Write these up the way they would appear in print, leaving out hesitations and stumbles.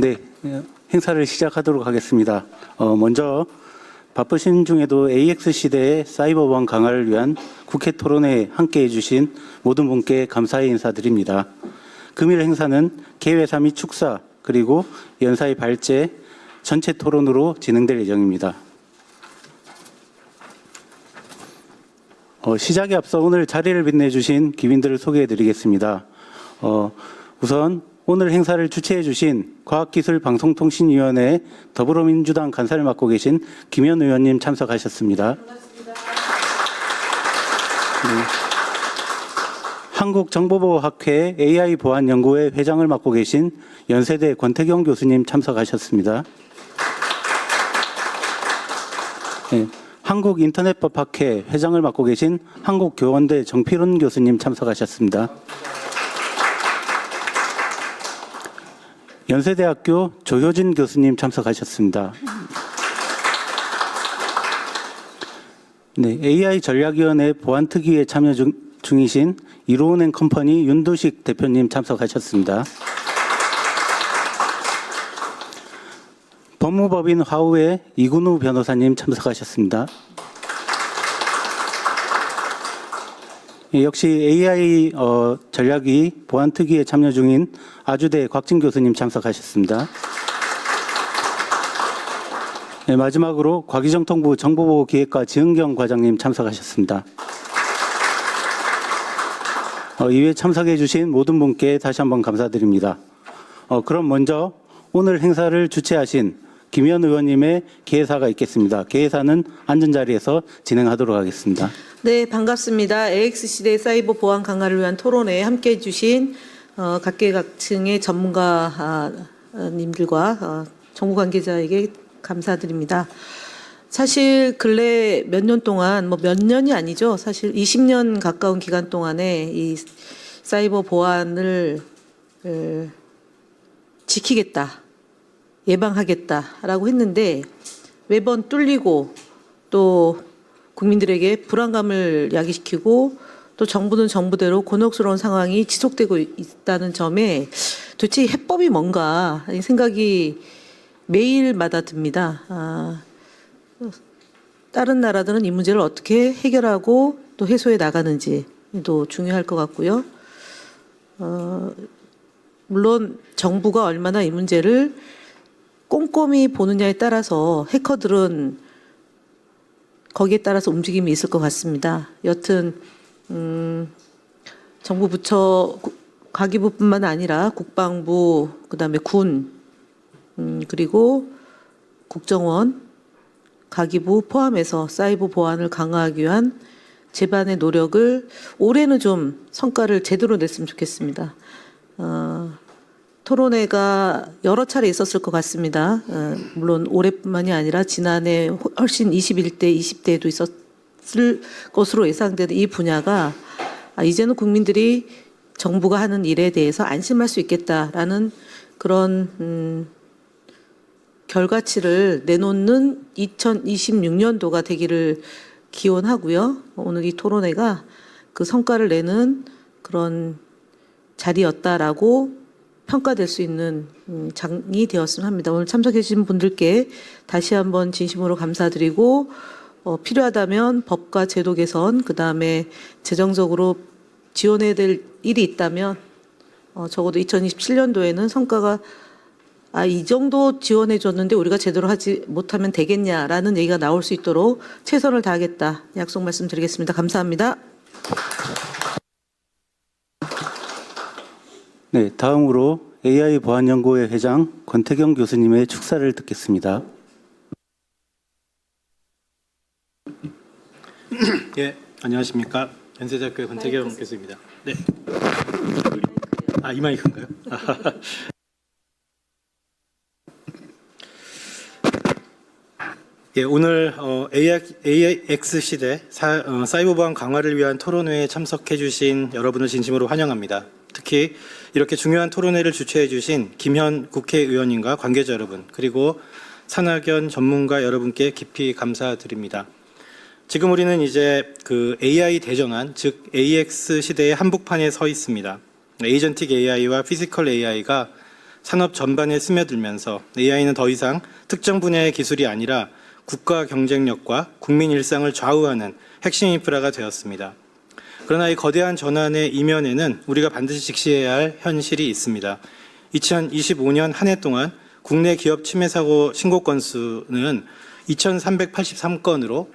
네, 행사를 시작하도록 하겠습니다. 먼저 바쁘신 중에도 AX 시대의 사이버 보안 강화를 위한 국회 토론회에 함께해 주신 모든 분께 감사의 인사드립니다. 금일 행사는 개회사 및 축사 그리고 연사의 발제 전체 토론으로 진행될 예정입니다. 시작에 앞서 오늘 자리를 빛내주신 귀빈들을 소개해 드리겠습니다. 우선 오늘 행사를 주최해 주신 과학기술방송통신위원회 더불어민주당 간사를 맡고 계신 김현 의원님 참석하셨습니다. 고맙습니다. 네. 한국정보보호학회 AI보안연구회 회장을 맡고 계신 연세대 권태경 교수님 참석하셨습니다. 네. 한국인터넷법학회 회장을 맡고 계신 한국교원대 정필훈 교수님 참석하셨습니다. 연세대학교 조효진 교수님 참석하셨습니다. 네, AI 전략위원회 보안특위에 참여 중이신 이로운앤컴퍼니 윤도식 대표님 참석하셨습니다. 법무법인 화우의 이근우 변호사님 참석하셨습니다. 역시 AI 전략위 보안특위에 참여 중인 아주대 곽진 교수님 참석하셨습니다. 네, 마지막으로 과기정통부 정보보호기획과 지은경 과장님 참석하셨습니다. 이외에 참석해 주신 모든 분께 다시 한번 감사드립니다. 그럼 먼저 오늘 행사를 주최하신 김현 의원님의 개회사가 있겠습니다. 개회사는 앉은 자리에서 진행하도록 하겠습니다. 네, 반갑습니다. AX시대 사이버 보안 강화를 위한 토론회에 함께해 주신 각계각층의 전문가님들과 정부 관계자에게 감사드립니다. 사실 근래 몇 년 동안, 몇 년이 아니죠. 사실 20년 가까운 기간 동안에 이 사이버 보안을 지키겠다, 예방하겠다라고 했는데 매번 뚫리고 또 국민들에게 불안감을 야기시키고 또 정부는 정부대로 곤혹스러운 상황이 지속되고 있다는 점에 도대체 해법이 뭔가 생각이 매일마다 듭니다. 다른 나라들은 이 문제를 어떻게 해결하고 또 해소해 나가는지도 중요할 것 같고요. 물론 정부가 얼마나 이 문제를 꼼꼼히 보느냐에 따라서 해커들은 거기에 따라서 움직임이 있을 것 같습니다. 여튼 정부 부처 과기부뿐만 아니라 국방부, 그다음에 군, 그리고 국정원, 가기부 포함해서 사이버 보안을 강화하기 위한 제반의 노력을 올해는 좀 성과를 제대로 냈으면 좋겠습니다. 토론회가 여러 차례 있었을 것 같습니다. 물론 올해뿐만이 아니라 지난해 훨씬 21대, 20대에도 있었을 것으로 예상되는 이 분야가 이제는 국민들이 정부가 하는 일에 대해서 안심할 수 있겠다라는 그런 결과치를 내놓는 2026년도가 되기를 기원하고요. 오늘 이 토론회가 그 성과를 내는 그런 자리였다라고 평가될 수 있는 장이 되었으면 합니다. 오늘 참석해 주신 분들께 다시 한번 진심으로 감사드리고 필요하다면 법과 제도 개선, 그다음에 재정적으로 지원해야 될 일이 있다면 적어도 2027년도에는 성과가 이 정도 지원해 줬는데 우리가 제대로 하지 못하면 되겠냐라는 얘기가 나올 수 있도록 최선을 다하겠다 약속 말씀드리겠습니다. 감사합니다. 네, 다음으로 AI보안연구회 회장 권태경 교수님의 축사를 듣겠습니다. 예, 안녕하십니까. 연세대학교의 권태경 교수입니다. 네. 이 마이크인가요? 예, 오늘 AX 시대 사이버 보안 강화를 위한 토론회에 참석해 주신 여러분을 진심으로 환영합니다. 특히 이렇게 중요한 토론회를 주최해 주신 김현 국회의원님과 관계자 여러분, 그리고 산학연 전문가 여러분께 깊이 감사드립니다. 지금 우리는 이제 그 AI 대전환, 즉 AX 시대의 한복판에 서 있습니다. 에이전틱 AI와 피지컬 AI가 산업 전반에 스며들면서 AI는 더 이상 특정 분야의 기술이 아니라 국가 경쟁력과 국민 일상을 좌우하는 핵심 인프라가 되었습니다. 그러나 이 거대한 전환의 이면에는 우리가 반드시 직시해야 할 현실이 있습니다. 2025년 한 해 동안 국내 기업 침해 사고 신고 건수는 2,383건으로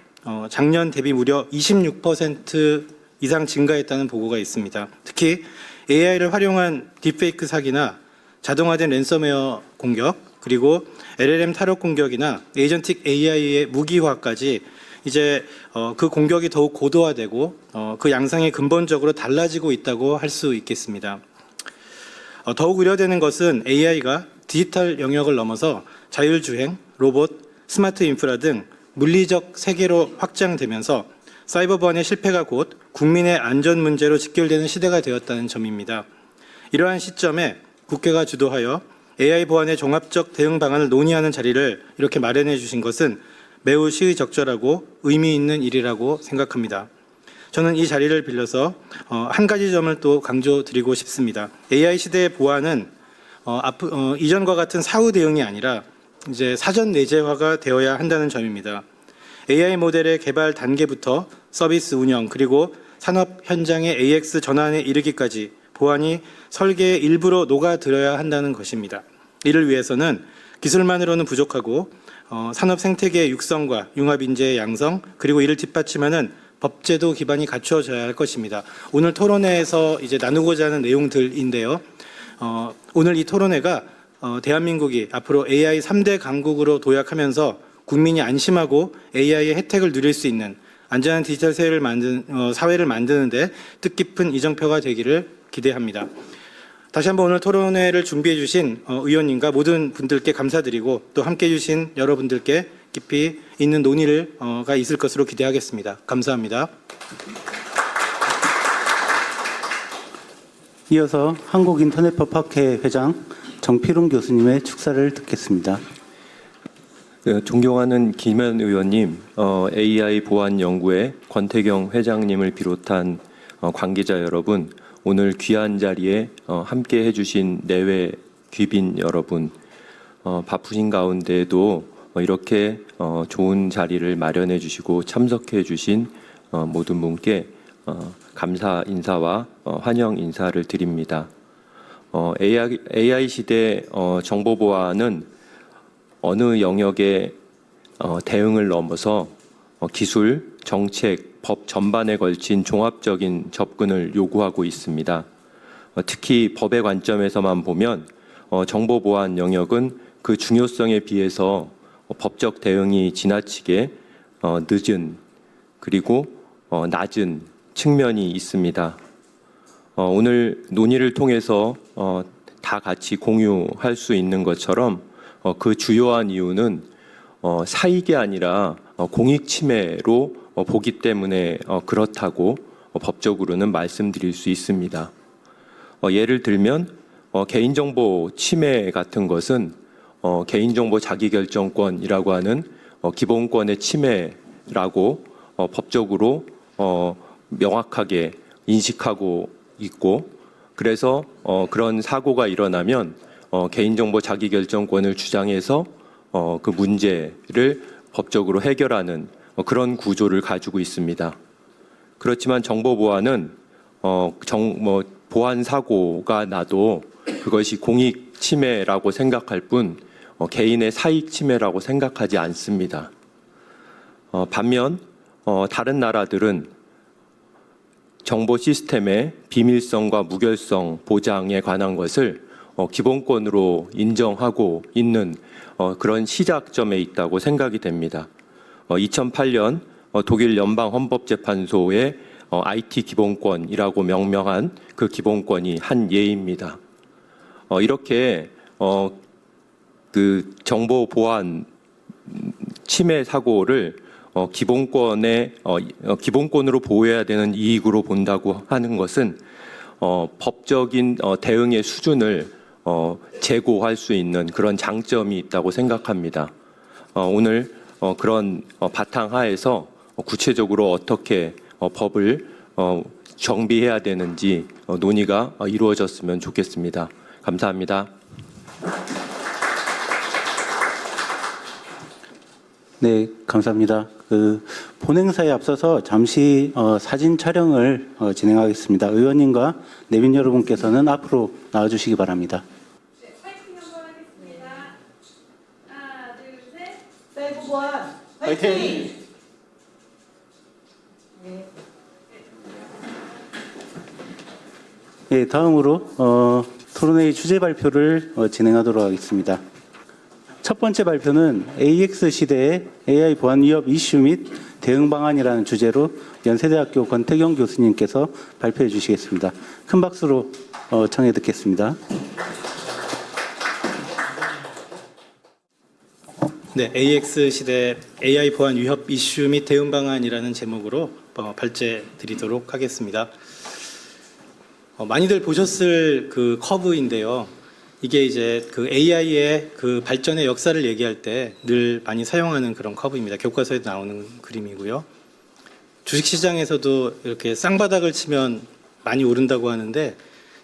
작년 대비 무려 26% 이상 증가했다는 보고가 있습니다. 특히 AI를 활용한 딥페이크 사기나 자동화된 랜섬웨어 공격, 그리고 LLM 탈옥 공격이나 에이전틱 AI의 무기화까지 이제 그 공격이 더욱 고도화되고 그 양상이 근본적으로 달라지고 있다고 할 수 있겠습니다. 더욱 우려되는 것은 AI가 디지털 영역을 넘어서 자율주행, 로봇, 스마트 인프라 등 물리적 세계로 확장되면서 사이버 보안의 실패가 곧 국민의 안전 문제로 직결되는 시대가 되었다는 점입니다. 이러한 시점에 국회가 주도하여 AI 보안의 종합적 대응 방안을 논의하는 자리를 이렇게 마련해 주신 것은 매우 시의적절하고 의미 있는 일이라고 생각합니다. 저는 이 자리를 빌려서 한 가지 점을 또 강조드리고 싶습니다. AI 시대의 보안은 이전과 같은 사후 대응이 아니라 이제 사전 내재화가 되어야 한다는 점입니다. AI 모델의 개발 단계부터 서비스 운영 그리고 산업 현장의 AX 전환에 이르기까지 보안이 설계의 일부로 녹아들어야 한다는 것입니다. 이를 위해서는 기술만으로는 부족하고 산업 생태계의 육성과 융합 인재의 양성 그리고 이를 뒷받침하는 법제도 기반이 갖추어져야 할 것입니다. 오늘 토론회에서 이제 나누고자 하는 내용들인데요. 오늘 이 토론회가 대한민국이 앞으로 AI 3대 강국으로 도약하면서 국민이 안심하고 AI의 혜택을 누릴 수 있는 안전한 디지털 사회를 만드는데 뜻깊은 이정표가 되기를 기대합니다. 다시 한번 오늘 토론회를 준비해 주신 의원님과 모든 분들께 감사드리고 또 함께해 주신 여러분들께 깊이 있는 논의가 있을 것으로 기대하겠습니다. 감사합니다. 이어서 한국인터넷법학회 회장 정필웅 교수님의 축사를 듣겠습니다. 존경하는 김현 의원님, AI 보안 연구회 권태경 회장님을 비롯한 관계자 여러분, 오늘 귀한 자리에 함께 해주신 내외 귀빈 여러분, 바쁘신 가운데도 이렇게 좋은 자리를 마련해 주시고 참석해 주신 모든 분께 감사 인사와 환영 인사를 드립니다. AI 시대 정보 보안은 어느 영역의 대응을 넘어서 기술, 정책, 법 전반에 걸친 종합적인 접근을 요구하고 있습니다. 특히 법의 관점에서만 보면 정보 보안 영역은 그 중요성에 비해서 법적 대응이 지나치게 늦은 그리고 낮은 측면이 있습니다. 오늘 논의를 통해서 다 같이 공유할 수 있는 것처럼 그 주요한 이유는 사익이 아니라 공익 침해로 보기 때문에 그렇다고 법적으로는 말씀드릴 수 있습니다. 예를 들면 개인정보 침해 같은 것은 개인정보 자기결정권이라고 하는 기본권의 침해라고 법적으로 명확하게 인식하고 있고, 그래서 그런 사고가 일어나면 개인정보 자기결정권을 주장해서 그 문제를 법적으로 해결하는 그런 구조를 가지고 있습니다. 그렇지만 정보보안은 보안 사고가 나도 그것이 공익 침해라고 생각할 뿐 개인의 사익 침해라고 생각하지 않습니다. 반면 다른 나라들은 정보 시스템의 비밀성과 무결성 보장에 관한 것을 기본권으로 인정하고 있는 그런 시작점에 있다고 생각이 됩니다. 2008년 독일 연방헌법재판소의 IT 기본권이라고 명명한 그 기본권이 한 예입니다. 이렇게 그 정보 보안 침해 사고를 기본권으로 보호해야 되는 이익으로 본다고 하는 것은 법적인 대응의 수준을 제고할 수 있는 그런 장점이 있다고 생각합니다. 오늘 그런 바탕하에서 구체적으로 어떻게 법을 정비해야 되는지 논의가 이루어졌으면 좋겠습니다. 감사합니다. 네, 감사합니다. 본행사에 앞서서 잠시 사진 촬영을 진행하겠습니다. 의원님과 내빈 여러분께서는 앞으로 나와주시기 바랍니다. 파이팅 한번 하겠습니다. 하나, 둘, 셋. 사이버 보안 화이팅! 네, 다음으로 토론회의 주제 발표를 진행하도록 하겠습니다. 첫 번째 발표는 AX 시대의 AI 보안 위협 이슈 및 대응 방안이라는 주제로 연세대학교 권태경 교수님께서 발표해 주시겠습니다. 큰 박수로 청해 듣겠습니다. 네, AX 시대 AI 보안 위협 이슈 및 대응 방안이라는 제목으로 발제 드리도록 하겠습니다. 많이들 보셨을 그 커브인데요. 이게 이제 그 AI의 그 발전의 역사를 얘기할 때 늘 많이 사용하는 그런 커브입니다. 교과서에도 나오는 그림이고요. 주식시장에서도 이렇게 쌍바닥을 치면 많이 오른다고 하는데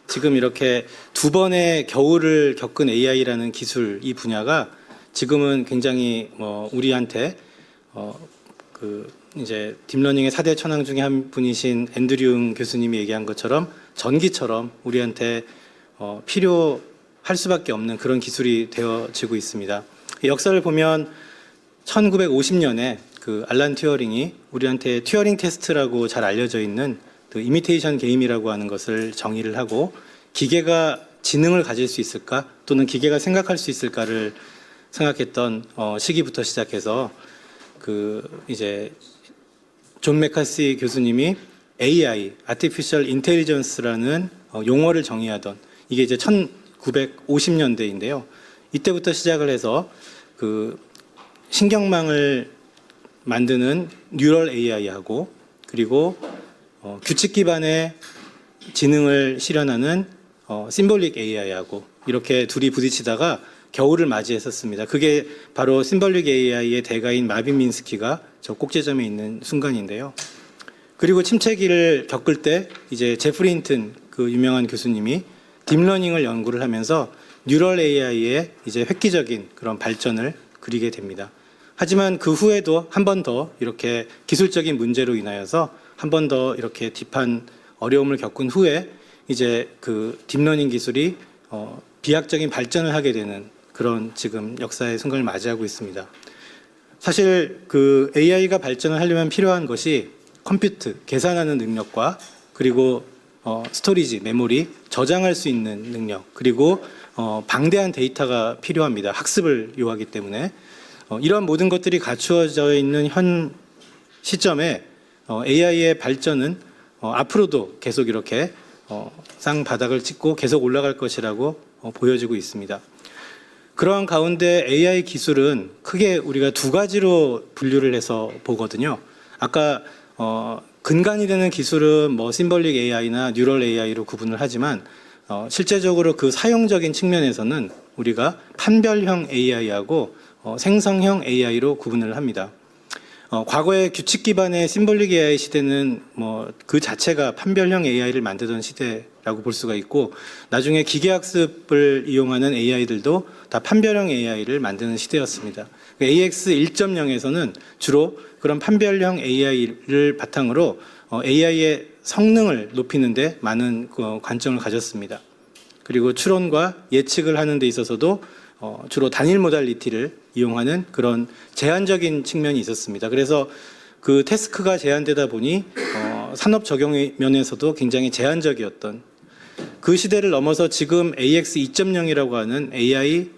지금 이렇게 두 번의 겨울을 겪은 AI라는 기술 이 분야가 지금은 굉장히 우리한테 이제 딥러닝의 4대 천왕 중에 한 분이신 앤드류 교수님이 얘기한 것처럼 전기처럼 우리한테 필요할 수밖에 없는 그런 기술이 되어지고 있습니다. 역사를 보면 1950년에 그 알란 튜어링이 우리한테 튜어링 테스트라고 잘 알려져 있는 그 이미테이션 게임이라고 하는 것을 정의를 하고 기계가 지능을 가질 수 있을까 또는 기계가 생각할 수 있을까를 생각했던 시기부터 시작해서 이제 존 맥카시 교수님이 AI, Artificial Intelligence라는 용어를 정의하던 이게 이제 1950년대인데요. 이때부터 시작을 해서 신경망을 만드는 뉴럴 AI하고 그리고 규칙 기반의 지능을 실현하는 심볼릭 AI하고 이렇게 둘이 부딪히다가 겨울을 맞이했었습니다. 그게 바로 심볼릭 AI의 대가인 마빈 미nsky가 저 꼭지점에 있는 순간인데요. 그리고 침체기를 겪을 때 이제 제프리 힌튼 그 유명한 교수님이 딥러닝을 연구를 하면서 뉴럴 AI의 이제 획기적인 그런 발전을 그리게 됩니다. 하지만 그 후에도 한 번 더 이렇게 기술적인 문제로 인하여서 한 번 더 이렇게 딥한 어려움을 겪은 후에 이제 그 딥러닝 기술이 비약적인 발전을 하게 되는 그런 지금 역사의 순간을 맞이하고 있습니다. 사실 그 AI가 발전을 하려면 필요한 것이 컴퓨트, 계산하는 능력과 그리고 스토리지, 메모리, 저장할 수 있는 능력, 그리고 방대한 데이터가 필요합니다. 학습을 요하기 때문에 이런 모든 것들이 갖추어져 있는 현 시점에 AI의 발전은 앞으로도 계속 이렇게 쌍바닥을 찍고 계속 올라갈 것이라고 보여지고 있습니다. 그러한 가운데 AI 기술은 크게 우리가 두 가지로 분류를 해서 보거든요. 아까 근간이 되는 기술은 심볼릭 AI나 뉴럴 AI로 구분을 하지만 실제적으로 그 사용적인 측면에서는 우리가 판별형 AI하고 생성형 AI로 구분을 합니다. 과거의 규칙 기반의 심볼릭 AI 시대는 그 자체가 판별형 AI를 만들던 시대라고 볼 수가 있고 나중에 기계학습을 이용하는 AI들도 다 판별형 AI를 만드는 시대였습니다. AX 1.0에서는 주로 그런 판별형 AI를 바탕으로 AI의 성능을 높이는 데 많은 관점을 가졌습니다. 그리고 추론과 예측을 하는 데 있어서도 주로 단일 모달리티를 이용하는 그런 제한적인 측면이 있었습니다. 그래서 그 태스크가 제한되다 보니 산업 적용 면에서도 굉장히 제한적이었던 그 시대를 넘어서 지금 AX 2.0이라고 하는 AI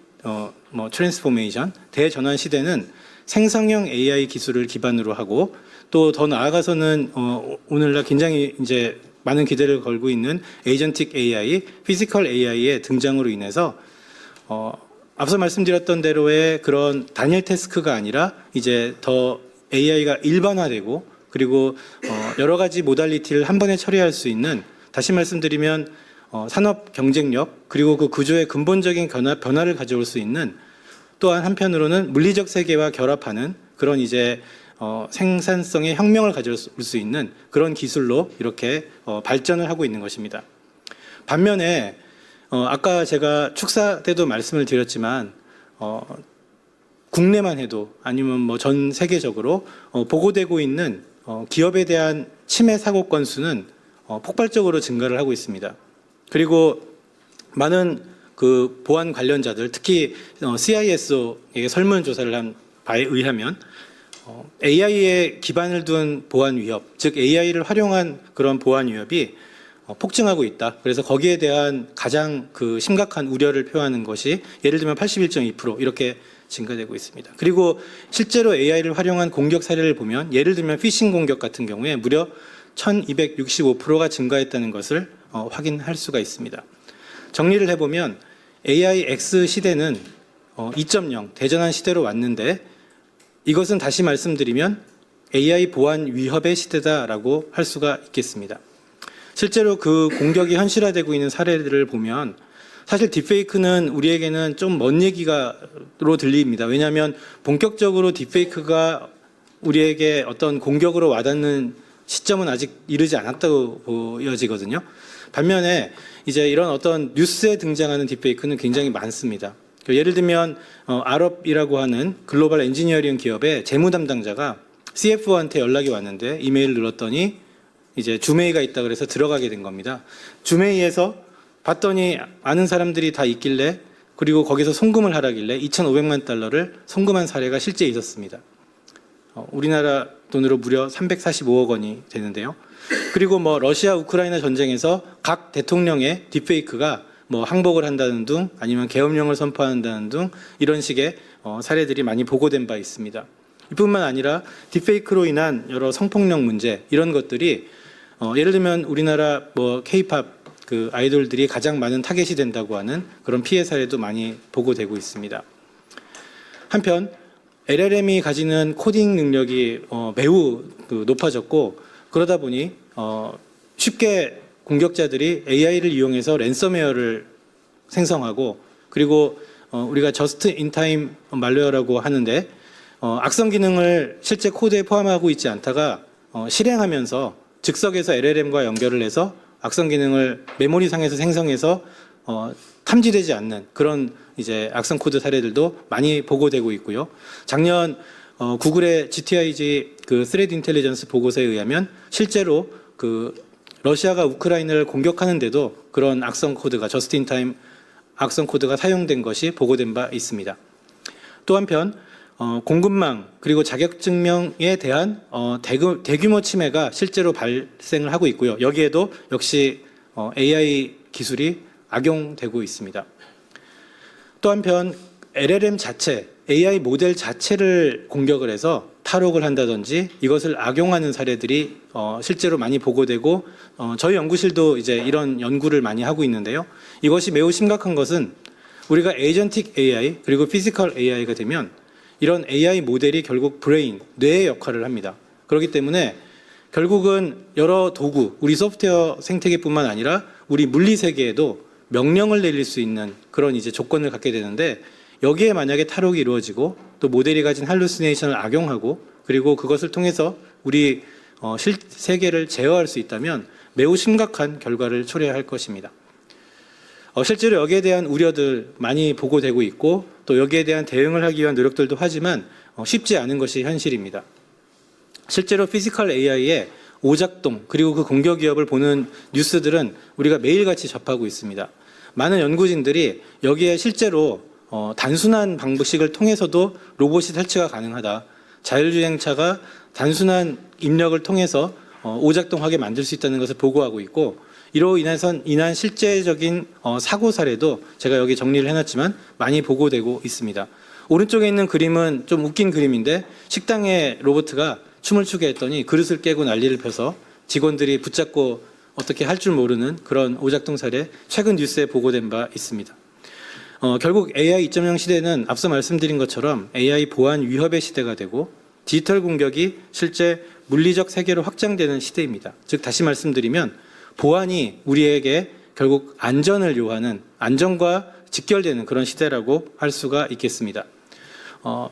트랜스포메이션 대전환 시대는 생성형 AI 기술을 기반으로 하고 또 더 나아가서는 오늘날 굉장히 이제 많은 기대를 걸고 있는 에이전틱 AI, 피지컬 AI의 등장으로 인해서 앞서 말씀드렸던 대로의 그런 단일 태스크가 아니라 이제 더 AI가 일반화되고 그리고 여러 가지 모달리티를 한 번에 처리할 수 있는 다시 말씀드리면 산업 경쟁력 그리고 그 구조의 근본적인 변화를 가져올 수 있는 또한 한편으로는 물리적 세계와 결합하는 그런 이제 생산성의 혁명을 가져올 수 있는 그런 기술로 이렇게 발전을 하고 있는 것입니다. 반면에 아까 제가 축사 때도 말씀을 드렸지만 국내만 해도 아니면 뭐 전 세계적으로 보고되고 있는 기업에 대한 침해 사고 건수는 폭발적으로 증가를 하고 있습니다. 그리고 많은 그 보안 관련자들, 특히 CIS에게 설문조사를 한 바에 의하면 AI에 기반을 둔 보안 위협, 즉 AI를 활용한 그런 보안 위협이 폭증하고 있다. 그래서 거기에 대한 가장 그 심각한 우려를 표하는 것이 예를 들면 81.2% 이렇게 증가되고 있습니다. 그리고 실제로 AI를 활용한 공격 사례를 보면 예를 들면 피싱 공격 같은 경우에 무려 1265%가 증가했다는 것을 확인할 수가 있습니다. 정리를 해보면 AIX 시대는 2.0 대전환 시대로 왔는데 이것은 다시 말씀드리면 AI 보안 위협의 시대다라고 할 수가 있겠습니다. 실제로 그 공격이 현실화되고 있는 사례들을 보면 사실 딥페이크는 우리에게는 좀 먼 얘기로 들립니다. 왜냐하면 본격적으로 딥페이크가 우리에게 어떤 공격으로 와닿는 시점은 아직 이르지 않았다고 보여지거든요. 반면에 이제 이런 어떤 뉴스에 등장하는 딥페이크는 굉장히 많습니다. 예를 들면 아럽이라고 하는 글로벌 엔지니어링 기업의 재무 담당자가 CFO한테 연락이 왔는데 이메일을 눌렀더니 이제 줌회의가 있다 그래서 들어가게 된 겁니다. 줌회의에서 봤더니 아는 사람들이 다 있길래 그리고 거기서 송금을 하라길래 2,500만 달러를 송금한 사례가 실제 있었습니다. 우리나라 돈으로 무려 345억 원이 되는데요. 그리고 뭐 러시아 우크라이나 전쟁에서 각 대통령의 딥페이크가 뭐 항복을 한다는 등 아니면 계엄령을 선포한다는 등 이런 식의 사례들이 많이 보고된 바 있습니다. 이뿐만 아니라 딥페이크로 인한 여러 성폭력 문제 이런 것들이 예를 들면 우리나라 뭐 K-팝 그 아이돌들이 가장 많은 타겟이 된다고 하는 그런 피해 사례도 많이 보고되고 있습니다. 한편 LLM이 가지는 코딩 능력이 매우 높아졌고 그러다 보니 쉽게 공격자들이 AI를 이용해서 랜섬웨어를 생성하고 그리고 우리가 저스트 인타임 말웨어라고 하는데 악성 기능을 실제 코드에 포함하고 있지 않다가 실행하면서 즉석에서 LLM과 연결을 해서 악성 기능을 메모리상에서 생성해서 탐지되지 않는 그런 이제 악성 코드 사례들도 많이 보고되고 있고요. 작년 구글의 GTIG 그 스레드 인텔리전스 보고서에 의하면 실제로 그 러시아가 우크라이나를 공격하는데도 그런 악성 코드가 저스트 인 타임 악성 코드가 사용된 것이 보고된 바 있습니다. 또 한편 공급망 그리고 자격증명에 대한 대규모 침해가 실제로 발생을 하고 있고요. 여기에도 역시 AI 기술이 악용되고 있습니다. 또 한편 LLM 자체, AI 모델 자체를 공격을 해서 탈옥을 한다든지 이것을 악용하는 사례들이 실제로 많이 보고되고 저희 연구실도 이제 이런 연구를 많이 하고 있는데요. 이것이 매우 심각한 것은 우리가 에이전틱 AI 그리고 피지컬 AI가 되면 이런 AI 모델이 결국 브레인, 뇌의 역할을 합니다. 그렇기 때문에 결국은 여러 도구, 우리 소프트웨어 생태계뿐만 아니라 우리 물리 세계에도 명령을 내릴 수 있는 그런 이제 조건을 갖게 되는데 여기에 만약에 탈옥이 이루어지고 또 모델이 가진 할루시네이션을 악용하고 그리고 그것을 통해서 우리 세계를 제어할 수 있다면 매우 심각한 결과를 초래할 것입니다. 실제로 여기에 대한 우려들 많이 보고되고 있고 또 여기에 대한 대응을 하기 위한 노력들도 하지만 쉽지 않은 것이 현실입니다. 실제로 피지컬 AI의 오작동 그리고 그 공격 위협을 보는 뉴스들은 우리가 매일같이 접하고 있습니다. 많은 연구진들이 여기에 실제로 단순한 방식을 통해서도 로봇이 설치가 가능하다. 자율주행차가 단순한 입력을 통해서 오작동하게 만들 수 있다는 것을 보고하고 있고 이로 인한 실제적인 사고 사례도 제가 여기 정리를 해놨지만 많이 보고되고 있습니다. 오른쪽에 있는 그림은 좀 웃긴 그림인데 식당에 로봇가 춤을 추게 했더니 그릇을 깨고 난리를 펴서 직원들이 붙잡고 어떻게 할 줄 모르는 그런 오작동 사례 최근 뉴스에 보고된 바 있습니다. 결국 AI 2.0 시대는 앞서 말씀드린 것처럼 AI 보안 위협의 시대가 되고 디지털 공격이 실제 물리적 세계로 확장되는 시대입니다. 즉 다시 말씀드리면 보안이 우리에게 결국 안전을 요하는 안전과 직결되는 그런 시대라고 할 수가 있겠습니다.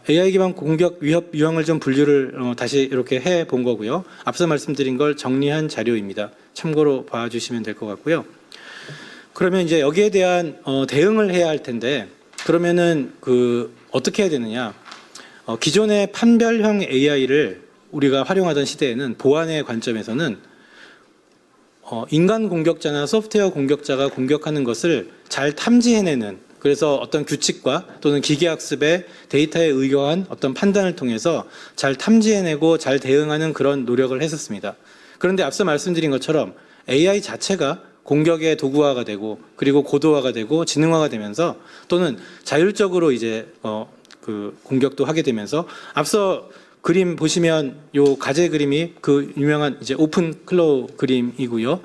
AI 기반 공격 위협 유형을 좀 분류를 다시 이렇게 해 본 거고요. 앞서 말씀드린 걸 정리한 자료입니다. 참고로 봐주시면 될 것 같고요. 그러면 이제 여기에 대한 대응을 해야 할 텐데 그러면은 어떻게 해야 되느냐? 기존의 판별형 AI를 우리가 활용하던 시대에는 보안의 관점에서는 인간 공격자나 소프트웨어 공격자가 공격하는 것을 잘 탐지해내는, 그래서 어떤 규칙과 또는 기계학습의 데이터에 의거한 어떤 판단을 통해서 잘 탐지해내고 잘 대응하는 그런 노력을 했었습니다. 그런데 앞서 말씀드린 것처럼 AI 자체가 공격의 도구화가 되고 그리고 고도화가 되고 지능화가 되면서 또는 자율적으로 이제 공격도 하게 되면서 앞서 그림 보시면 요 가제 그림이 그 유명한 이제 오픈 클로우 그림이고요.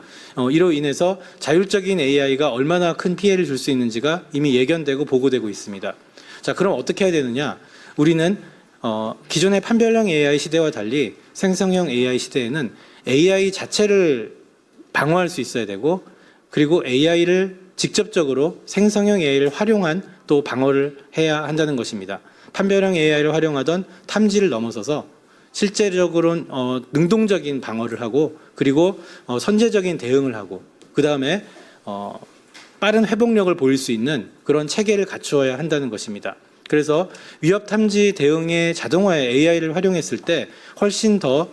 이로 인해서 자율적인 AI가 얼마나 큰 피해를 줄 수 있는지가 이미 예견되고 보고되고 있습니다. 자, 그럼 어떻게 해야 되느냐? 우리는 기존의 판별형 AI 시대와 달리 생성형 AI 시대에는 AI 자체를 방어할 수 있어야 되고 그리고 AI를 직접적으로 생성형 AI를 활용한 또 방어를 해야 한다는 것입니다. 판별형 AI를 활용하던 탐지를 넘어서서 실제적으로는 능동적인 방어를 하고 그리고 선제적인 대응을 하고 그 다음에 빠른 회복력을 보일 수 있는 그런 체계를 갖추어야 한다는 것입니다. 그래서 위협 탐지 대응의 자동화에 AI를 활용했을 때 훨씬 더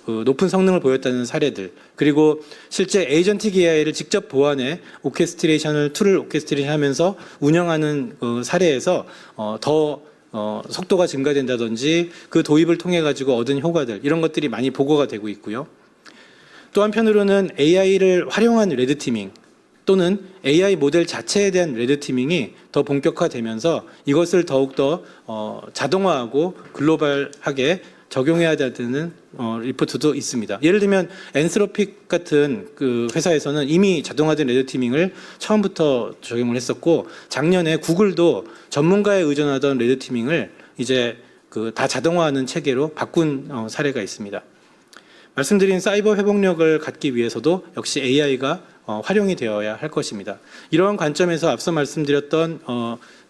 높은 성능을 보였다는 사례들, 그리고 실제 에이전틱 AI를 직접 보완해 툴을 오케스트레이션 하면서 운영하는 사례에서 더 속도가 증가된다든지 그 도입을 통해 가지고 얻은 효과들, 이런 것들이 많이 보고가 되고 있고요. 또 한편으로는 AI를 활용한 레드티밍 또는 AI 모델 자체에 대한 레드티밍이 더 본격화되면서 이것을 더욱더 자동화하고 글로벌하게 적용해야 되는 리포트도 있습니다. 예를 들면 엔스로픽 같은 그 회사에서는 이미 자동화된 레드티밍을 처음부터 적용을 했었고, 작년에 구글도 전문가에 의존하던 레드티밍을 이제 다 자동화하는 체계로 바꾼 사례가 있습니다. 말씀드린 사이버 회복력을 갖기 위해서도 역시 AI가 활용이 되어야 할 것입니다. 이러한 관점에서 앞서 말씀드렸던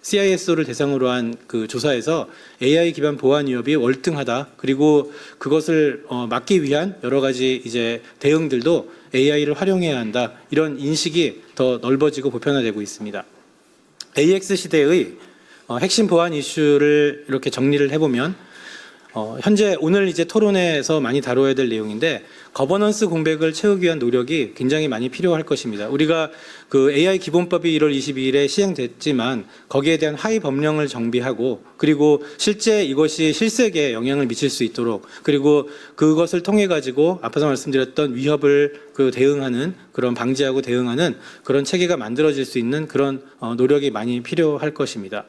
CISO를 대상으로 한 그 조사에서 AI 기반 보안 위협이 월등하다. 그리고 그것을 막기 위한 여러 가지 이제 대응들도 AI를 활용해야 한다. 이런 인식이 더 넓어지고 보편화되고 있습니다. AX 시대의 핵심 보안 이슈를 이렇게 정리를 해보면 현재 오늘 이제 토론회에서 많이 다뤄야 될 내용인데, 거버넌스 공백을 채우기 위한 노력이 굉장히 많이 필요할 것입니다. 우리가 그 AI 기본법이 1월 22일에 시행됐지만 거기에 대한 하위 법령을 정비하고 그리고 실제 이것이 실생에 영향을 미칠 수 있도록, 그리고 그것을 통해 가지고 앞서서 말씀드렸던 위협을 대응하는 그런 방지하고 대응하는 그런 체계가 만들어질 수 있는 그런 노력이 많이 필요할 것입니다.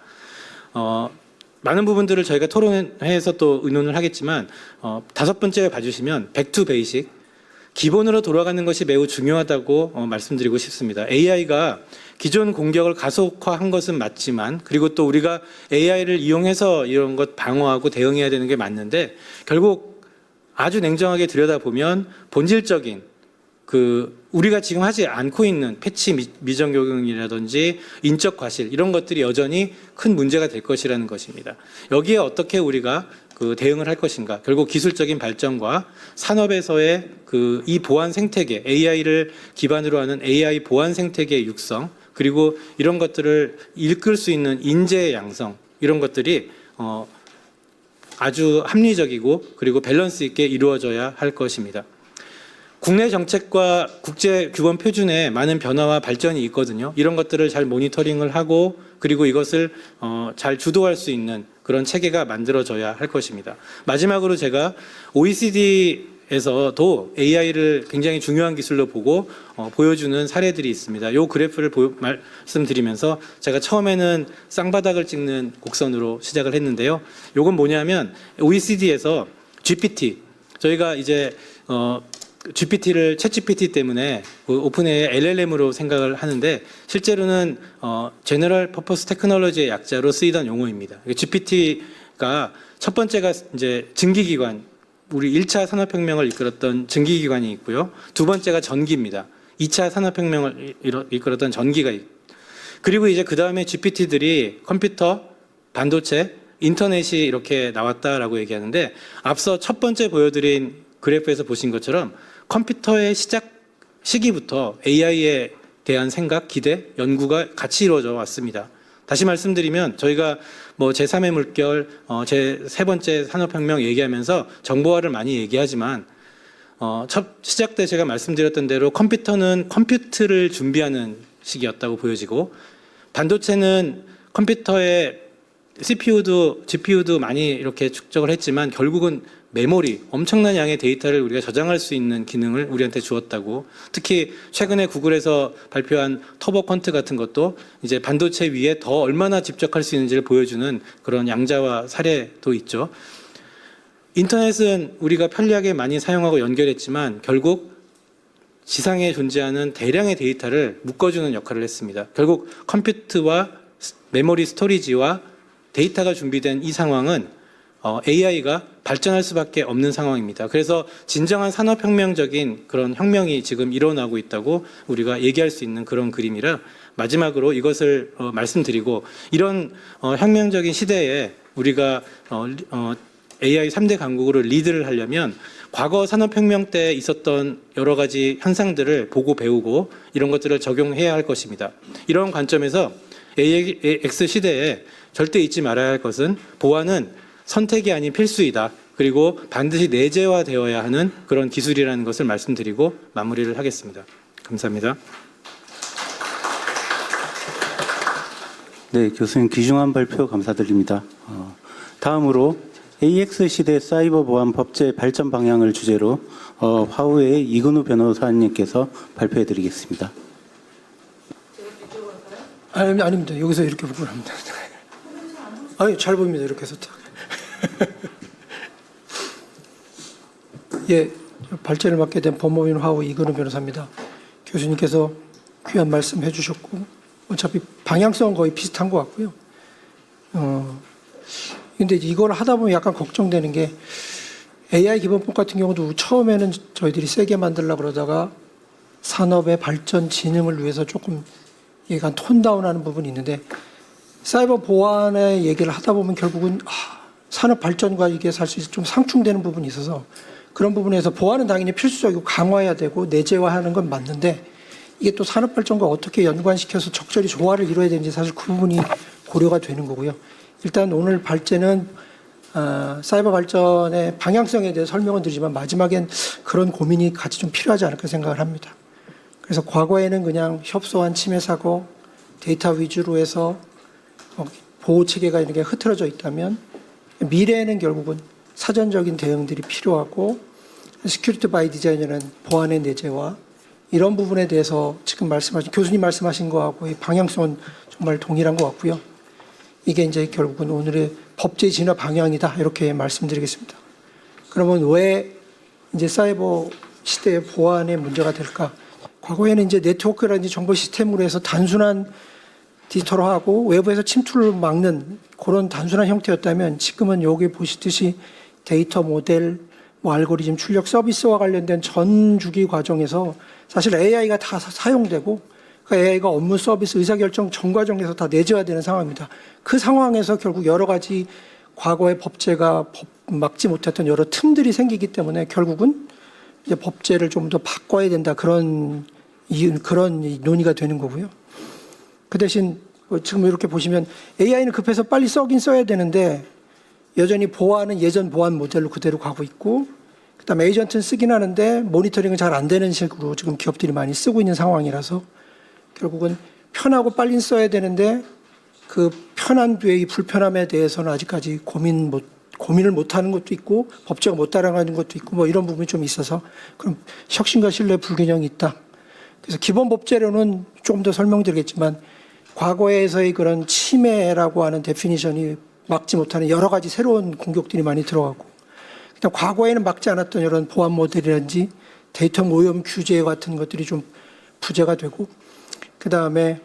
많은 부분들을 저희가 토론회에서 또 의논을 하겠지만 5번째 봐주시면 백투 베이식, 기본으로 돌아가는 것이 매우 중요하다고 말씀드리고 싶습니다. AI가 기존 공격을 가속화한 것은 맞지만, 그리고 또 우리가 AI를 이용해서 이런 것 방어하고 대응해야 되는 게 맞는데, 결국 아주 냉정하게 들여다보면 본질적인 우리가 지금 하지 않고 있는 패치 미정 적용이라든지 인적 과실, 이런 것들이 여전히 큰 문제가 될 것이라는 것입니다. 여기에 어떻게 우리가 대응을 할 것인가? 결국 기술적인 발전과 산업에서의 이 보안 생태계, AI를 기반으로 하는 AI 보안 생태계의 육성, 그리고 이런 것들을 이끌 수 있는 인재의 양성, 이런 것들이 아주 합리적이고 그리고 밸런스 있게 이루어져야 할 것입니다. 국내 정책과 국제 규범 표준에 많은 변화와 발전이 있거든요. 이런 것들을 잘 모니터링을 하고 그리고 이것을 잘 주도할 수 있는 그런 체계가 만들어져야 할 것입니다. 마지막으로 제가 OECD에서도 AI를 굉장히 중요한 기술로 보고 보여주는 사례들이 있습니다. 이 그래프를 말씀드리면서 제가 처음에는 쌍바닥을 찍는 곡선으로 시작을 했는데요. 이건 뭐냐면 OECD에서 GPT, 저희가 이제 GPT를 챗GPT 때문에 오픈AI LLM으로 생각을 하는데, 실제로는 General Purpose Technology의 약자로 쓰이던 용어입니다. GPT가 첫 번째가 이제 증기기관, 우리 1차 산업혁명을 이끌었던 증기기관이 있고요. 두 번째가 전기입니다. 2차 산업혁명을 이끌었던 전기가 있고, 그리고 이제 그 다음에 GPT들이 컴퓨터, 반도체, 인터넷이 이렇게 나왔다라고 얘기하는데, 앞서 첫 번째 보여드린 그래프에서 보신 것처럼 컴퓨터의 시작 시기부터 AI의 대한 생각, 기대, 연구가 같이 이루어져 왔습니다. 다시 말씀드리면 저희가 뭐 제3의 물결, 제 세 번째 산업혁명 얘기하면서 정보화를 많이 얘기하지만 첫 시작 때 제가 말씀드렸던 대로 컴퓨터는 컴퓨트를 준비하는 시기였다고 보여지고 반도체는 컴퓨터에 CPU도 GPU도 많이 이렇게 축적을 했지만 결국은 메모리, 엄청난 양의 데이터를 우리가 저장할 수 있는 기능을 우리한테 주었다고. 특히 최근에 구글에서 발표한 터보 퀀트 같은 것도 이제 반도체 위에 더 얼마나 집적할 수 있는지를 보여주는 그런 양자화 사례도 있죠. 인터넷은 우리가 편리하게 많이 사용하고 연결했지만 결국 지상에 존재하는 대량의 데이터를 묶어주는 역할을 했습니다. 결국 컴퓨터와 메모리 스토리지와 데이터가 준비된 이 상황은 AI가 발전할 수밖에 없는 상황입니다. 그래서 진정한 산업혁명적인 그런 혁명이 지금 일어나고 있다고 우리가 얘기할 수 있는 그런 그림이라 마지막으로 이것을 말씀드리고 이런 혁명적인 시대에 우리가 AI 3대 강국으로 리드를 하려면 과거 산업혁명 때 있었던 여러 가지 현상들을 보고 배우고 이런 것들을 적용해야 할 것입니다. 이런 관점에서 AX 시대에 절대 잊지 말아야 할 것은 보안은 선택이 아닌 필수이다. 그리고 반드시 내재화되어야 하는 그런 기술이라는 것을 말씀드리고 마무리를 하겠습니다. 감사합니다. 네, 교수님 귀중한 발표 감사드립니다. 다음으로 AX 시대 사이버 보안 법제 발전 방향을 주제로 화우의 이근우 변호사님께서 발표해 드리겠습니다. 아닙니다. 여기서 이렇게 보고 합니다. 아니, 잘 보입니다. 이렇게 해서 딱. 예, 발제를 맡게 된 법무법인 화우 이근우 변호사입니다. 교수님께서 귀한 말씀 해주셨고, 어차피 방향성은 거의 비슷한 것 같고요. 근데 이걸 하다 보면 약간 걱정되는 게 AI 기본법 같은 경우도 처음에는 저희들이 세게 만들려고 그러다가 산업의 발전 진흥을 위해서 조금 약간 톤다운하는 부분이 있는데 사이버 보안의 얘기를 하다 보면 결국은 산업 발전과 이게 사실 좀 상충되는 부분이 있어서 그런 부분에서 보안은 당연히 필수적이고 강화해야 되고 내재화하는 건 맞는데 이게 또 산업 발전과 어떻게 연관시켜서 적절히 조화를 이루어야 되는지 사실 그 부분이 고려가 되는 거고요. 일단 오늘 발제는 사이버 발전의 방향성에 대해 설명은 드리지만 마지막엔 그런 고민이 같이 좀 필요하지 않을까 생각을 합니다. 그래서 과거에는 그냥 협소한 침해 사고, 데이터 위주로 해서 보호 체계가 이렇게 흐트러져 있다면 미래에는 결국은 사전적인 대응들이 필요하고 시큐리티 바이 디자인이라는 보안의 내재화 이런 부분에 대해서 지금 말씀하신 교수님 말씀하신 거하고 이 방향성은 정말 동일한 것 같고요. 이게 이제 결국은 오늘의 법제 진화 방향이다 이렇게 말씀드리겠습니다. 그러면 왜 이제 사이버 시대의 보안에 문제가 될까? 과거에는 이제 네트워크라든지 정보 시스템으로 해서 단순한 디지털화하고 외부에서 침투를 막는 그런 단순한 형태였다면 지금은 여기 보시듯이 데이터 모델, 알고리즘 출력 서비스와 관련된 전 주기 과정에서 사실 AI가 다 사용되고 그 AI가 업무 서비스 의사결정 전 과정에서 다 내재화되는 상황입니다. 그 상황에서 결국 여러 가지 과거의 법제가 막지 못했던 여러 틈들이 생기기 때문에 결국은 이제 법제를 좀 더 바꿔야 된다 그런 논의가 되는 거고요. 그 대신 지금 이렇게 보시면 AI는 급해서 빨리 써긴 써야 되는데 여전히 보안은 예전 보안 모델로 그대로 가고 있고 그다음에 에이전트는 쓰긴 하는데 모니터링은 잘 안 되는 식으로 지금 기업들이 많이 쓰고 있는 상황이라서 결국은 편하고 빨리 써야 되는데 그 편한 뒤에 이 불편함에 대해서는 아직까지 고민을 못하는 것도 있고 법제가 못 따라가는 것도 있고 뭐 이런 부분이 좀 있어서 그럼 혁신과 신뢰 불균형이 있다. 그래서 기본 법제로는 조금 더 설명드리겠지만 과거에서의 그런 침해라고 하는 데피니션이 막지 못하는 여러 가지 새로운 공격들이 많이 들어가고 그다음 과거에는 막지 않았던 이런 보안 모델이라든지 데이터 오염 규제 같은 것들이 좀 부재가 되고 그다음에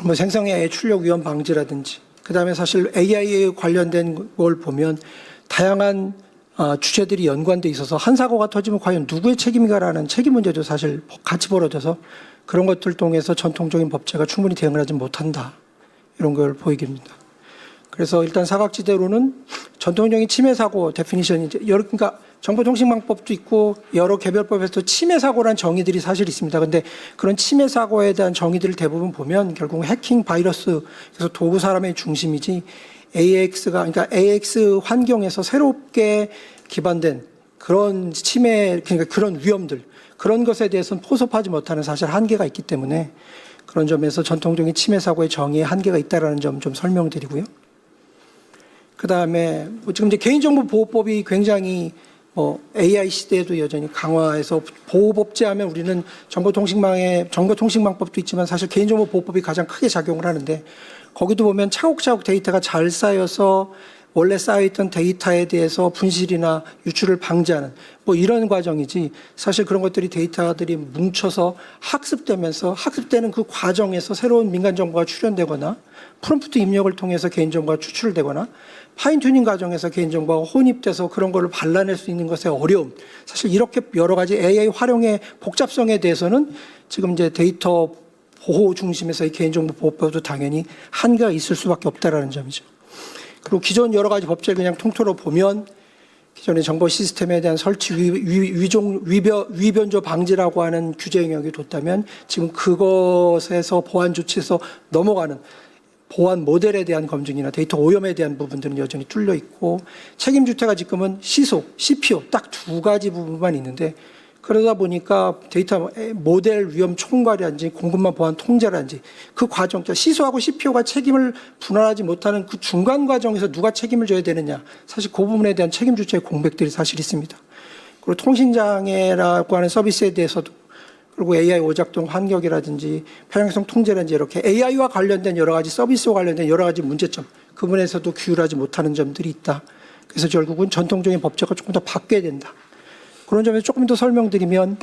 뭐 생성 AI 출력 위험 방지라든지 그다음에 사실 AI에 관련된 걸 보면 다양한 주체들이 연관돼 있어서 한 사고가 터지면 과연 누구의 책임인가라는 책임 문제도 사실 같이 벌어져서 그런 것들 통해서 전통적인 법제가 충분히 대응을 하지 못한다. 이런 걸 보이게 됩니다. 그래서 일단 사각지대로는 전통적인 침해 사고 데피니션이 이제 그러니까 정보통신망법도 있고 여러 개별법에서 침해 사고라는 정의들이 사실 있습니다. 근데 그런 침해 사고에 대한 정의들을 대부분 보면 결국 해킹 바이러스 그래서 도구 사람의 중심이지 그러니까 AX 환경에서 새롭게 기반된 그런 침해 그러니까 그런 위험들 그런 것에 대해서는 포섭하지 못하는 사실 한계가 있기 때문에 그런 점에서 전통적인 침해 사고의 정의에 한계가 있다라는 점 좀 설명드리고요. 그다음에 지금 이제 개인정보보호법이 굉장히 AI 시대에도 여전히 강화해서 보호법제하면 우리는 정보통신망법도 있지만 사실 개인정보보호법이 가장 크게 작용을 하는데 거기도 보면 차곡차곡 데이터가 잘 쌓여서 원래 쌓여있던 데이터에 대해서 분실이나 유출을 방지하는 이런 과정이지 사실 그런 것들이 데이터들이 뭉쳐서 학습되는 그 과정에서 새로운 민간정보가 출현되거나 프롬프트 입력을 통해서 개인정보가 추출되거나 파인튜닝 과정에서 개인정보가 혼입돼서 그런 거를 발라낼 수 있는 것의 어려움 사실 이렇게 여러 가지 AI 활용의 복잡성에 대해서는 지금 이제 데이터 보호 중심에서의 개인정보 보호법도 당연히 한계가 있을 수밖에 없다라는 점이죠. 그리고 기존 여러 가지 법제를 그냥 통틀어 보면 기존의 정보 시스템에 대한 설치 위변조 방지라고 하는 규제 영역이 뒀다면 지금 그것에서 보안 조치에서 넘어가는 보안 모델에 대한 검증이나 데이터 오염에 대한 부분들은 여전히 뚫려 있고 책임주체가 지금은 시소, CPO 딱 두 가지 부분만 있는데 그러다 보니까 데이터 모델 위험 총괄이라든지 공급망 보안 통제라든지 그 과정, 시소하고 CPO가 책임을 분할하지 못하는 그 중간 과정에서 누가 책임을 져야 되느냐 사실 그 부분에 대한 책임주체의 공백들이 사실 있습니다. 그리고 통신장애라고 하는 서비스에 대해서도 그리고 AI 오작동 환경이라든지 편향성 통제라든지 이렇게 AI와 관련된 여러 가지 서비스와 관련된 여러 가지 문제점 그 부분에서도 규율하지 못하는 점들이 있다. 그래서 결국은 전통적인 법제가 조금 더 바뀌어야 된다. 그런 점에서 조금 더 설명드리면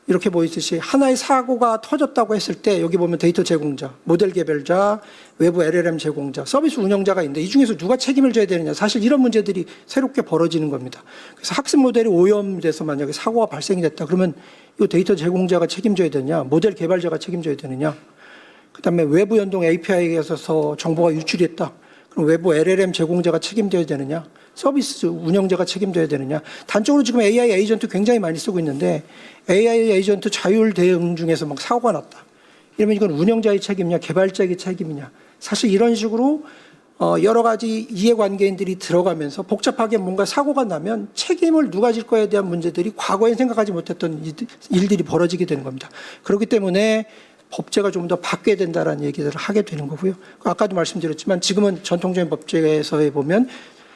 이렇게 보이듯이 하나의 사고가 터졌다고 했을 때 여기 보면 데이터 제공자, 모델 개발자, 외부 LLM 제공자, 서비스 운영자가 있는데 이 중에서 누가 책임을 져야 되느냐 사실 이런 문제들이 새롭게 벌어지는 겁니다. 그래서 학습 모델이 오염돼서 만약에 사고가 발생이 됐다 그러면 이 데이터 제공자가 책임져야 되느냐 모델 개발자가 책임져야 되느냐 그다음에 외부 연동 API에서 정보가 유출했다 그럼 외부 LLM 제공자가 책임져야 되느냐 서비스 운영자가 책임져야 되느냐 단적으로 지금 AI 에이전트 굉장히 많이 쓰고 있는데 AI 에이전트 자율 대응 중에서 막 사고가 났다 이러면 이건 운영자의 책임이냐 개발자의 책임이냐 사실 이런 식으로 여러 가지 이해관계인들이 들어가면서 복잡하게 뭔가 사고가 나면 책임을 누가 질 거에 대한 문제들이 과거에 생각하지 못했던 일들이 벌어지게 되는 겁니다. 그렇기 때문에 법제가 좀 더 바뀌어야 된다라는 얘기들을 하게 되는 거고요. 아까도 말씀드렸지만 지금은 전통적인 법제에서 보면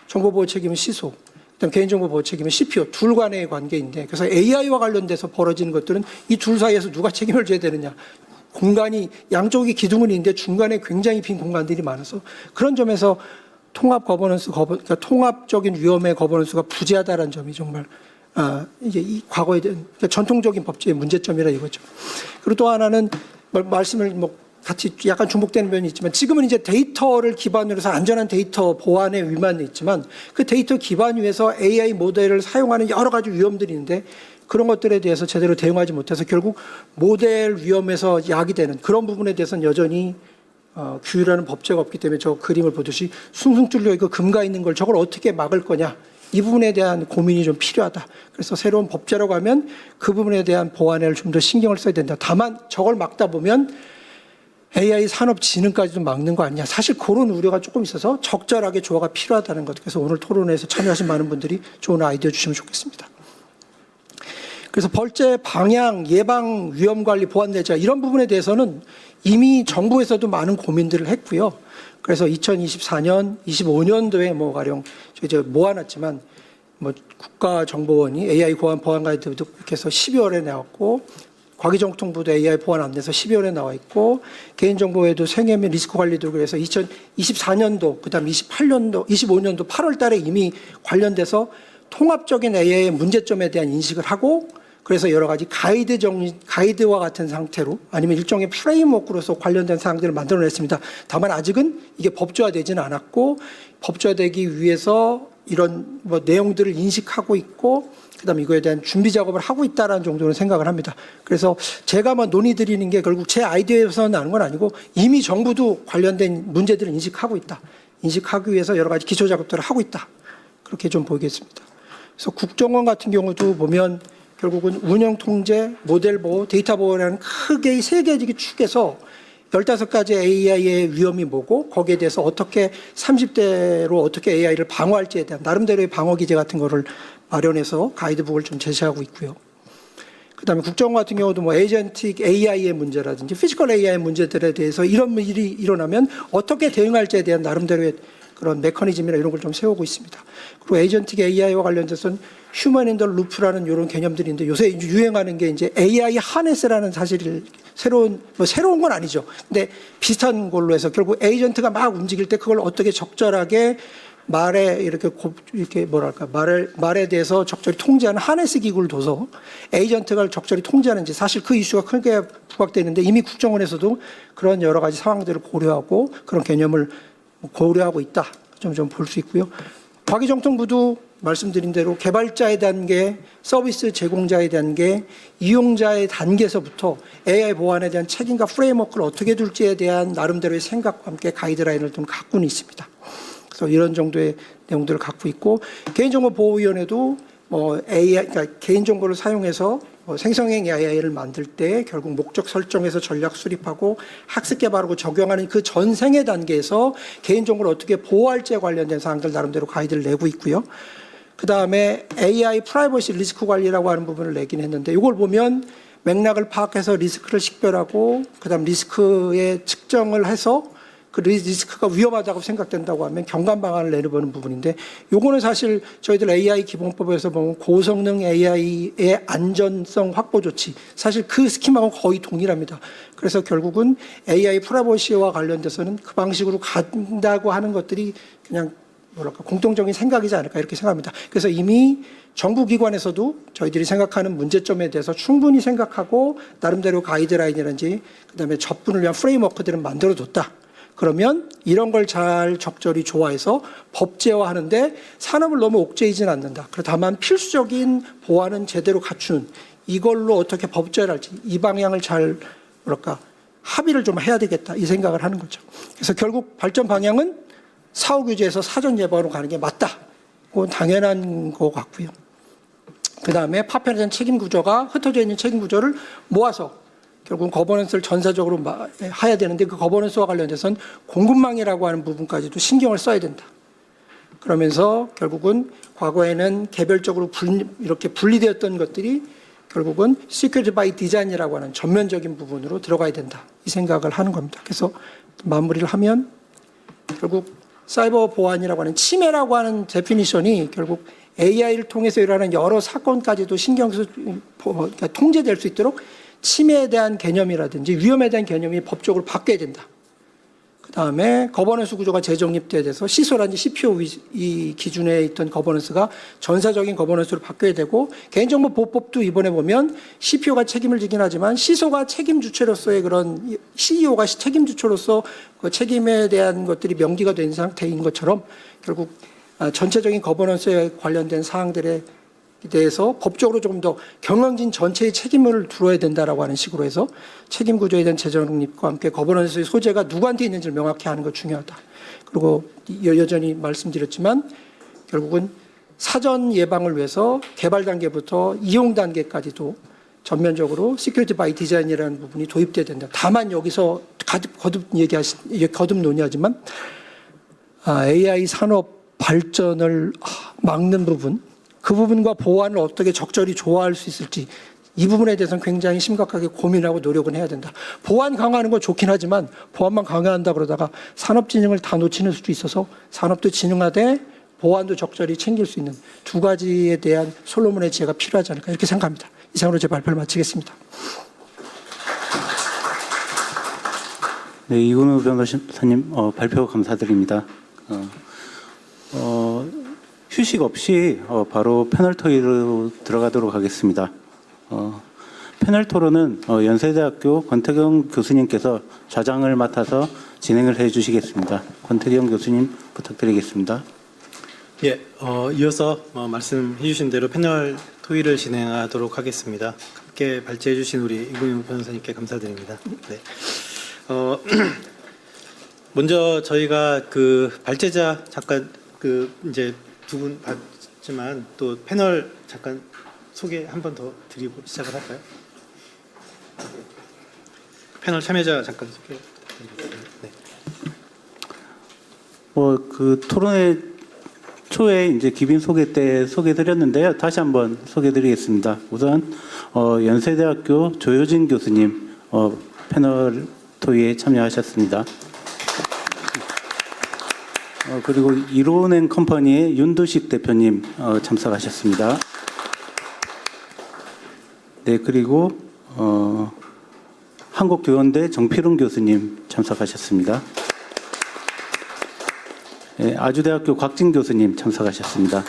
정보보호 책임은 시소, 그다음 개인정보 보호 책임은 CPO 둘 간의 관계인데 그래서 AI와 관련돼서 벌어지는 것들은 이 둘 사이에서 누가 책임을 져야 되느냐. 공간이 양쪽이 기둥은 있는데 중간에 굉장히 빈 공간들이 많아서 그런 점에서 그러니까 통합적인 위험의 거버넌스가 부재하다라는 점이 정말 이제 이 과거에 대한 그러니까 전통적인 법제의 문제점이라 이거죠. 그리고 또 하나는 말씀을 같이 약간 중복되는 면이 있지만 지금은 이제 데이터를 기반으로 해서 안전한 데이터 보안의 위만이 있지만 그 데이터 기반 위에서 AI 모델을 사용하는 여러 가지 위험들이 있는데 그런 것들에 대해서 제대로 대응하지 못해서 결국 모델 위험에서 야기되는 그런 부분에 대해서는 여전히 규율하는 법제가 없기 때문에 저 그림을 보듯이 숭숭 뚫려 있고 금가 있는 걸 저걸 어떻게 막을 거냐 이 부분에 대한 고민이 좀 필요하다. 그래서 새로운 법제라고 하면 그 부분에 대한 보완을 좀 더 신경을 써야 된다. 다만 저걸 막다 보면 AI 산업진흥까지도 막는 거 아니냐. 사실 그런 우려가 조금 있어서 적절하게 조화가 필요하다는 것. 그래서 오늘 토론회에서 참여하신 많은 분들이 좋은 아이디어 주시면 좋겠습니다. 그래서 벌제 방향, 예방, 위험관리, 보안대책 이런 부분에 대해서는 이미 정부에서도 많은 고민들을 했고요. 그래서 2024년, 25년도에 가령 이제 모아놨지만 국가정보원이 AI 보안 가이드도 이렇게 해서 12월에 나왔고 과기정통부도 AI 보안 안내서 12월에 나와 있고 개인정보에도 생애 및 리스크 관리도 그래서 2024년도 그다음 28년도, 25년도 8월 달에 이미 관련돼서 통합적인 AI의 문제점에 대한 인식을 하고 그래서 여러 가지 가이드와 같은 상태로 아니면 일종의 프레임워크로서 관련된 사항들을 만들어냈습니다. 다만 아직은 이게 법조화되지는 않았고 법조화되기 위해서 이런 내용들을 인식하고 있고 그다음에 이거에 대한 준비 작업을 하고 있다라는 정도는 생각을 합니다. 그래서 제가 논의 드리는 게 결국 제 아이디어에서 나는 건 아니고 이미 정부도 관련된 문제들을 인식하고 있다. 인식하기 위해서 여러 가지 기초 작업들을 하고 있다. 그렇게 좀 보이겠습니다. 그래서 국정원 같은 경우도 보면 결국은 운영 통제, 모델 보호, 데이터 보호라는 크게 세 개의 축에서 15가지 AI의 위험이 뭐고 거기에 대해서 어떻게 30대로 어떻게 AI를 방어할지에 대한 나름대로의 방어 기제 같은 거를 마련해서 가이드북을 좀 제시하고 있고요. 그다음에 국정원 같은 경우도 뭐 에이전틱 AI의 문제라든지 피지컬 AI 문제들에 대해서 이런 일이 일어나면 어떻게 대응할지에 대한 나름대로의 그런 메커니즘이나 이런 걸 좀 세우고 있습니다. 그리고 에이전틱 AI와 관련돼서는 휴먼 인더 루프라는 이런 개념들인데 요새 유행하는 게 이제 AI 하네스라는 사실 새로운 건 아니죠. 근데 비슷한 걸로 해서 결국 에이전트가 막 움직일 때 그걸 어떻게 적절하게 말에 이렇게 뭐랄까 말에 대해서 적절히 통제하는 하네스 기구를 둬서 에이전트가 적절히 통제하는지 사실 그 이슈가 크게 부각되는데 이미 국정원에서도 그런 여러 가지 상황들을 고려하고 그런 개념을 고려하고 있다. 좀 볼 수 있고요. 과기정통부도 말씀드린 대로 개발자의 단계, 서비스 제공자의 단계, 이용자의 단계에서부터 AI 보안에 대한 책임과 프레임워크를 어떻게 둘지에 대한 나름대로의 생각과 함께 가이드라인을 좀 갖고는 있습니다. 그래서 이런 정도의 내용들을 갖고 있고 개인정보보호위원회도 AI, 그러니까 개인정보를 사용해서 생성형 AI를 만들 때 결국 목적 설정에서 전략 수립하고 학습 개발하고 적용하는 그 전생의 단계에서 개인정보를 어떻게 보호할지에 관련된 사항들 나름대로 가이드를 내고 있고요. 그 다음에 AI 프라이버시 리스크 관리라고 하는 부분을 내긴 했는데 이걸 보면 맥락을 파악해서 리스크를 식별하고 그 다음 리스크의 측정을 해서 그 리스크가 위험하다고 생각된다고 하면 경감 방안을 내려보는 부분인데 요거는 사실 저희들 AI 기본법에서 보면 고성능 AI의 안전성 확보 조치 사실 그 스키마하고 거의 동일합니다. 그래서 결국은 AI 프라이버시와 관련돼서는 그 방식으로 간다고 하는 것들이 그냥 뭐랄까 공통적인 생각이지 않을까 이렇게 생각합니다. 그래서 이미 정부기관에서도 저희들이 생각하는 문제점에 대해서 충분히 생각하고 나름대로 가이드라인이라든지 그다음에 접근을 위한 프레임워크들을 만들어뒀다. 그러면 이런 걸 잘 적절히 조화해서 법제화하는데 산업을 너무 옥죄이진 않는다. 다만 필수적인 보안은 제대로 갖추는 이걸로 어떻게 법제화를 할지 이 방향을 잘 뭐랄까 합의를 좀 해야 되겠다 이 생각을 하는 거죠. 그래서 결국 발전 방향은 사후 규제에서 사전 예방으로 가는 게 맞다. 그건 당연한 것 같고요. 그 다음에 파편화된 책임 구조가 흩어져 있는 책임 구조를 모아서 결국은 거버넌스를 전사적으로 해야 되는데 그 거버넌스와 관련돼서는 공급망이라고 하는 부분까지도 신경을 써야 된다. 그러면서 결국은 과거에는 개별적으로 이렇게 분리되었던 것들이 결국은 Security by Design이라고 하는 전면적인 부분으로 들어가야 된다. 이 생각을 하는 겁니다. 그래서 마무리를 하면 결국 사이버 보안이라고 하는 침해라고 하는 데피니션이 결국 AI를 통해서 일어나는 여러 사건까지도 신경써 그러니까 통제될 수 있도록 침해에 대한 개념이라든지 위험에 대한 개념이 법적으로 바뀌어야 된다. 그다음에 거버넌스 구조가 재정립돼야 돼서 시소라든지 CPO 이 기준에 있던 거버넌스가 전사적인 거버넌스로 바뀌어야 되고 개인정보보호법도 이번에 보면 CPO가 책임을 지긴 하지만 시소가 책임 주체로서의 그런 CEO가 책임 주체로서 그 책임에 대한 것들이 명기가 된 상태인 것처럼 결국 전체적인 거버넌스에 관련된 사항들에 대해서 법적으로 조금 더 경영진 전체의 책임을 들어야 된다라고 하는 식으로 해서 책임 구조에 대한 재정립과 함께 거버넌스의 소재가 누구한테 있는지를 명확히 하는 것 중요하다. 그리고 여전히 말씀드렸지만 결국은 사전 예방을 위해서 개발 단계부터 이용 단계까지도 전면적으로 시큐리티 바이 디자인이라는 부분이 도입돼야 된다. 다만 여기서 거듭 논의하지만 AI 산업 발전을 막는 부분 그 부분과 보안을 어떻게 적절히 조화할 수 있을지 이 부분에 대해서는 굉장히 심각하게 고민하고 노력은 해야 된다. 보안 강화하는 건 좋긴 하지만 보안만 강화한다 그러다가 산업 진흥을 다 놓치는 수도 있어서 산업도 진흥하되 보안도 적절히 챙길 수 있는 두 가지에 대한 솔로몬의 지혜가 필요하지 않을까 이렇게 생각합니다. 이상으로 제 발표를 마치겠습니다. 네, 이근우 변호사님 발표 감사드립니다. 휴식 없이 바로 패널 토의로 들어가도록 하겠습니다. 패널 토론은 연세대학교 권태경 교수님께서 좌장을 맡아서 진행을 해주시겠습니다. 권태경 교수님 부탁드리겠습니다. 예, 이어서 말씀해 주신 대로 패널 토의를 진행하도록 하겠습니다. 함께 발제해 주신 우리 이근우 변호사님께 감사드립니다. 네. 먼저 저희가 그 발제자 잠깐 이제 두 분 하셨지만 또 패널 잠깐 소개 한 번 더 드리고 시작을 할까요? 패널 참여자 잠깐 소개 드리겠습니다. 네. 그 토론회 초에 이제 기빈 소개 때 소개드렸는데요. 다시 한번 소개드리겠습니다. 우선 연세대학교 조효진 교수님 패널 토의에 참여하셨습니다. 그리고 이로은행 컴퍼니의 윤두식 대표님 참석하셨습니다. 네, 그리고 한국교원대 정필웅 교수님 참석하셨습니다. 네, 아주대학교 곽진 교수님 참석하셨습니다.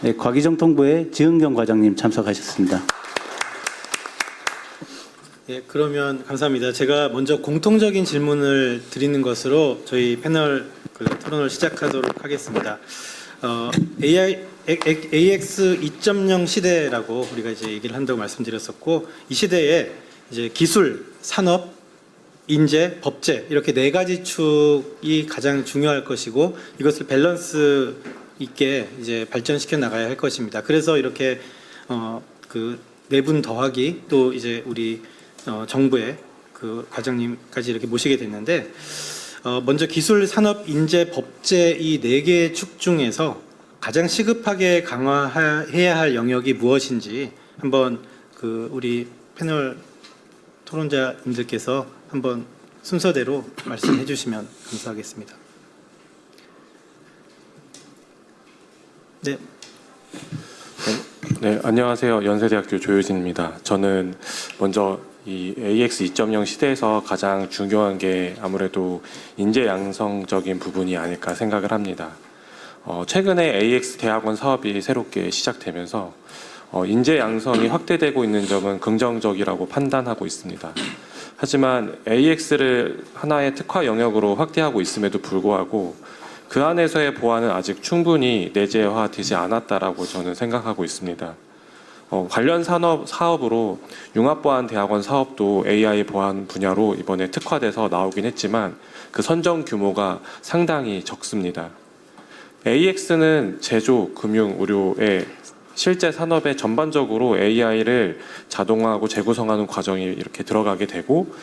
네, 과기정통부의 지은경 과장님 참석하셨습니다. 예, 그러면 감사합니다. 제가 먼저 공통적인 질문을 드리는 것으로 저희 패널 토론을 시작하도록 하겠습니다. AX 2.0 시대라고 우리가 이제 얘기를 한다고 말씀드렸었고, 이 시대에 이제 기술, 산업, 인재, 법제 이렇게 네 가지 축이 가장 중요할 것이고, 이것을 밸런스 있게 이제 발전시켜 나가야 할 것입니다. 그래서 이렇게 그 네 분 더하기 또 이제 우리 정부의 그 과장님까지 이렇게 모시게 됐는데, 먼저 기술, 산업, 인재, 법제 이 네 개의 축 중에서 가장 시급하게 강화해야 할 영역이 무엇인지 한번 그 우리 패널 토론자님들께서 한번 순서대로 말씀해 주시면 감사하겠습니다. 네. 네, 안녕하세요. 연세대학교 조효진입니다. 저는 먼저 이 AX 2.0 시대에서 가장 중요한 게 아무래도 인재 양성적인 부분이 아닐까 생각을 합니다. 최근에 AX 대학원 사업이 새롭게 시작되면서 인재 양성이 확대되고 있는 점은 긍정적이라고 판단하고 있습니다. 하지만 AX를 하나의 특화 영역으로 확대하고 있음에도 불구하고 그 안에서의 보완은 아직 충분히 내재화되지 않았다라고 저는 생각하고 있습니다. 관련 사업으로 융합보안대학원 사업도 AI 보안 분야로 이번에 특화돼서 나오긴 했지만 그 선정 규모가 상당히 적습니다. AX는 제조, 금융, 의료의 실제 산업에 전반적으로 AI를 자동화하고 재구성하는 과정이 이렇게 들어가게 되고,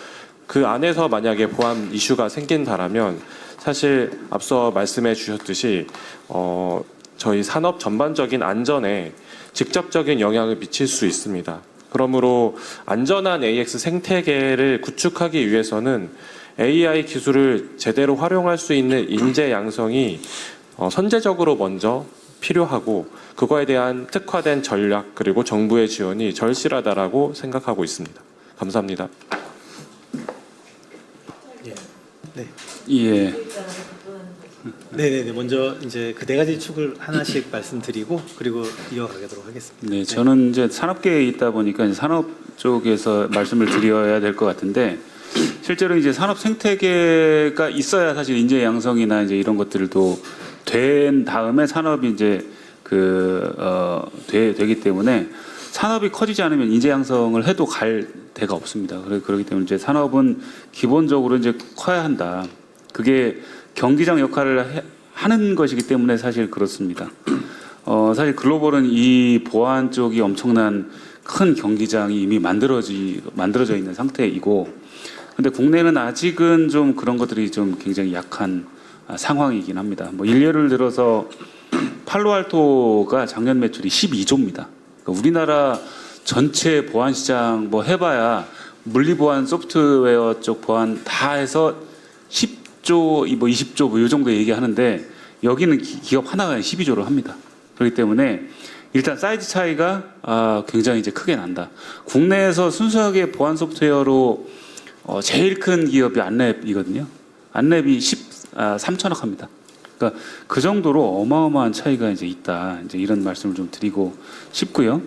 그 안에서 만약에 보안 이슈가 생긴다라면 사실 앞서 말씀해 주셨듯이 저희 산업 전반적인 안전에 직접적인 영향을 미칠 수 있습니다. 그러므로 안전한 AX 생태계를 구축하기 위해서는 AI 기술을 제대로 활용할 수 있는 인재 양성이 선제적으로 먼저 필요하고, 그거에 대한 특화된 전략 그리고 정부의 지원이 절실하다라고 생각하고 있습니다. 감사합니다. 네. 예. 네네네. 먼저 이제 그 네 가지 축을 하나씩 말씀드리고 그리고 이어가도록 하겠습니다. 네, 저는 이제 산업계에 있다 보니까 이제 산업 쪽에서 말씀을 드려야 될 것 같은데, 실제로 이제 산업 생태계가 있어야 사실 인재 양성이나 이제 이런 것들도 된 다음에 산업이 이제 되기 때문에 산업이 커지지 않으면 인재 양성을 해도 갈 데가 없습니다. 그렇기 때문에 이제 산업은 기본적으로 이제 커야 한다. 그게 경기장 역할을 하는 것이기 때문에 사실 그렇습니다. 사실 글로벌은 이 보안 쪽이 엄청난 큰 경기장이 이미 만들어져 있는 상태이고, 근데 국내는 아직은 좀 그런 것들이 좀 굉장히 약한 상황이긴 합니다. 뭐 일례를 들어서 팔로알토가 작년 매출이 12조입니다. 그러니까 우리나라 전체 보안 시장 뭐 해봐야 물리 보안, 소프트웨어 쪽 보안 다 해서 10조, 뭐 20조 뭐 이 정도 얘기하는데, 여기는 기업 하나가 12조를 합니다. 그렇기 때문에 일단 사이즈 차이가 굉장히 이제 크게 난다. 국내에서 순수하게 보안 소프트웨어로 제일 큰 기업이 안랩이거든요. 안랩이 3천억 합니다. 그러니까 그 정도로 어마어마한 차이가 이제 있다. 이제 이런 말씀을 좀 드리고 싶고요.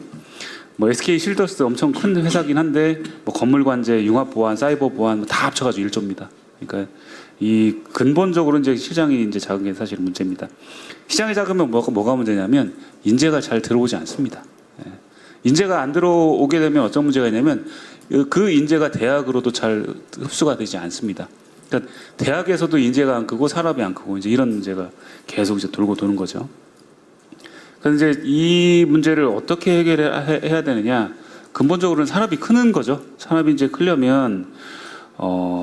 뭐 SK 실더스 엄청 큰 회사긴 한데 뭐 건물 관제, 융합 보안, 사이버 보안 다 합쳐가지고 1조입니다. 그러니까 이 근본적으로 이제 시장이 이제 작은 게 사실 문제입니다. 시장이 작으면 뭐가 문제냐면 인재가 잘 들어오지 않습니다. 인재가 안 들어오게 되면 어떤 문제가 있냐면 그 인재가 대학으로도 잘 흡수가 되지 않습니다. 그러니까 대학에서도 인재가 안 크고 산업이 안 크고 이제 이런 문제가 계속 이제 돌고 도는 거죠. 그런데 이제 이 문제를 어떻게 해결해야 되느냐? 근본적으로는 산업이 크는 거죠. 산업이 이제 크려면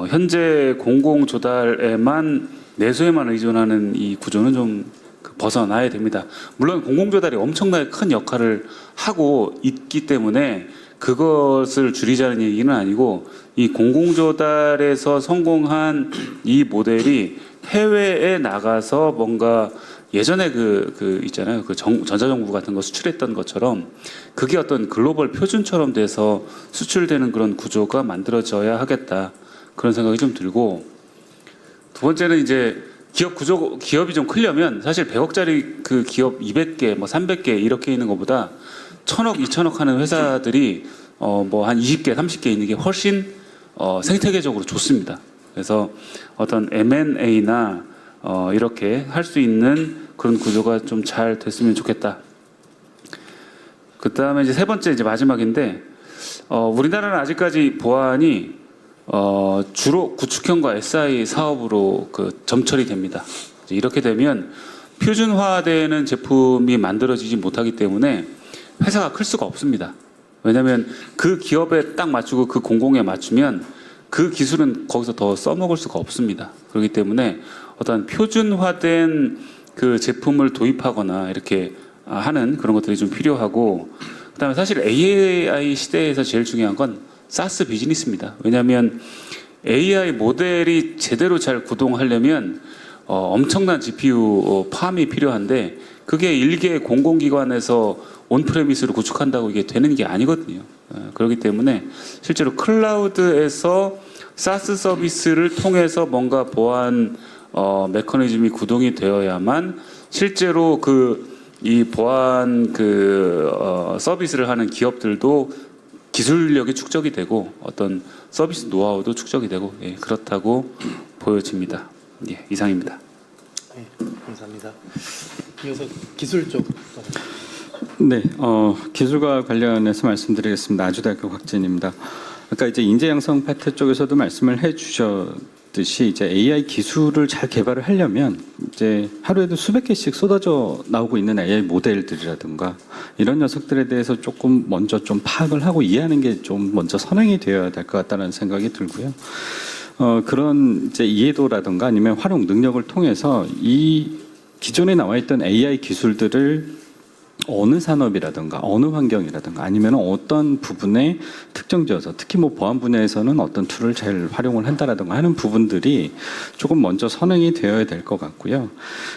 현재 공공 조달에만 내수에만 의존하는 이 구조는 좀 벗어나야 됩니다. 물론 공공 조달이 엄청나게 큰 역할을 하고 있기 때문에 그것을 줄이자는 얘기는 아니고 이 공공 조달에서 성공한 이 모델이 해외에 나가서 뭔가 예전에 있잖아요. 전자정부 같은 거 수출했던 것처럼 그게 어떤 글로벌 표준처럼 돼서 수출되는 그런 구조가 만들어져야 하겠다. 그런 생각이 좀 들고, 두 번째는 이제 기업이 좀 크려면 사실 100억짜리 그 기업 200개, 뭐 300개 이렇게 있는 것보다 1000억, 2000억 하는 회사들이 뭐 한 20개, 30개 있는 게 훨씬 생태계적으로 좋습니다. 그래서 어떤 M&A나 이렇게 할 수 있는 그런 구조가 좀 잘 됐으면 좋겠다. 그 다음에 이제 세 번째, 이제 마지막인데, 우리나라는 아직까지 보안이 주로 구축형과 SI 사업으로 점철이 됩니다. 이렇게 되면 표준화되는 제품이 만들어지지 못하기 때문에 회사가 클 수가 없습니다. 왜냐하면 그 기업에 딱 맞추고 그 공공에 맞추면 그 기술은 거기서 더 써먹을 수가 없습니다. 그렇기 때문에 어떤 표준화된 그 제품을 도입하거나 이렇게 하는 그런 것들이 좀 필요하고, 그다음에 사실 AI 시대에서 제일 중요한 건 사스 비즈니스입니다. 왜냐하면 AI 모델이 제대로 잘 구동하려면 엄청난 GPU 팜이 필요한데 그게 일개 공공기관에서 온프레미스로 구축한다고 이게 되는 게 아니거든요. 그렇기 때문에 실제로 클라우드에서 사스 서비스를 통해서 뭔가 보안 메커니즘이 구동이 되어야만 실제로 이 보안 서비스를 하는 기업들도 기술력이 축적이 되고 어떤 서비스 노하우도 축적이 되고, 예, 그렇다고 보여집니다. 예, 이상입니다. 네, 감사합니다. 이어서 기술 쪽. 네, 기술과 관련해서 말씀드리겠습니다. 아주대학교 곽진입니다. 아까 이제 인재 양성 파트 쪽에서도 말씀을 해주셨듯이 이제 AI 기술을 잘 개발을 하려면 이제 하루에도 수백 개씩 쏟아져 나오고 있는 AI 모델들이라든가 이런 녀석들에 대해서 조금 먼저 좀 파악을 하고 이해하는 게 좀 먼저 선행이 되어야 될 것 같다는 생각이 들고요. 그런 이제 이해도라든가 아니면 활용 능력을 통해서 이 기존에 나와 있던 AI 기술들을 어느 산업이라든가 어느 환경이라든가 아니면 어떤 부분에 특정지어서 특히 뭐 보안 분야에서는 어떤 툴을 잘 활용을 한다라든가 하는 부분들이 조금 먼저 선행이 되어야 될 것 같고요.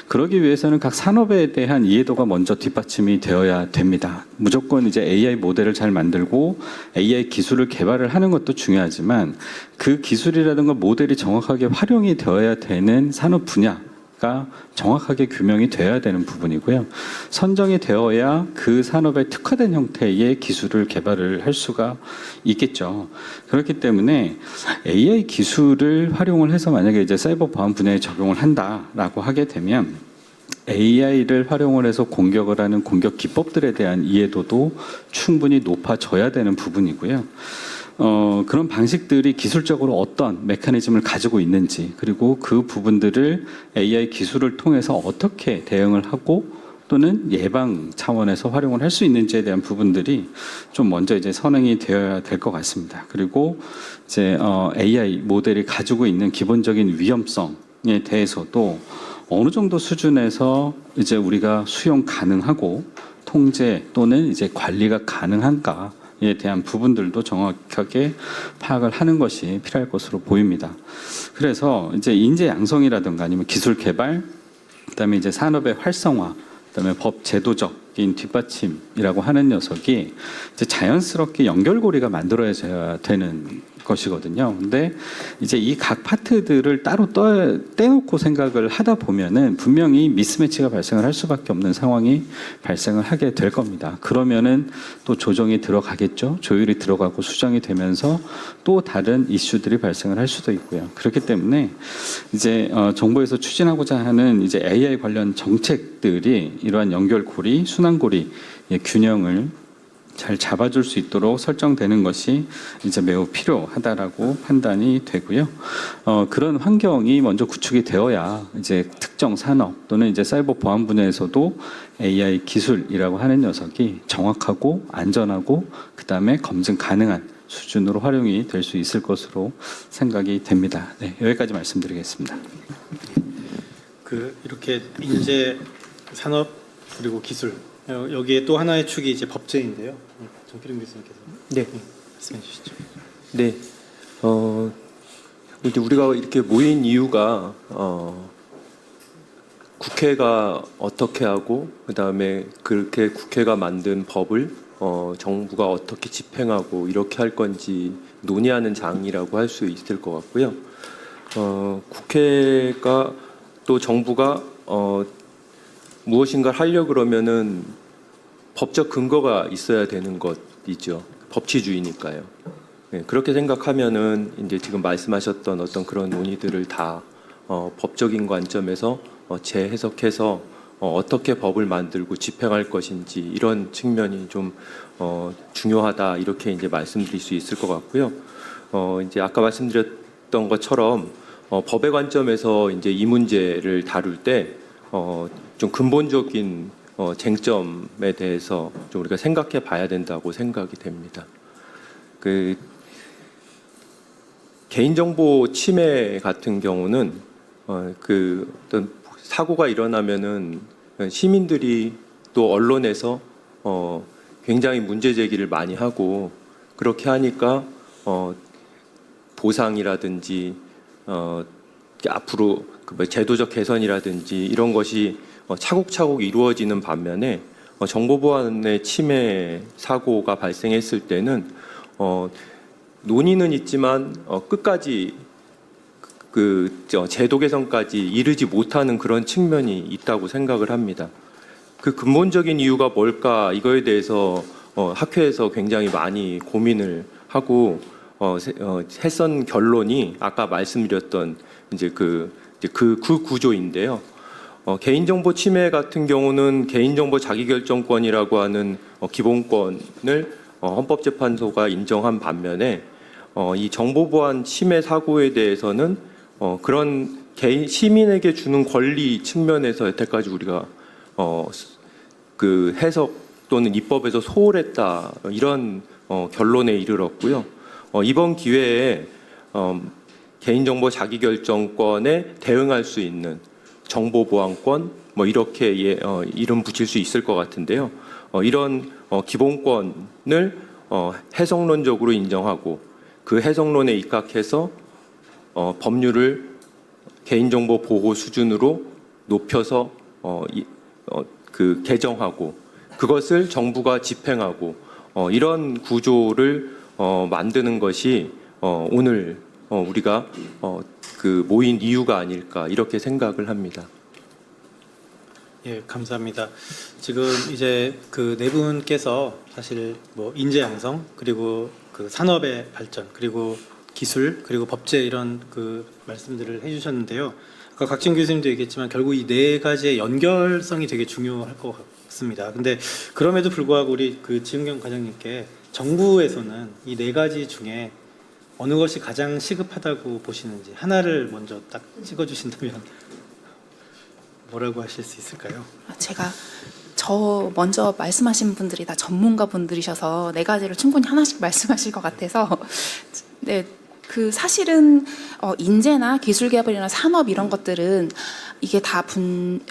그러기 위해서는 각 산업에 대한 이해도가 먼저 뒷받침이 되어야 됩니다. 무조건 이제 AI 모델을 잘 만들고 AI 기술을 개발을 하는 것도 중요하지만 그 기술이라든가 모델이 정확하게 활용이 되어야 되는 산업 분야 가 정확하게 규명이 되어야 되는 부분이고요. 선정이 되어야 그 산업에 특화된 형태의 기술을 개발을 할 수가 있겠죠. 그렇기 때문에 AI 기술을 활용을 해서 만약에 이제 사이버 보안 분야에 적용을 한다라고 하게 되면 AI를 활용을 해서 공격을 하는 공격 기법들에 대한 이해도도 충분히 높아져야 되는 부분이고요. 그런 방식들이 기술적으로 어떤 메커니즘을 가지고 있는지, 그리고 그 부분들을 AI 기술을 통해서 어떻게 대응을 하고 또는 예방 차원에서 활용을 할 수 있는지에 대한 부분들이 좀 먼저 이제 선행이 되어야 될 것 같습니다. 그리고 이제 AI 모델이 가지고 있는 기본적인 위험성에 대해서도 어느 정도 수준에서 이제 우리가 수용 가능하고 통제 또는 이제 관리가 가능한가 에 대한 부분들도 정확하게 파악을 하는 것이 필요할 것으로 보입니다. 그래서 이제 인재 양성이라든가 아니면 기술 개발, 그다음에 이제 산업의 활성화, 그다음에 법 제도적인 뒷받침이라고 하는 녀석이 이제 자연스럽게 연결고리가 만들어져야 되는 것이거든요. 근데 이제 이 각 파트들을 따로 떼놓고 생각을 하다 보면은 분명히 미스매치가 발생을 할 수밖에 없는 상황이 발생을 하게 될 겁니다. 그러면은 또 조정이 들어가겠죠. 조율이 들어가고 수정이 되면서 또 다른 이슈들이 발생을 할 수도 있고요. 그렇기 때문에 이제 정부에서 추진하고자 하는 이제 AI 관련 정책들이 이러한 연결고리, 순환고리 균형을 잘 잡아줄 수 있도록 설정되는 것이 이제 매우 필요하다라고 판단이 되고요. 그런 환경이 먼저 구축이 되어야 이제 특정 산업 또는 이제 사이버 보안 분야에서도 AI 기술이라고 하는 녀석이 정확하고 안전하고 그다음에 검증 가능한 수준으로 활용이 될 수 있을 것으로 생각이 됩니다. 네, 여기까지 말씀드리겠습니다. 이렇게 인재, 산업 그리고 기술 여기에 또 하나의 축이 이제 법제인데요. 정필웅 교수님께서 말씀해 주시죠. 네. 이제 우리가 이렇게 모인 이유가 국회가 어떻게 하고 그다음에 그렇게 국회가 만든 법을 정부가 어떻게 집행하고 이렇게 할 건지 논의하는 장이라고 할 수 있을 것 같고요. 국회가 또 정부가 무엇인가를 하려고 그러면은 법적 근거가 있어야 되는 것이죠. 법치주의니까요. 네, 그렇게 생각하면은 이제 지금 말씀하셨던 어떤 그런 논의들을 다 법적인 관점에서 재해석해서 어떻게 법을 만들고 집행할 것인지 이런 측면이 좀 중요하다 이렇게 이제 말씀드릴 수 있을 것 같고요. 이제 아까 말씀드렸던 것처럼 법의 관점에서 이제 이 문제를 다룰 때 좀 근본적인 쟁점에 대해서 좀 우리가 생각해 봐야 된다고 생각이 됩니다. 개인정보 침해 같은 경우는 어떤 사고가 일어나면은 시민들이 또 언론에서 굉장히 문제 제기를 많이 하고 그렇게 하니까 보상이라든지 앞으로 제도적 개선이라든지 이런 것이 차곡차곡 이루어지는 반면에 정보보안의 침해 사고가 발생했을 때는 논의는 있지만 끝까지 제도 개선까지 이르지 못하는 그런 측면이 있다고 생각을 합니다. 그 근본적인 이유가 뭘까 이거에 대해서 학회에서 굉장히 많이 고민을 하고 했던 결론이 아까 말씀드렸던 이제 그 구조인데요. 개인정보 침해 같은 경우는 개인정보 자기결정권이라고 하는 기본권을 헌법재판소가 인정한 반면에 이 정보보안 침해 사고에 대해서는 그런 시민에게 주는 권리 측면에서 여태까지 우리가 그 해석 또는 입법에서 소홀했다 이런 결론에 이르렀고요. 이번 기회에 개인정보 자기결정권에 대응할 수 있는 정보보안권 뭐 이렇게 이름 붙일 수 있을 것 같은데요. 이런 기본권을 해석론적으로 인정하고 그 해석론에 입각해서 법률을 개인정보 보호 수준으로 높여서 개정하고 그것을 정부가 집행하고 이런 구조를 만드는 것이 오늘 우리가 모인 이유가 아닐까 이렇게 생각을 합니다. 예, 감사합니다. 지금 이제 그 네 분께서 사실 뭐 인재 양성 그리고 그 산업의 발전 그리고 기술 그리고 법제 이런 그 말씀들을 해주셨는데요. 아까 각진 교수님도 얘기했지만 결국 이 네 가지의 연결성이 되게 중요할 것 같습니다. 근데 그럼에도 불구하고 우리 그 지은경 과장님께 정부에서는 이 네 가지 중에 어느 것이 가장 시급하다고 보시는지 하나를 먼저 딱 찍어주신다면 뭐라고 하실 수 있을까요? 제가 먼저 말씀하신 분들이 다 전문가 분들이셔서 네 가지를 충분히 하나씩 말씀하실 것 같아서 네. 사실은 인재나 기술 개발이나 산업 이런 것들은 이게 다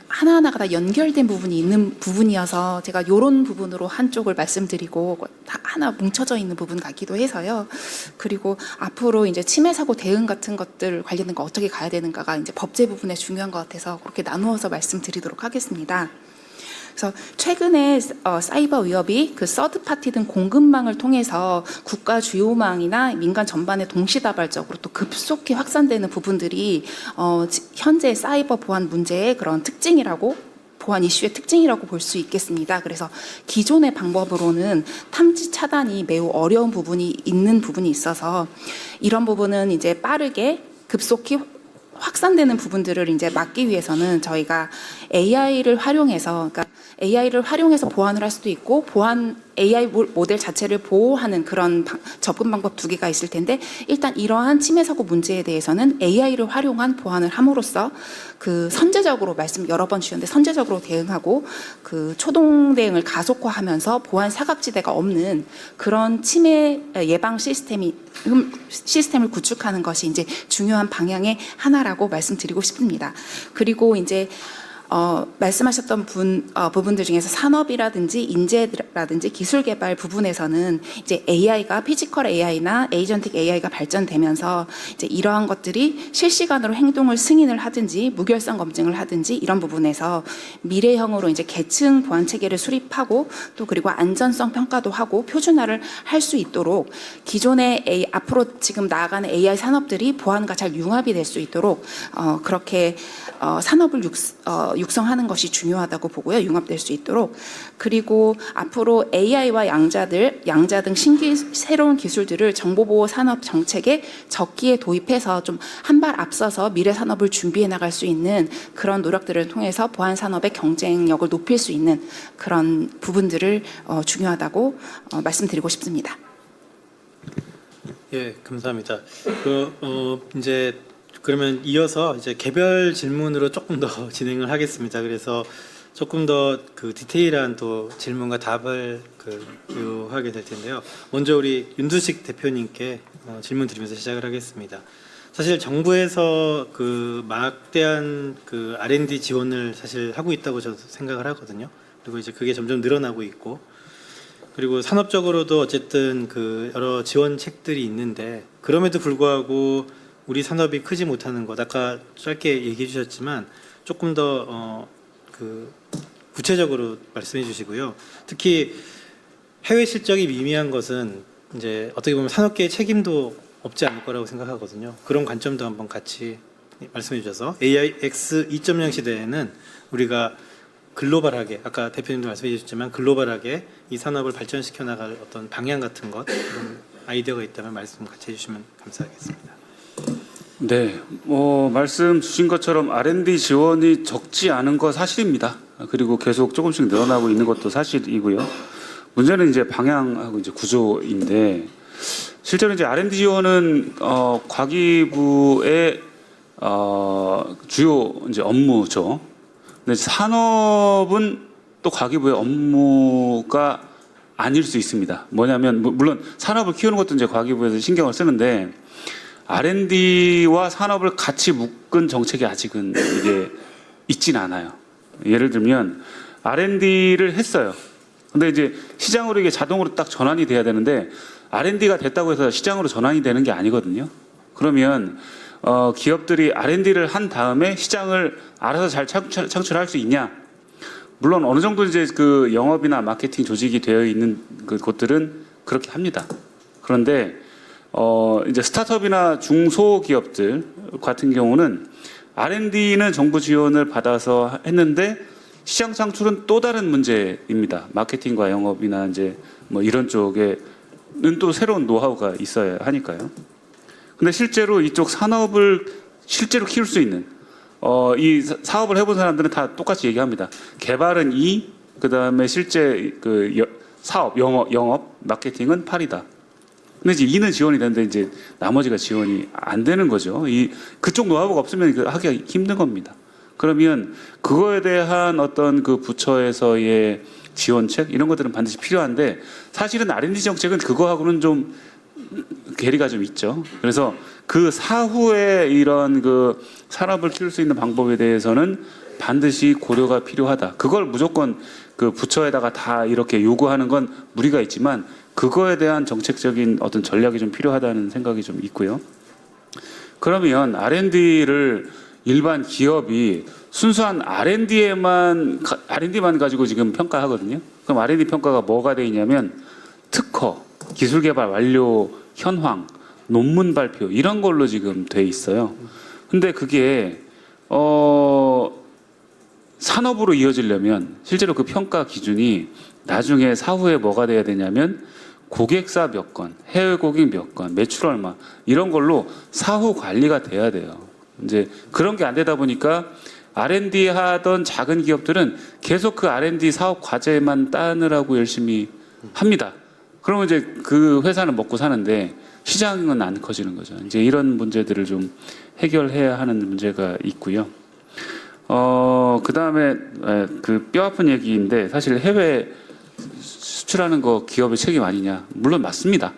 하나하나가 다 연결된 부분이 있는 부분이어서 제가 이런 부분으로 한쪽을 말씀드리고 다 하나 뭉쳐져 있는 부분 같기도 해서요. 그리고 앞으로 이제 침해 사고 대응 같은 것들 관련된 거 어떻게 가야 되는가가 이제 법제 부분에 중요한 것 같아서 그렇게 나누어서 말씀드리도록 하겠습니다. 그래서 최근에 사이버 위협이 그 서드 파티 등 공급망을 통해서 국가 주요망이나 민간 전반에 동시다발적으로 또 급속히 확산되는 부분들이 현재 사이버 보안 문제의 그런 특징이라고 보안 이슈의 특징이라고 볼 수 있겠습니다. 그래서 기존의 방법으로는 탐지 차단이 매우 어려운 부분이 있는 부분이 있어서 이런 부분은 이제 빠르게 급속히 확산되는 부분들을 이제 막기 위해서는 저희가 AI를 활용해서, 그러니까 AI를 활용해서 보완을 할 수도 있고 AI 모델 자체를 보호하는 그런 접근 방법 두 개가 있을 텐데 일단 이러한 침해 사고 문제에 대해서는 AI를 활용한 보완을 함으로써 그 선제적으로 말씀 여러 번 주셨는데 선제적으로 대응하고 그 초동 대응을 가속화하면서 보완 사각지대가 없는 그런 침해 예방 시스템을 구축하는 것이 이제 중요한 방향의 하나라고 말씀드리고 싶습니다. 그리고 이제 말씀하셨던 부분들 중에서 산업이라든지 인재라든지 기술 개발 부분에서는 이제 AI가 피지컬 AI나 에이전틱 AI가 발전되면서 이제 이러한 것들이 실시간으로 행동을 승인을 하든지 무결성 검증을 하든지 이런 부분에서 미래형으로 이제 계층 보안 체계를 수립하고 또 그리고 안전성 평가도 하고 표준화를 할 수 있도록 기존의 앞으로 지금 나아가는 AI 산업들이 보안과 잘 융합이 될 수 있도록 그렇게 산업을 육성하는 것이 중요하다고 보고요. 융합될 수 있도록. 그리고 앞으로 AI와 양자 등 새로운 기술들을 정보보호 산업 정책에 적기에 도입해서 좀 한 발 앞서서 미래 산업을 준비해 나갈 수 있는 그런 노력들을 통해서 보안 산업의 경쟁력을 높일 수 있는 그런 부분들을 중요하다고 말씀드리고 싶습니다. 예, 감사합니다. 이제 그러면 이어서 이제 개별 질문으로 조금 더 진행을 하겠습니다. 그래서 조금 더 그 디테일한 또 질문과 답을 요하게 될 텐데요. 먼저 우리 윤두식 대표님께 질문 드리면서 시작을 하겠습니다. 사실 정부에서 그 막대한 그 R&D 지원을 사실 하고 있다고 저도 생각을 하거든요. 그리고 이제 그게 점점 늘어나고 있고, 그리고 산업적으로도 어쨌든 그 여러 지원책들이 있는데 그럼에도 불구하고 우리 산업이 크지 못하는 것, 아까 짧게 얘기해 주셨지만 조금 더 구체적으로 말씀해 주시고요. 특히 해외 실적이 미미한 것은 이제 어떻게 보면 산업계의 책임도 없지 않을 거라고 생각하거든요. 그런 관점도 한번 같이 말씀해 주셔서 AIX 2.0 시대에는 우리가 글로벌하게, 아까 대표님도 말씀해 주셨지만 글로벌하게 이 산업을 발전시켜 나갈 어떤 방향 같은 것, 그런 아이디어가 있다면 말씀 같이 해주시면 감사하겠습니다. 네, 말씀 주신 것처럼 R&D 지원이 적지 않은 거 사실입니다. 그리고 계속 조금씩 늘어나고 있는 것도 사실이고요. 문제는 이제 방향하고 이제 구조인데, 실제로 이제 R&D 지원은 과기부의 주요 이제 업무죠. 근데 산업은 또 과기부의 업무가 아닐 수 있습니다. 뭐냐면 물론 산업을 키우는 것도 이제 과기부에서 신경을 쓰는데 R&D와 산업을 같이 묶은 정책이 아직은 이게 있진 않아요. 예를 들면 R&D를 했어요. 근데 이제 시장으로 이게 자동으로 딱 전환이 돼야 되는데 R&D가 됐다고 해서 시장으로 전환이 되는 게 아니거든요. 그러면 기업들이 R&D를 한 다음에 시장을 알아서 잘 창출할 수 있냐? 물론 어느 정도 이제 그 영업이나 마케팅 조직이 되어 있는 그 곳들은 그렇게 합니다. 그런데 이제 스타트업이나 중소기업들 같은 경우는 R&D는 정부 지원을 받아서 했는데 시장 창출은 또 다른 문제입니다. 마케팅과 영업이나 이제 뭐 이런 쪽에는 또 새로운 노하우가 있어야 하니까요. 근데 실제로 이쪽 산업을 실제로 키울 수 있는 이 사업을 해본 사람들은 다 똑같이 얘기합니다. 개발은 2, 그 다음에 실제 그 사업, 영업, 마케팅은 8이다. 근데 이제 2는 지원이 되는데 이제 나머지가 지원이 안 되는 거죠. 그쪽 노하우가 없으면 하기가 힘든 겁니다. 그러면 그거에 대한 어떤 그 부처에서의 지원책 이런 것들은 반드시 필요한데 사실은 R&D 정책은 그거하고는 좀 괴리가 좀 있죠. 그래서 그 사후에 이런 그 산업을 키울 수 있는 방법에 대해서는 반드시 고려가 필요하다. 그걸 무조건 그 부처에다가 다 이렇게 요구하는 건 무리가 있지만 그거에 대한 정책적인 어떤 전략이 좀 필요하다는 생각이 좀 있고요. 그러면 R&D를 일반 기업이 순수한 R&D만 가지고 지금 평가하거든요. 그럼 R&D 평가가 뭐가 돼 있냐면 특허, 기술 개발 완료, 현황, 논문 발표 이런 걸로 지금 돼 있어요. 근데 그게 산업으로 이어지려면 실제로 그 평가 기준이 나중에 사후에 뭐가 돼야 되냐면 고객사 몇 건, 해외 고객 몇 건, 매출 얼마 이런 걸로 사후 관리가 돼야 돼요. 이제 그런 게 안 되다 보니까 R&D 하던 작은 기업들은 계속 그 R&D 사업 과제만 따느라고 열심히 합니다. 그러면 이제 그 회사는 먹고 사는데 시장은 안 커지는 거죠. 이제 이런 문제들을 좀 해결해야 하는 문제가 있고요. 그 다음에 그 뼈아픈 얘기인데 사실 해외 수출하는 거 기업의 책임 아니냐? 물론 맞습니다.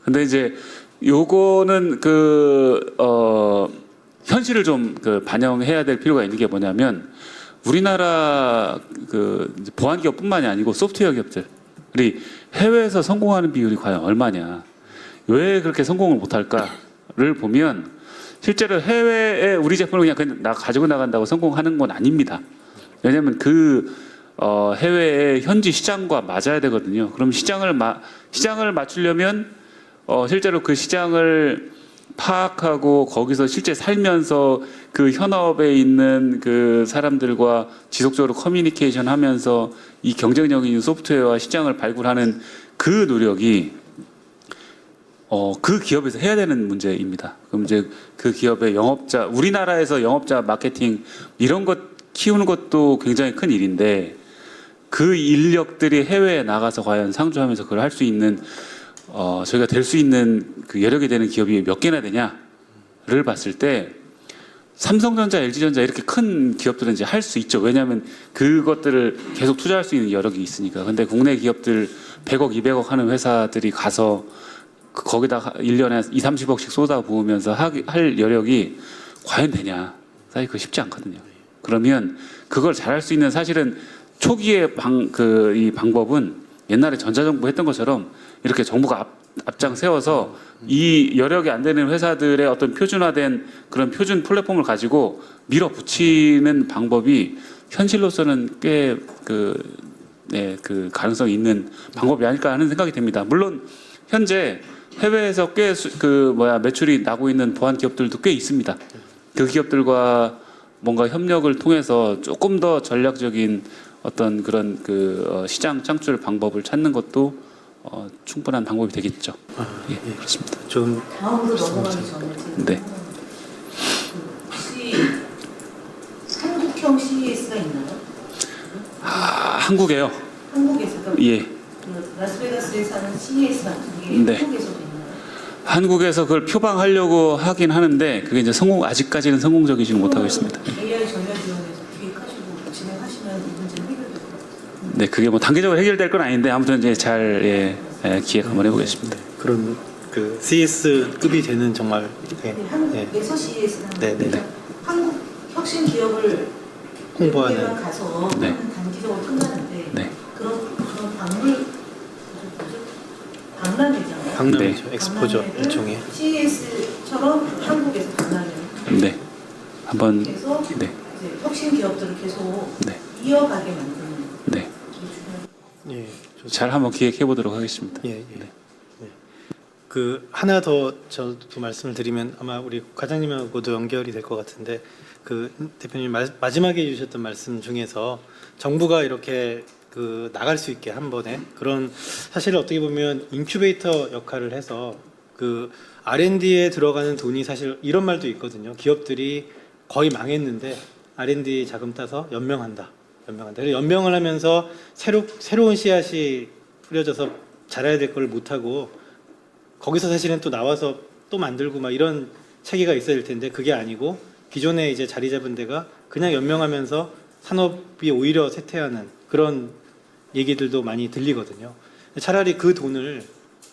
근데 이제 요거는 현실을 좀 반영해야 될 필요가 있는 게 뭐냐면 우리나라 보안 기업뿐만이 아니고 소프트웨어 기업들이 해외에서 성공하는 비율이 과연 얼마냐? 왜 그렇게 성공을 못할까를 보면 실제로 해외에 우리 제품을 그냥 가지고 나간다고 성공하는 건 아닙니다. 왜냐하면 해외의 현지 시장과 맞아야 되거든요. 그럼 시장을 맞추려면 실제로 그 시장을 파악하고 거기서 실제 살면서 그 현업에 있는 그 사람들과 지속적으로 커뮤니케이션 하면서 이 경쟁력 있는 소프트웨어와 시장을 발굴하는 그 노력이 그 기업에서 해야 되는 문제입니다. 그럼 이제 그 기업의 영업자, 우리나라에서 영업자 마케팅 이런 것 키우는 것도 굉장히 큰 일인데 그 인력들이 해외에 나가서 과연 상주하면서 그걸 할 수 있는 저희가 될 수 있는 그 여력이 되는 기업이 몇 개나 되냐를 봤을 때 삼성전자, LG전자 이렇게 큰 기업들은 이제 할 수 있죠. 왜냐하면 그것들을 계속 투자할 수 있는 여력이 있으니까. 근데 국내 기업들 100억, 200억 하는 회사들이 가서 거기다 1년에 2, 30억씩 쏟아 부으면서 할 여력이 과연 되냐. 사실 그거 쉽지 않거든요. 그러면 그걸 잘할 수 있는 사실은 초기의 이 방법은 옛날에 전자정부 했던 것처럼 이렇게 정부가 앞장 세워서 이 여력이 안 되는 회사들의 어떤 표준화된 그런 표준 플랫폼을 가지고 밀어붙이는 방법이 현실로서는 꽤 그 가능성이 있는 방법이 아닐까 하는 생각이 듭니다. 물론 현재 해외에서 꽤 매출이 나고 있는 보안 기업들도 꽤 있습니다. 그 기업들과 뭔가 협력을 통해서 조금 더 전략적인 어떤 그런 시장 창출 방법을 찾는 것도 충분한 방법이 되겠죠. 예, 그렇습니다. 좀 다음으로 넘어가기 전에 네. 혹시 한국형 CES가 있나요? 한국에요. 한국에서도 예. 라스베가스에서 하는 CES 같은 게 네. 한국에서도 있나요? 한국에서 그걸 표방하려고 하긴 하는데 그게 이제 아직까지는 성공적이지 못하고 있습니다. AI 전략위원회에서 기획하시고 진행하시면 이 문제는 해결될 것 같아요. 네, 그게 뭐 단계적으로 해결될 건 아닌데 아무튼 이제 잘 기획 한번 해보겠습니다. 그런 CES급이 되는 정말 한국에서 CES는 네. 한국 혁신 기업을 홍보하는. 외국에만 가서 네. 단기적으로 끝나는데 네. 그런 박람회잖아요. 박람회죠. 엑스포죠. 일종의. CES처럼 한국에서 박람회. 네. 한번 그래서 네. 이제 혁신 기업들을 계속 네. 이어가게 만드는 네. 게 중요한. 예. 잘 한번 기획해 보도록 하겠습니다. 예. 네. 하나 더 저도 말씀을 드리면 아마 우리 과장님하고도 연결이 될 것 같은데 대표님 마지막에 해주셨던 말씀 중에서 정부가 이렇게 나갈 수 있게 한 번에 그런 사실 어떻게 보면 인큐베이터 역할을 해서 R&D에 들어가는 돈이 사실 이런 말도 있거든요. 기업들이 거의 망했는데 R&D 자금 따서 연명한다. 그래서 연명을 하면서 새로운 씨앗이 뿌려져서 자라야 될 걸 못하고 거기서 사실은 또 나와서 또 만들고 막 이런 체계가 있어야 될 텐데 그게 아니고 기존에 이제 자리 잡은 데가 그냥 연명하면서 산업이 오히려 쇠퇴하는 그런 얘기들도 많이 들리거든요. 차라리 그 돈을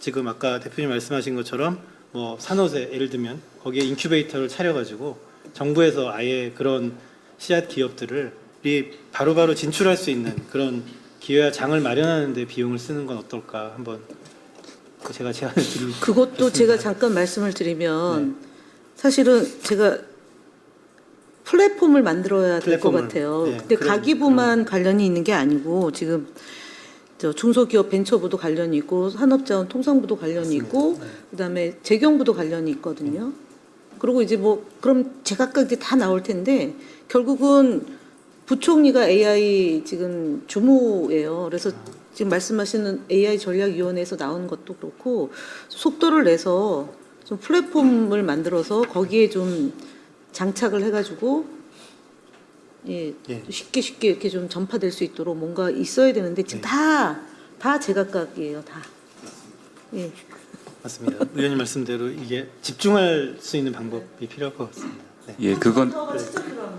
지금 아까 대표님 말씀하신 것처럼 뭐 산업에 예를 들면 거기에 인큐베이터를 차려가지고 정부에서 아예 그런 씨앗 기업들을 바로바로 진출할 수 있는 그런 기회와 장을 마련하는 데 비용을 쓰는 건 어떨까 한번 제가 제안을 드리고 그것도 제가 잠깐 말씀을 드리면 사실은 제가 플랫폼을 만들어야 될 것 같아요. 네, 근데 가기부만 관련이 있는 게 아니고 지금 중소기업 벤처부도 관련이 있고 산업자원통상부도 관련이 있고 그다음에 재경부도 관련이 있거든요. 그리고 이제 그럼 제각각 이제 다 나올 텐데 결국은 부총리가 AI 지금 주무예요. 그래서 지금 말씀하시는 AI 전략위원회에서 나온 것도 그렇고 속도를 내서 좀 플랫폼을 만들어서 거기에 좀 장착을 해가지고 예, 예. 쉽게 이렇게 좀 전파될 수 있도록 뭔가 있어야 되는데 지금 다 제각각이에요, 다. 예. 맞습니다. 의원님 말씀대로 이게 집중할 수 있는 방법이 필요할 것 같습니다. 네. 예, 그건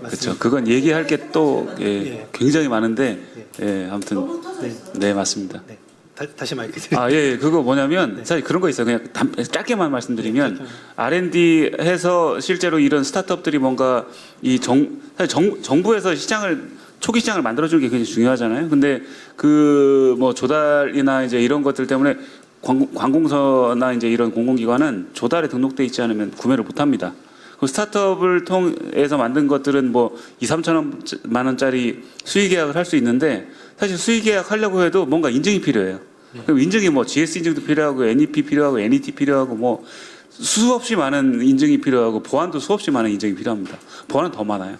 그렇죠. 그건 얘기할 게 또 예. 굉장히 많은데 예, 아무튼 네, 맞습니다. 네. 다시 마이크 드릴게요. 아, 예, 그거 뭐냐면 사실 그런 거 있어요. 그냥 짧게만 말씀드리면 R&D 해서 실제로 이런 스타트업들이 뭔가 사실 정부에서 초기 시장을 만들어주는 게 굉장히 중요하잖아요. 근데 그 뭐 조달이나 이제 이런 것들 때문에 관공서나 이제 이런 공공기관은 조달에 등록돼 있지 않으면 구매를 못 합니다. 그 스타트업을 통해서 만든 것들은 뭐 2-3천만 원짜리 수의 계약을 할 수 있는데 사실 수의 계약 하려고 해도 뭔가 인증이 필요해요. 그럼 인증이 뭐 GS 인증도 필요하고 NEP 필요하고 NET 필요하고 뭐 수없이 많은 인증이 필요하고 보안도 수없이 많은 인증이 필요합니다. 보안은 더 많아요.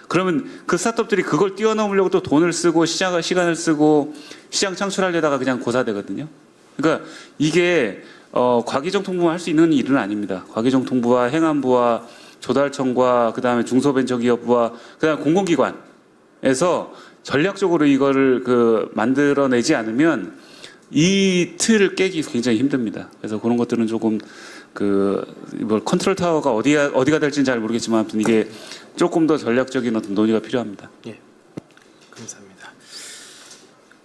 그러면 그 스타트업들이 그걸 뛰어넘으려고 또 돈을 쓰고 시간을 쓰고 시장 창출하려다가 그냥 고사되거든요. 그러니까 이게 과기정통부만 할 수 있는 일은 아닙니다. 과기정통부와 행안부와 조달청과 그다음에 중소벤처기업부와 그다음에 공공기관에서 전략적으로 이거를 만들어내지 않으면 이 틀을 깨기 굉장히 힘듭니다. 그래서 그런 것들은 조금 컨트롤 타워가 어디가 될지는 잘 모르겠지만 아무튼 이게 조금 더 전략적인 어떤 논의가 필요합니다. 예, 감사합니다.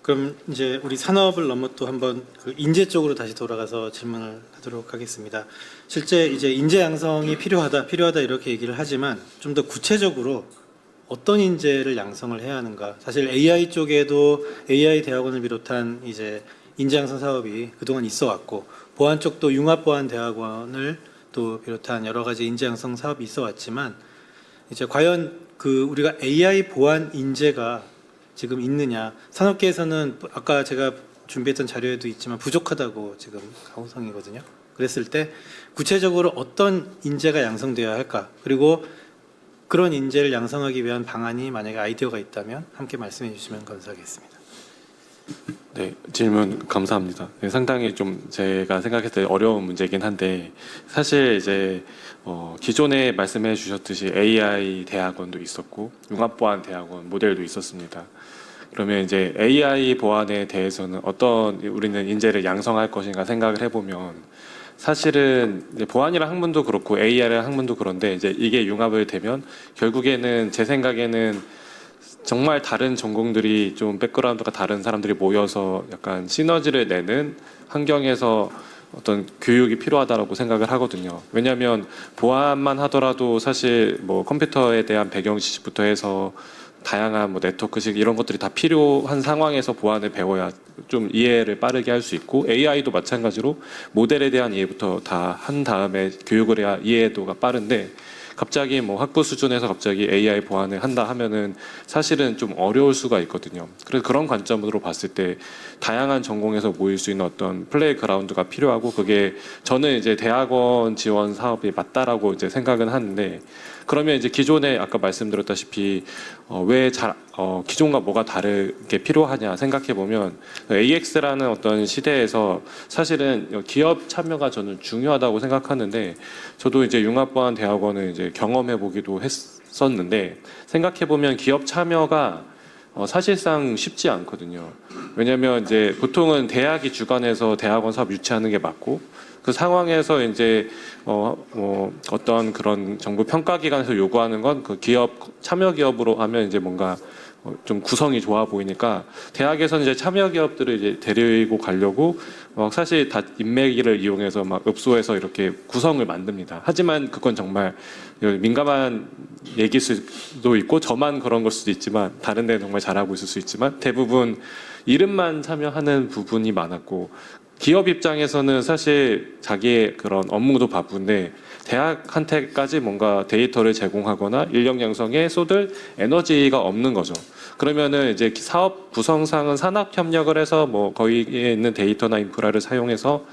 그럼 이제 우리 산업을 넘어 또 한번 인재 쪽으로 다시 돌아가서 질문을 하도록 하겠습니다. 실제 이제 인재 양성이 필요하다 이렇게 얘기를 하지만 좀 더 구체적으로 어떤 인재를 양성을 해야 하는가? 사실 AI 쪽에도 AI 대학원을 비롯한 이제 인재 양성 사업이 그동안 있어 왔고 보안 쪽도 융합보안 대학원을 또 비롯한 여러 가지 인재 양성 사업이 있어 왔지만 이제 과연 우리가 AI 보안 인재가 지금 있느냐? 산업계에서는 아까 제가 준비했던 자료에도 있지만 부족하다고 지금 가우성이거든요. 그랬을 때 구체적으로 어떤 인재가 양성되어야 할까? 그리고 그런 인재를 양성하기 위한 방안이 만약에 아이디어가 있다면 함께 말씀해 주시면 감사하겠습니다. 네, 질문 감사합니다. 네, 상당히 좀 제가 생각했을 때 어려운 문제이긴 한데 사실 이제 기존에 말씀해 주셨듯이 AI 대학원도 있었고 융합보안 대학원 모델도 있었습니다. 그러면 이제 AI 보안에 대해서는 어떤 우리는 인재를 양성할 것인가 생각을 해보면 사실은 이제 보안이랑 학문도 그렇고 AI랑 학문도 그런데 이제 이게 융합을 되면 결국에는 제 생각에는 정말 다른 전공들이 좀 백그라운드가 다른 사람들이 모여서 약간 시너지를 내는 환경에서 어떤 교육이 필요하다고 생각을 하거든요. 왜냐하면 보안만 하더라도 사실 뭐 컴퓨터에 대한 배경 지식부터 해서 다양한 뭐 네트워크식 이런 것들이 다 필요한 상황에서 보안을 배워야 좀 이해를 빠르게 할 수 있고 AI도 마찬가지로 모델에 대한 이해부터 다 한 다음에 교육을 해야 이해도가 빠른데 갑자기 뭐 학부 수준에서 갑자기 AI 보안을 한다 하면은 사실은 좀 어려울 수가 있거든요. 그래서 그런 관점으로 봤을 때 다양한 전공에서 모일 수 있는 어떤 플레이그라운드가 필요하고 그게 저는 이제 대학원 지원 사업이 맞다라고 이제 생각은 하는데 그러면 이제 기존에 아까 말씀드렸다시피 기존과 뭐가 다르게 필요하냐 생각해 보면 AX라는 어떤 시대에서 사실은 기업 참여가 저는 중요하다고 생각하는데 저도 이제 융합보안 대학원을 이제 경험해 보기도 했었는데 생각해 보면 기업 참여가 사실상 쉽지 않거든요. 왜냐하면 이제 보통은 대학이 주관해서 대학원 사업 유치하는 게 맞고 그 상황에서 이제 어떤 그런 정부 평가기관에서 요구하는 건 그 기업 참여 기업으로 하면 이제 뭔가 좀 구성이 좋아 보이니까 대학에서는 이제 참여 기업들을 이제 데리고 가려고 사실 다 인맥을 이용해서 막 읍소해서 이렇게 구성을 만듭니다. 하지만 그건 정말 민감한 얘기일 수도 있고 저만 그런 걸 수도 있지만 다른 데는 정말 잘하고 있을 수 있지만 대부분 이름만 참여하는 부분이 많았고 기업 입장에서는 사실 자기의 그런 업무도 바쁜데 대학한테까지 뭔가 데이터를 제공하거나 인력 양성에 쏟을 에너지가 없는 거죠. 그러면은 이제 사업 구성상은 산학 협력을 해서 뭐 거기에 있는 데이터나 인프라를 사용해서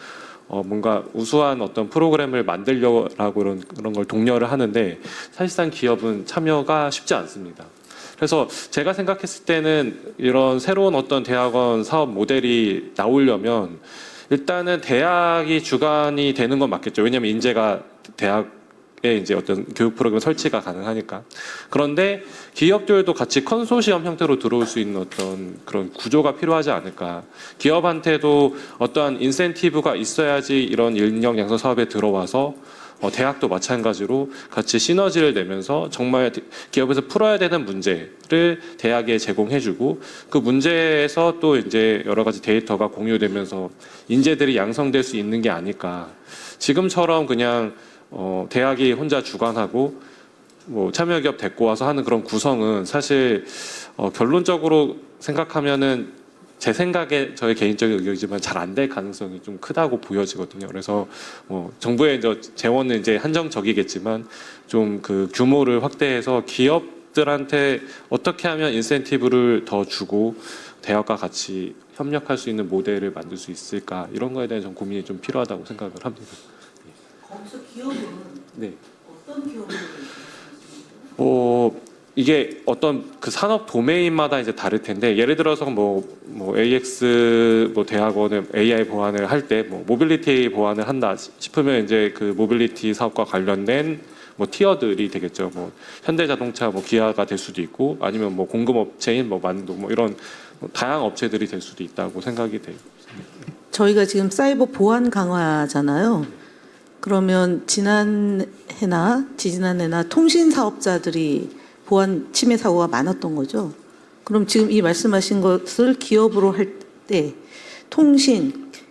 뭔가 우수한 어떤 프로그램을 만들려고 그런 걸 독려를 하는데 사실상 기업은 참여가 쉽지 않습니다. 그래서 제가 생각했을 때는 이런 새로운 어떤 대학원 사업 모델이 나오려면 일단은 대학이 주관이 되는 건 맞겠죠. 왜냐하면 인재가 대학 이제 어떤 교육 프로그램 설치가 가능하니까. 그런데 기업들도 같이 컨소시엄 형태로 들어올 수 있는 어떤 그런 구조가 필요하지 않을까. 기업한테도 어떠한 인센티브가 있어야지 이런 인력 양성 사업에 들어와서 대학도 마찬가지로 같이 시너지를 내면서 정말 기업에서 풀어야 되는 문제를 대학에 제공해주고 그 문제에서 또 이제 여러 가지 데이터가 공유되면서 인재들이 양성될 수 있는 게 아닐까. 지금처럼 그냥 대학이 혼자 주관하고 뭐 참여기업 데리고 와서 하는 그런 구성은 사실 결론적으로 생각하면은 제 생각에 저의 개인적인 의견이지만 잘 안 될 가능성이 좀 크다고 보여지거든요. 그래서 정부의 재원은 이제 한정적이겠지만 좀 그 규모를 확대해서 기업들한테 어떻게 하면 인센티브를 더 주고 대학과 같이 협력할 수 있는 모델을 만들 수 있을까 이런 거에 대한 좀 고민이 좀 필요하다고 생각을 합니다. 거기서 기업은 네. 어떤 기업을 이게 어떤 그 산업 도메인마다 이제 다를 텐데 예를 들어서 뭐 AX 대학원을 AI 보안을 할 때 모빌리티 보안을 한다 싶으면 이제 그 모빌리티 사업과 관련된 티어들이 되겠죠. 현대자동차 기아가 될 수도 있고 아니면 공급업체인 만도 이런 다양한 업체들이 될 수도 있다고 생각이 돼요. 저희가 지금 사이버 보안 강화잖아요. 그러면 지난해나 지지난해나 통신 사업자들이 보안 침해 사고가 많았던 거죠. 그럼 지금 이 말씀하신 것을 기업으로 할 때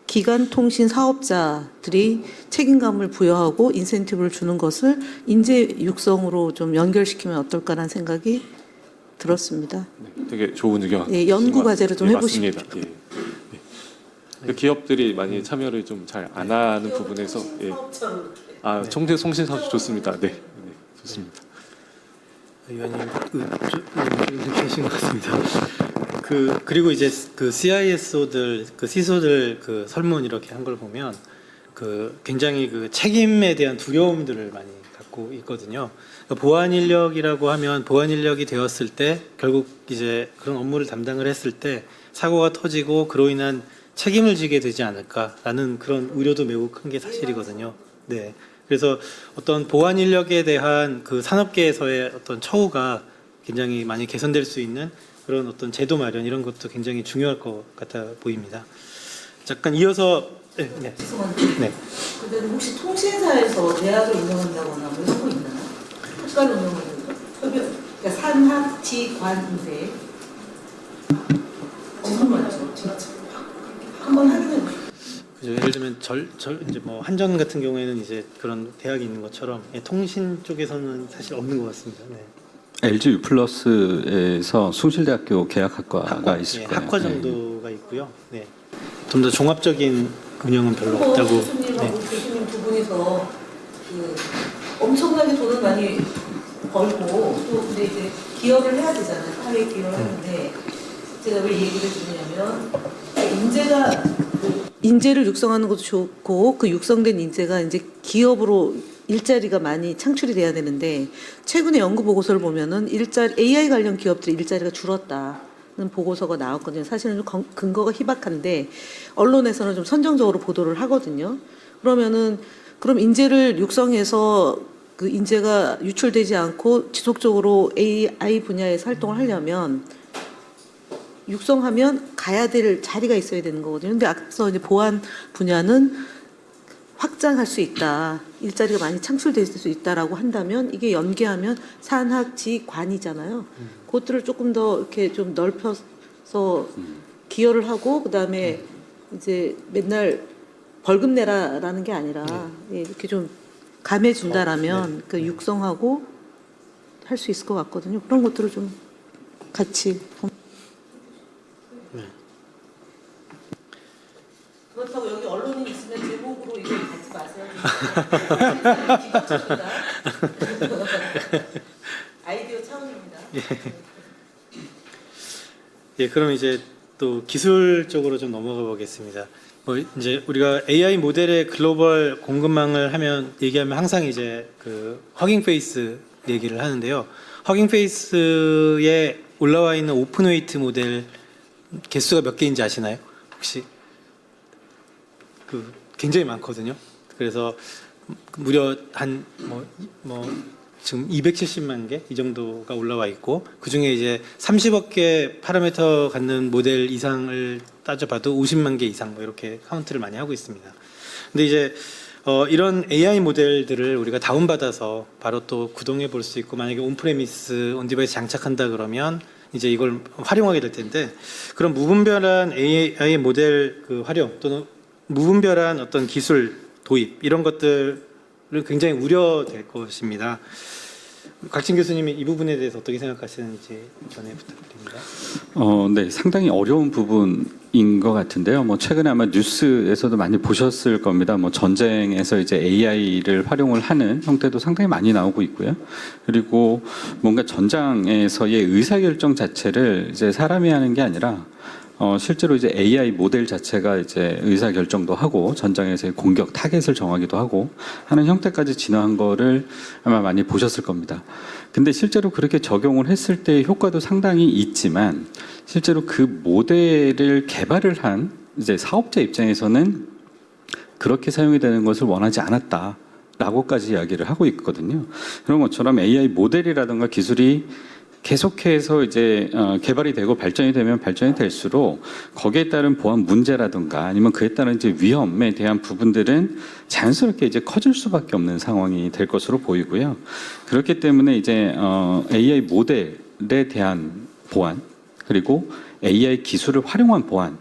기간 통신 사업자들이 책임감을 부여하고 인센티브를 주는 것을 인재 육성으로 좀 연결시키면 어떨까라는 생각이 들었습니다. 네, 되게 좋은 의견. 네, 연구 과제를 좀 해보십시오. 맞습니다. 예. 그 기업들이 많이 참여를 좀 잘 안 하는 부분에서 통신 사업자 좋습니다. 네, 좋습니다. 의원님 계신 것 같습니다. 그리고 이제 그 CISO들, 그 CISO들 그 설문 이렇게 한 걸 보면 굉장히 그 책임에 대한 두려움들을 많이 갖고 있거든요. 보안 인력이라고 하면 보안 인력이 되었을 때 결국 이제 그런 업무를 담당을 했을 때 사고가 터지고 그로 인한 책임을 지게 되지 않을까라는 그런 우려도 매우 큰 게 사실이거든요. 네. 그래서 어떤 보안 인력에 대한 그 산업계에서의 어떤 처우가 굉장히 많이 개선될 수 있는 그런 어떤 제도 마련 이런 것도 굉장히 중요할 것 같아 보입니다. 잠깐 이어서 죄송한데. 네. 근데 혹시 통신사에서 대학을 운영한다거나 이런 거 있나요? 학과를 운영하는 거? 그러니까 산학지관인데 궁금하죠. 한번 확인해 보시죠. 예를 들면 이제 한전 같은 경우에는 이제 그런 대학이 있는 것처럼 통신 쪽에서는 사실 없는 것 같습니다. 네. LG U+에서 숭실대학교 계약학과가 있을 거예요. 학과 정도가 있고요. 네. 좀 더 종합적인 운영은 별로 없다고. 교수님하고 교수님 두 분이서 엄청나게 돈을 많이 벌고 또 근데 이제 기여를 해야 되잖아요. 사회에 기여를 하는데 제가 왜 얘기를 드리냐면 인재를 육성하는 것도 좋고 그 육성된 인재가 이제 기업으로 일자리가 많이 창출이 돼야 되는데 최근에 연구 보고서를 보면은 AI 관련 기업들의 일자리가 줄었다는 보고서가 나왔거든요. 사실은 좀 근거가 희박한데 언론에서는 좀 선정적으로 보도를 하거든요. 그럼 인재를 육성해서 그 인재가 유출되지 않고 지속적으로 AI 분야에서 활동을 하려면 육성하면 가야 될 자리가 있어야 되는 거거든요. 근데 앞서 이제 보안 분야는 확장할 수 있다. 일자리가 많이 창출될 수 있다라고 한다면 이게 연계하면 산학지관이잖아요. 그것들을 조금 더 이렇게 좀 넓혀서 기여를 하고 그다음에 이제 맨날 벌금 내라라는 게 아니라 이렇게 좀 감해 준다라면 그 육성하고 할 수 있을 것 같거든요. 그런 것들을 좀 같이 그렇다고 여기 언론인 있으면 제목으로 이거 갖지 마세요. 기적입니다. 아이디어 차원입니다. 예, 그럼 이제 또 기술 쪽으로 좀 넘어가 보겠습니다. 이제 우리가 AI 모델의 글로벌 공급망을 얘기하면 항상 이제 그 허깅 페이스 얘기를 하는데요. 허깅 페이스에 올라와 있는 오픈웨이트 모델 개수가 몇 개인지 아시나요? 혹시? 굉장히 많거든요. 그래서 무려 지금 270만 개 이 정도가 올라와 있고 그 중에 이제 30억 개 파라미터 갖는 모델 이상을 따져봐도 50만 개 이상 뭐 이렇게 카운트를 많이 하고 있습니다. 근데 이제 이런 AI 모델들을 우리가 다운받아서 바로 또 구동해 볼 수 있고 만약에 온프레미스 온디바이스 장착한다 그러면 이제 이걸 활용하게 될 텐데 그런 무분별한 AI 모델 그 활용 또는 무분별한 어떤 기술 도입 이런 것들은 굉장히 우려될 것입니다. 곽진 교수님이 이 부분에 대해서 어떻게 생각하시는지 전에 부탁드립니다. 네, 상당히 어려운 부분인 것 같은데요. 뭐 최근에 아마 뉴스에서도 많이 보셨을 겁니다. 뭐 전쟁에서 이제 AI를 활용을 하는 형태도 상당히 많이 나오고 있고요. 그리고 뭔가 전장에서의 의사결정 자체를 이제 사람이 하는 게 아니라 실제로 이제 AI 모델 자체가 이제 의사 결정도 하고 전장에서의 공격 타겟을 정하기도 하고 하는 형태까지 진화한 거를 아마 많이 보셨을 겁니다. 근데 실제로 그렇게 적용을 했을 때 효과도 상당히 있지만 실제로 그 모델을 개발을 한 이제 사업자 입장에서는 그렇게 사용이 되는 것을 원하지 않았다. 라고까지 이야기를 하고 있거든요. 그런 것처럼 AI 모델이라든가 기술이 계속해서 이제 개발이 되고 발전이 되면 발전이 될수록 거기에 따른 보안 문제라든가 아니면 그에 따른 이제 위험에 대한 부분들은 자연스럽게 이제 커질 수밖에 없는 상황이 될 것으로 보이고요. 그렇기 때문에 이제 AI 모델에 대한 보안 그리고 AI 기술을 활용한 보안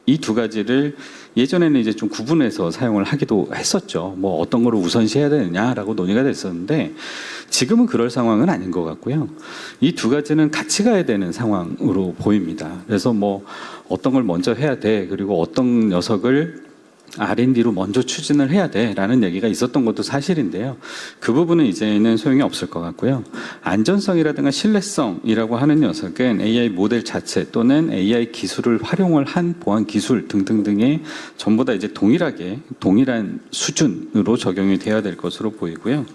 이 두 가지를 예전에는 이제 좀 구분해서 사용을 하기도 했었죠. 뭐 어떤 거를 우선시해야 되느냐라고 논의가 됐었는데 지금은 그럴 상황은 아닌 것 같고요. 이 두 가지는 같이 가야 되는 상황으로 보입니다. 그래서 뭐 어떤 걸 먼저 해야 돼. 그리고 어떤 녀석을 R&D로 먼저 추진을 해야 돼라는 얘기가 있었던 것도 사실인데요. 그 부분은 이제는 소용이 없을 것 같고요. 안전성이라든가 신뢰성이라고 하는 녀석은 AI 모델 자체 또는 AI 기술을 활용을 한 보안 기술 등등등의 전부 다 이제 동일한 수준으로 적용이 되어야 될 것으로 보이고요.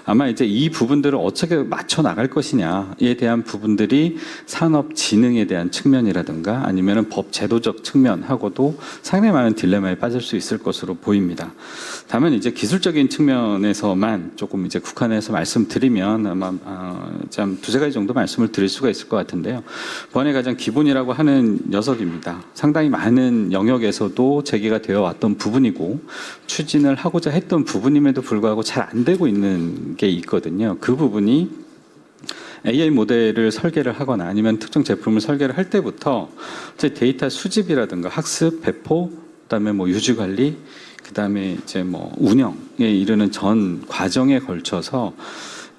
아마 이제 이 부분들을 어떻게 맞춰 나갈 것이냐에 대한 부분들이 산업진흥에 대한 측면이라든가 아니면은 법 제도적 측면하고도 상당히 많은 딜레마에 빠질 수 있을 것으로 보입니다. 다만 이제 기술적인 측면에서만 조금 이제 국한해서 말씀드리면 아마 참 두세 가지 정도 말씀을 드릴 수가 있을 것 같은데요. 보안의 가장 기본이라고 하는 녀석입니다. 상당히 많은 영역에서도 제기가 되어 왔던 부분이고 추진을 하고자 했던 부분임에도 불구하고 잘 안 되고 있는 게 있거든요. 그 부분이 AI 모델을 설계를 하거나 아니면 특정 제품을 설계를 할 때부터 데이터 수집이라든가 학습, 배포, 그다음에 뭐 유지 관리, 그다음에 이제 뭐 운영에 이르는 전 과정에 걸쳐서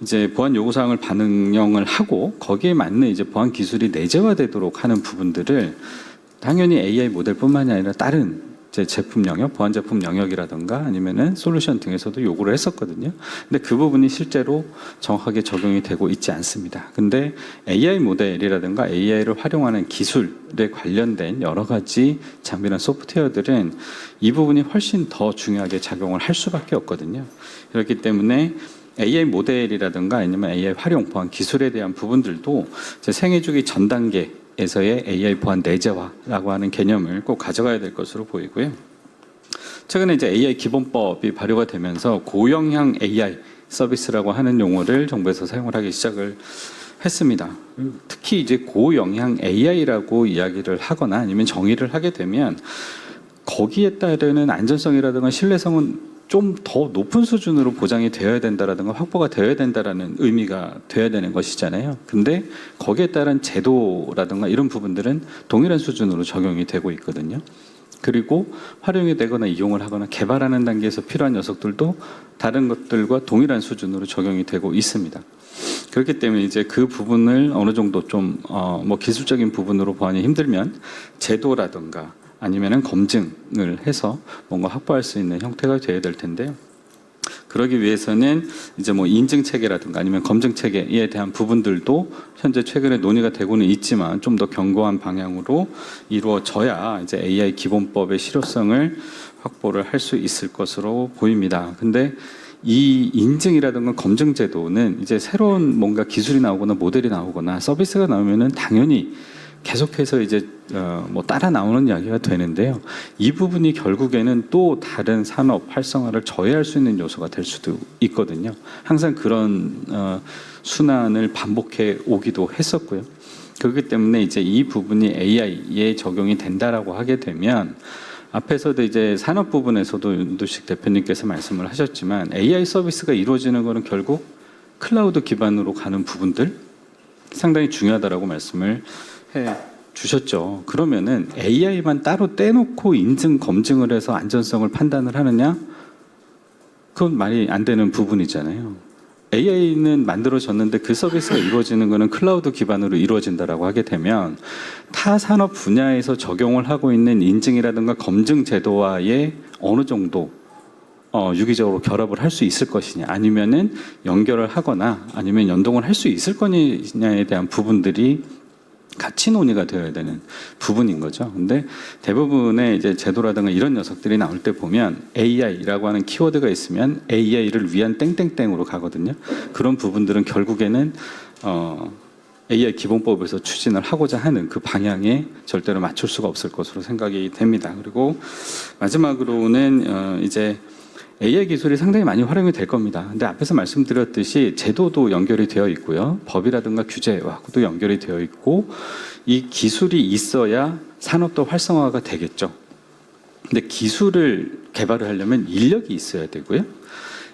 이제 보안 요구 사항을 반영을 하고 거기에 맞는 이제 보안 기술이 내재화되도록 하는 부분들을 당연히 AI 모델뿐만이 아니라 다른 제품 영역, 보안 제품 영역이라든가 아니면은 솔루션 등에서도 요구를 했었거든요. 근데 그 부분이 실제로 정확하게 적용이 되고 있지 않습니다. 근데 AI 모델이라든가 AI를 활용하는 기술에 관련된 여러 가지 장비나 소프트웨어들은 이 부분이 훨씬 더 중요하게 작용을 할 수밖에 없거든요. 그렇기 때문에 AI 모델이라든가 아니면 AI 활용 보안 기술에 대한 부분들도 생애 주기 전 단계 에서의 AI 보안 내재화라고 하는 개념을 꼭 가져가야 될 것으로 보이고요. 최근에 이제 AI 기본법이 발효가 되면서 고영향 AI 서비스라고 하는 용어를 정부에서 사용을 하기 시작을 했습니다. 특히 이제 고영향 AI라고 이야기를 하거나 아니면 정의를 하게 되면 거기에 따르는 안전성이라든가 신뢰성은 좀 더 높은 수준으로 보장이 되어야 된다라든가 확보가 되어야 된다라는 의미가 되어야 되는 것이잖아요. 근데 거기에 따른 제도라든가 이런 부분들은 동일한 수준으로 적용이 되고 있거든요. 그리고 활용이 되거나 이용을 하거나 개발하는 단계에서 필요한 녀석들도 다른 것들과 동일한 수준으로 적용이 되고 있습니다. 그렇기 때문에 이제 그 부분을 어느 정도 좀 뭐 기술적인 부분으로 보완이 힘들면 제도라든가 아니면은 검증을 해서 뭔가 확보할 수 있는 형태가 되어야 될 텐데요. 그러기 위해서는 이제 뭐 인증 체계라든가 아니면 검증 체계에 대한 부분들도 현재 최근에 논의가 되고는 있지만 좀 더 견고한 방향으로 이루어져야 이제 AI 기본법의 실효성을 확보를 할 수 있을 것으로 보입니다. 근데 이 인증이라든가 검증 제도는 이제 새로운 뭔가 기술이 나오거나 모델이 나오거나 서비스가 나오면은 당연히 계속해서 이제 뭐 따라 나오는 이야기가 되는데요. 이 부분이 결국에는 또 다른 산업 활성화를 저해할 수 있는 요소가 될 수도 있거든요. 항상 그런 순환을 반복해 오기도 했었고요. 그렇기 때문에 이제 이 부분이 AI에 적용이 된다라고 하게 되면 앞에서도 이제 산업 부분에서도 윤두식 대표님께서 말씀을 하셨지만 AI 서비스가 이루어지는 것은 결국 클라우드 기반으로 가는 부분들 상당히 중요하다라고 말씀을 해 주셨죠. 그러면은 AI만 따로 떼놓고 인증 검증을 해서 안전성을 판단을 하느냐? 그건 말이 안 되는 부분이잖아요. AI는 만들어졌는데 그 서비스가 이루어지는 것은 클라우드 기반으로 이루어진다라고 하게 되면 타 산업 분야에서 적용을 하고 있는 인증이라든가 검증 제도와의 어느 정도 유기적으로 결합을 할 수 있을 것이냐, 아니면은 연결을 하거나 아니면 연동을 할 수 있을 거냐에 대한 부분들이 같이 논의가 되어야 되는 부분인 거죠. 근데 대부분의 이제 제도라든가 이런 녀석들이 나올 때 보면 AI라고 하는 키워드가 있으면 AI를 위한 땡땡땡으로 가거든요. 그런 부분들은 결국에는 AI 기본법에서 추진을 하고자 하는 그 방향에 절대로 맞출 수가 없을 것으로 생각이 됩니다. 그리고 마지막으로는 이제 AI 기술이 상당히 많이 활용이 될 겁니다. 근데 앞에서 말씀드렸듯이 제도도 연결이 되어 있고요. 법이라든가 규제와도 연결이 되어 있고 이 기술이 있어야 산업도 활성화가 되겠죠. 근데 기술을 개발을 하려면 인력이 있어야 되고요.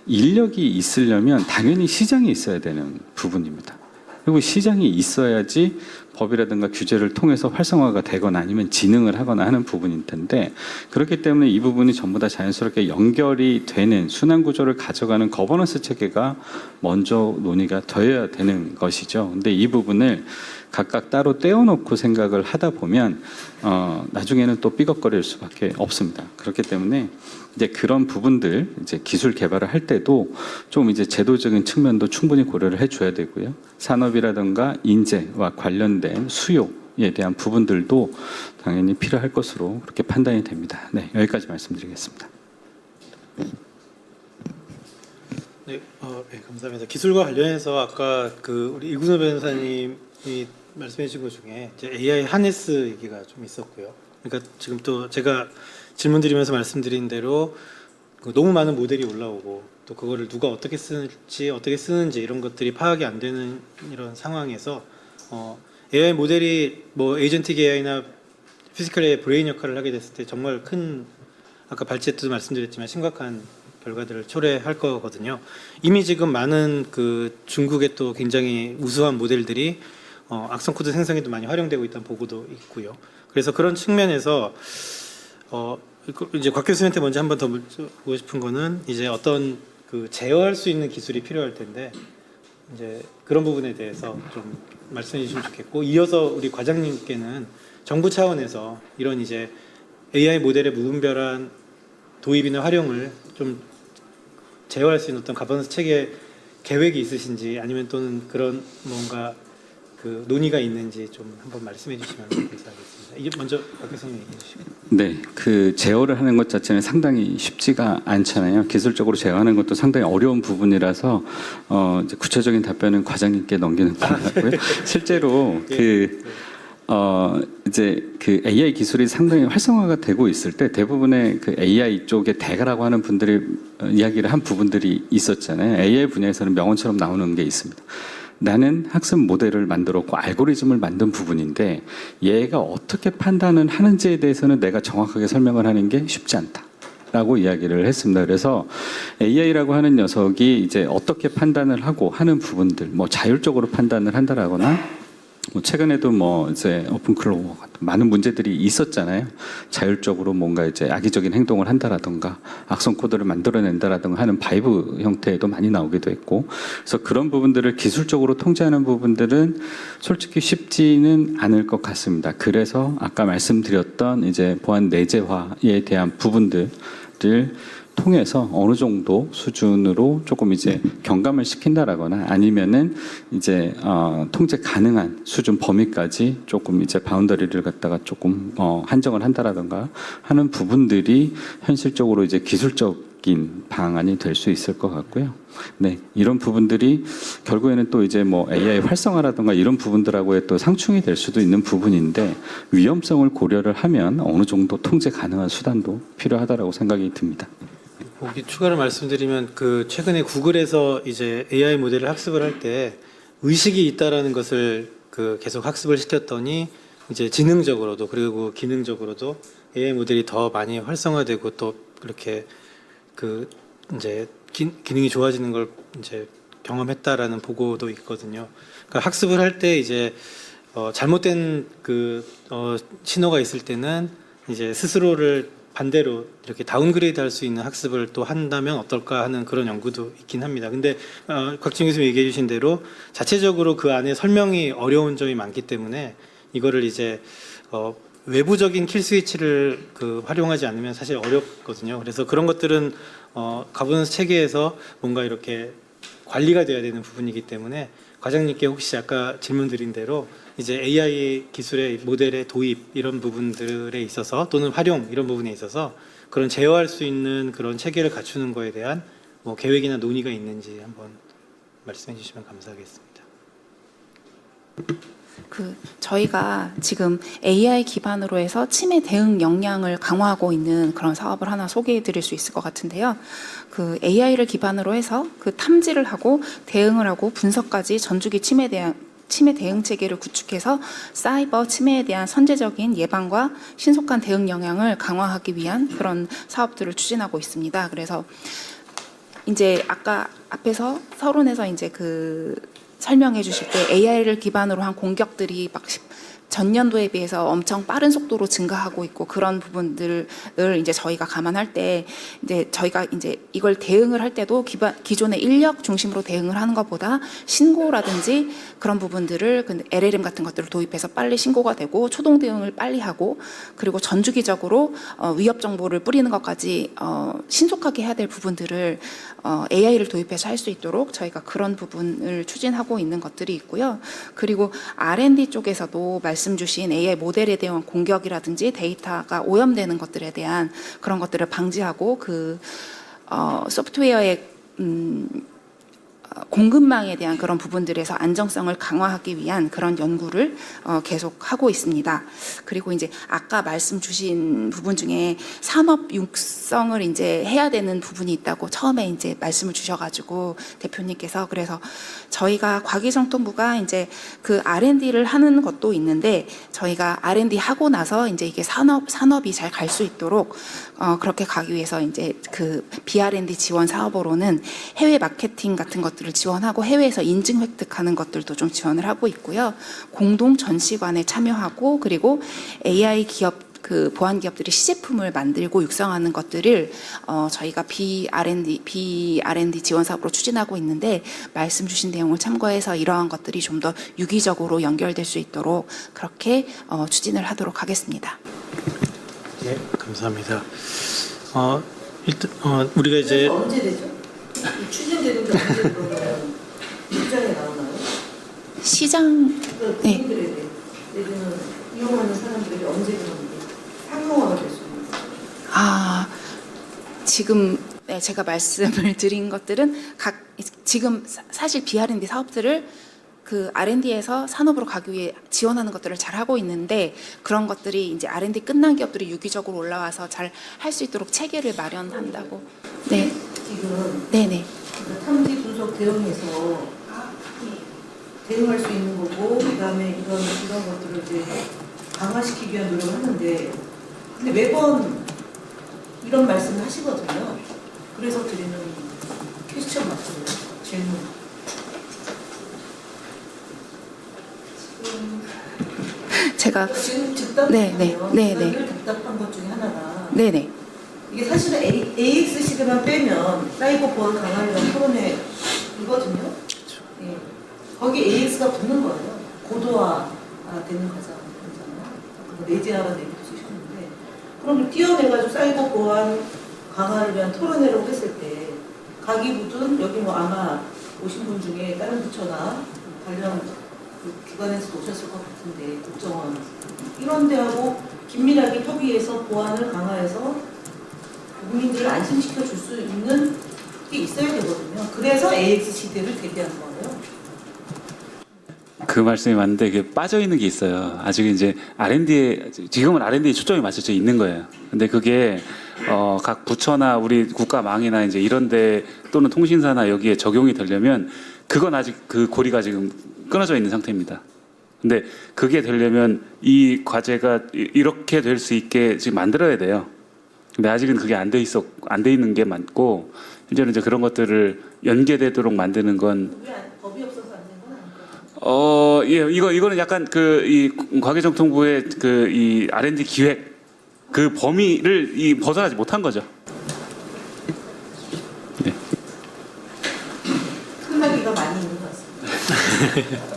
인력이 있으려면 당연히 시장이 있어야 되는 부분입니다. 그리고 시장이 있어야지 법이라든가 규제를 통해서 활성화가 되거나 아니면 진흥을 하거나 하는 부분일 텐데, 그렇기 때문에 이 부분이 전부 다 자연스럽게 연결이 되는 순환 구조를 가져가는 거버넌스 체계가 먼저 논의가 되어야 되는 것이죠. 근데 이 부분을 각각 따로 떼어놓고 생각을 하다 보면 나중에는 또 삐걱거릴 수밖에 없습니다. 그렇기 때문에 이제 그런 부분들 이제 기술 개발을 할 때도 좀 이제 제도적인 측면도 충분히 고려를 해줘야 되고요. 산업이라든가 인재와 관련된 수요에 대한 부분들도 당연히 필요할 것으로 그렇게 판단이 됩니다. 네, 여기까지 말씀드리겠습니다. 네, 감사합니다. 기술과 관련해서 아까 우리 이근호 변호사님이 말씀해 주신 것 중에 이제 AI 하네스 얘기가 좀 있었고요. 그러니까 지금 또 제가 질문 드리면서 말씀드린 대로 너무 많은 모델이 올라오고 또 그거를 누가 어떻게 쓰는지 이런 것들이 파악이 안 되는 이런 상황에서 AI 모델이 뭐 에이전틱 AI나 피지컬 AI 브레인 역할을 하게 됐을 때 정말 큰, 아까 발제 때도 말씀드렸지만 심각한 결과들을 초래할 거거든요. 이미 지금 많은 중국의 또 굉장히 우수한 모델들이 악성 코드 생성에도 많이 활용되고 있다는 보고도 있고요. 그래서 그런 측면에서 이제 곽 교수님한테 먼저 한 번 더 묻고 싶은 거는 이제 어떤 제어할 수 있는 기술이 필요할 텐데 이제 그런 부분에 대해서 좀 말씀해 주시면 좋겠고, 이어서 우리 과장님께는 정부 차원에서 이런 이제 AI 모델의 무분별한 도입이나 활용을 좀 제어할 수 있는 어떤 가버넌스 체계 계획이 있으신지, 아니면 또는 그런 뭔가 논의가 있는지 좀 한번 말씀해 주시면 감사하겠습니다. 이게 먼저 박 교수님 얘기해 주시고. 네, 제어를 하는 것 자체는 상당히 쉽지가 않잖아요. 기술적으로 제어하는 것도 상당히 어려운 부분이라서 이제 구체적인 답변은 과장님께 넘기는 걸로 하고요. 실제로 이제 AI 기술이 상당히 활성화가 되고 있을 때 대부분의 AI 쪽의 대가라고 하는 분들이 이야기를 한 부분들이 있었잖아요. AI 분야에서는 명언처럼 나오는 게 있습니다. 나는 학습 모델을 만들었고 알고리즘을 만든 부분인데 얘가 어떻게 판단을 하는지에 대해서는 내가 정확하게 설명을 하는 게 쉽지 않다라고 이야기를 했습니다. 그래서 AI라고 하는 녀석이 이제 어떻게 판단을 하고 하는 부분들, 뭐 자율적으로 판단을 한다라거나, 뭐 최근에도 뭐 이제 오픈클로우 같은 많은 문제들이 있었잖아요. 자율적으로 뭔가 이제 악의적인 행동을 한다라든가 악성 코드를 만들어낸다라든가 하는 바이브 형태도 많이 나오기도 했고, 그래서 그런 부분들을 기술적으로 통제하는 부분들은 솔직히 쉽지는 않을 것 같습니다. 그래서 아까 말씀드렸던 이제 보안 내재화에 대한 부분들을 통해서 어느 정도 수준으로 조금 이제 경감을 시킨다라거나 아니면은 이제 통제 가능한 수준 범위까지 조금 이제 바운더리를 갖다가 조금 한정을 한다라든가 하는 부분들이 현실적으로 이제 기술적 긍정적인 방안이 될 수 있을 것 같고요. 네, 이런 부분들이 결국에는 또 이제 뭐 AI 활성화라든가 이런 부분들하고의 또 상충이 될 수도 있는 부분인데 위험성을 고려를 하면 어느 정도 통제 가능한 수단도 필요하다라고 생각이 듭니다. 거기 추가로 말씀드리면 그 최근에 구글에서 이제 AI 모델을 학습을 할 때 의식이 있다라는 것을 그 계속 학습을 시켰더니 이제 지능적으로도 그리고 기능적으로도 AI 모델이 더 많이 활성화되고 또 그렇게 그 이제 기능이 좋아지는 걸 이제 경험했다라는 보고도 있거든요. 그러니까 학습을 할 때 이제 잘못된 그 신호가 있을 때는 이제 스스로를 반대로 이렇게 다운그레이드 할 수 있는 학습을 또 한다면 어떨까 하는 그런 연구도 있긴 합니다. 근데 곽진 교수님 얘기해 주신 대로 자체적으로 그 안에 설명이 어려운 점이 많기 때문에 이거를 이제 외부적인 킬 스위치를 활용하지 않으면 사실 어렵거든요. 그래서 그런 것들은 가버넌스 체계에서 뭔가 이렇게 관리가 돼야 되는 부분이기 때문에 과장님께 혹시 아까 질문 드린 대로 이제 AI 기술의 모델의 도입 이런 부분들에 있어서 또는 활용 이런 부분에 있어서 그런 제어할 수 있는 그런 체계를 갖추는 거에 대한 뭐 계획이나 논의가 있는지 한번 말씀해 주시면 감사하겠습니다. 저희가 지금 AI 기반으로 해서 치매 대응 역량을 강화하고 있는 그런 사업을 하나 소개해 드릴 수 있을 것 같은데요. 그 AI를 기반으로 해서 그 탐지를 하고 대응을 하고 분석까지 전주기 치매 대응 체계를 구축해서 사이버 치매에 대한 선제적인 예방과 신속한 대응 역량을 강화하기 위한 그런 사업들을 추진하고 있습니다. 그래서 이제 아까 앞에서 서론에서 이제 설명해 주실 때 AI를 기반으로 한 공격들이 막 전년도에 비해서 엄청 빠른 속도로 증가하고 있고 그런 부분들을 이제 저희가 감안할 때 이제 저희가 이제 이걸 대응을 할 때도 기존의 인력 중심으로 대응을 하는 것보다 신고라든지 그런 부분들을 LLM 같은 것들을 도입해서 빨리 신고가 되고 초동 대응을 빨리 하고 그리고 전주기적으로 위협 정보를 뿌리는 것까지 신속하게 해야 될 부분들을 AI를 도입해서 할 수 있도록 저희가 그런 부분을 추진하고 있는 것들이 있고요. 그리고 R&D 쪽에서도 말씀 주신 AI 모델에 대한 공격이라든지 데이터가 오염되는 것들에 대한 그런 것들을 방지하고 소프트웨어의 공급망에 대한 그런 부분들에서 안정성을 강화하기 위한 그런 연구를 계속 하고 있습니다. 그리고 이제 아까 말씀 주신 부분 중에 산업 육성을 이제 해야 되는 부분이 있다고 처음에 이제 말씀을 주셔가지고 대표님께서 그래서 저희가 과기정통부가 이제 그 R&D를 하는 것도 있는데 저희가 R&D 하고 나서 이제 이게 산업이 잘 갈 수 있도록 그렇게 가기 위해서 이제 그 BR&D 지원 사업으로는 해외 마케팅 같은 것들을 지원하고 해외에서 인증 획득하는 것들도 좀 지원을 하고 있고요. 공동 전시관에 참여하고 그리고 AI 기업 보안 기업들이 시제품을 만들고 육성하는 것들을 저희가 BR&D 지원 사업으로 추진하고 있는데 말씀 주신 내용을 참고해서 이러한 것들이 좀 더 유기적으로 연결될 수 있도록 그렇게 추진을 하도록 하겠습니다. 네, 감사합니다. 일단 우리가 이제 언제 되죠? 추진되는 게 언제 그러면 시장에 나오나요? 시장 네. 국민들에게 내지는 이용하는 사람들에게 언제 그런 게 상용화가 될 수 있는 거죠? 지금 제가 말씀을 드린 것들은 지금 사실 BR&D 사업들을 그 R&D에서 산업으로 가기 위해 지원하는 것들을 잘 하고 있는데 그런 것들이 이제 R&D 끝난 기업들이 유기적으로 올라와서 잘 할 수 있도록 체계를 마련한다고. 네. 지금 네네. 탐지 분석 대응에서 대응할 수 있는 거고 그다음에 이런 것들을 이제 강화시키기 위한 노력을 하는데 근데 매번 이런 말씀을 하시거든요. 그래서 드리는 퀘스천 맞죠? 질문. 제가 지금 답답하네요. 늘 답답한 것 중에 하나가 네네. 이게 사실은 AX 시대만 빼면 사이버 보안 강화를 토론회 이거든요. 예. 거기 AX가 붙는 거예요. 고도화 되는 과정이잖아요. 내재화라는 얘기도 쓰셨는데 그럼 띄어내가지고 사이버 보안 강화를 위한 토론회라고 했을 때 가기부든 여기 뭐 아마 오신 분 중에 다른 부처나 관련 기관에서 오셨을 것 같은데 국정원 이런 데하고 긴밀하게 협의해서 보안을 강화해서 국민들을 안심시켜 줄 수 있는 게 있어야 되거든요. 그래서 AX 시대를 대비한 거예요. 그 말씀이 맞는데 이게 빠져 있는 게 있어요. 아직 이제 R&D에 지금은 R&D에 초점이 맞춰져 있는 거예요. 근데 그게 각 부처나 우리 국가망이나 이제 이런데 또는 통신사나 여기에 적용이 되려면 그건 아직 그 고리가 지금 끊어져 있는 상태입니다. 근데 그게 되려면 이 과제가 이렇게 될 수 있게 지금 만들어야 돼요. 근데 아직은 그게 안 돼 있는 게 많고 현재는 이제 그런 것들을 연계되도록 만드는 건 법이 없어서 안 된 건 아닐까요? 예, 이거는 약간 이 과기정통부의 이 R&D 기획 그 범위를 벗어나지 못한 거죠. 네. 끝나기가 많이 있는 것 같습니다.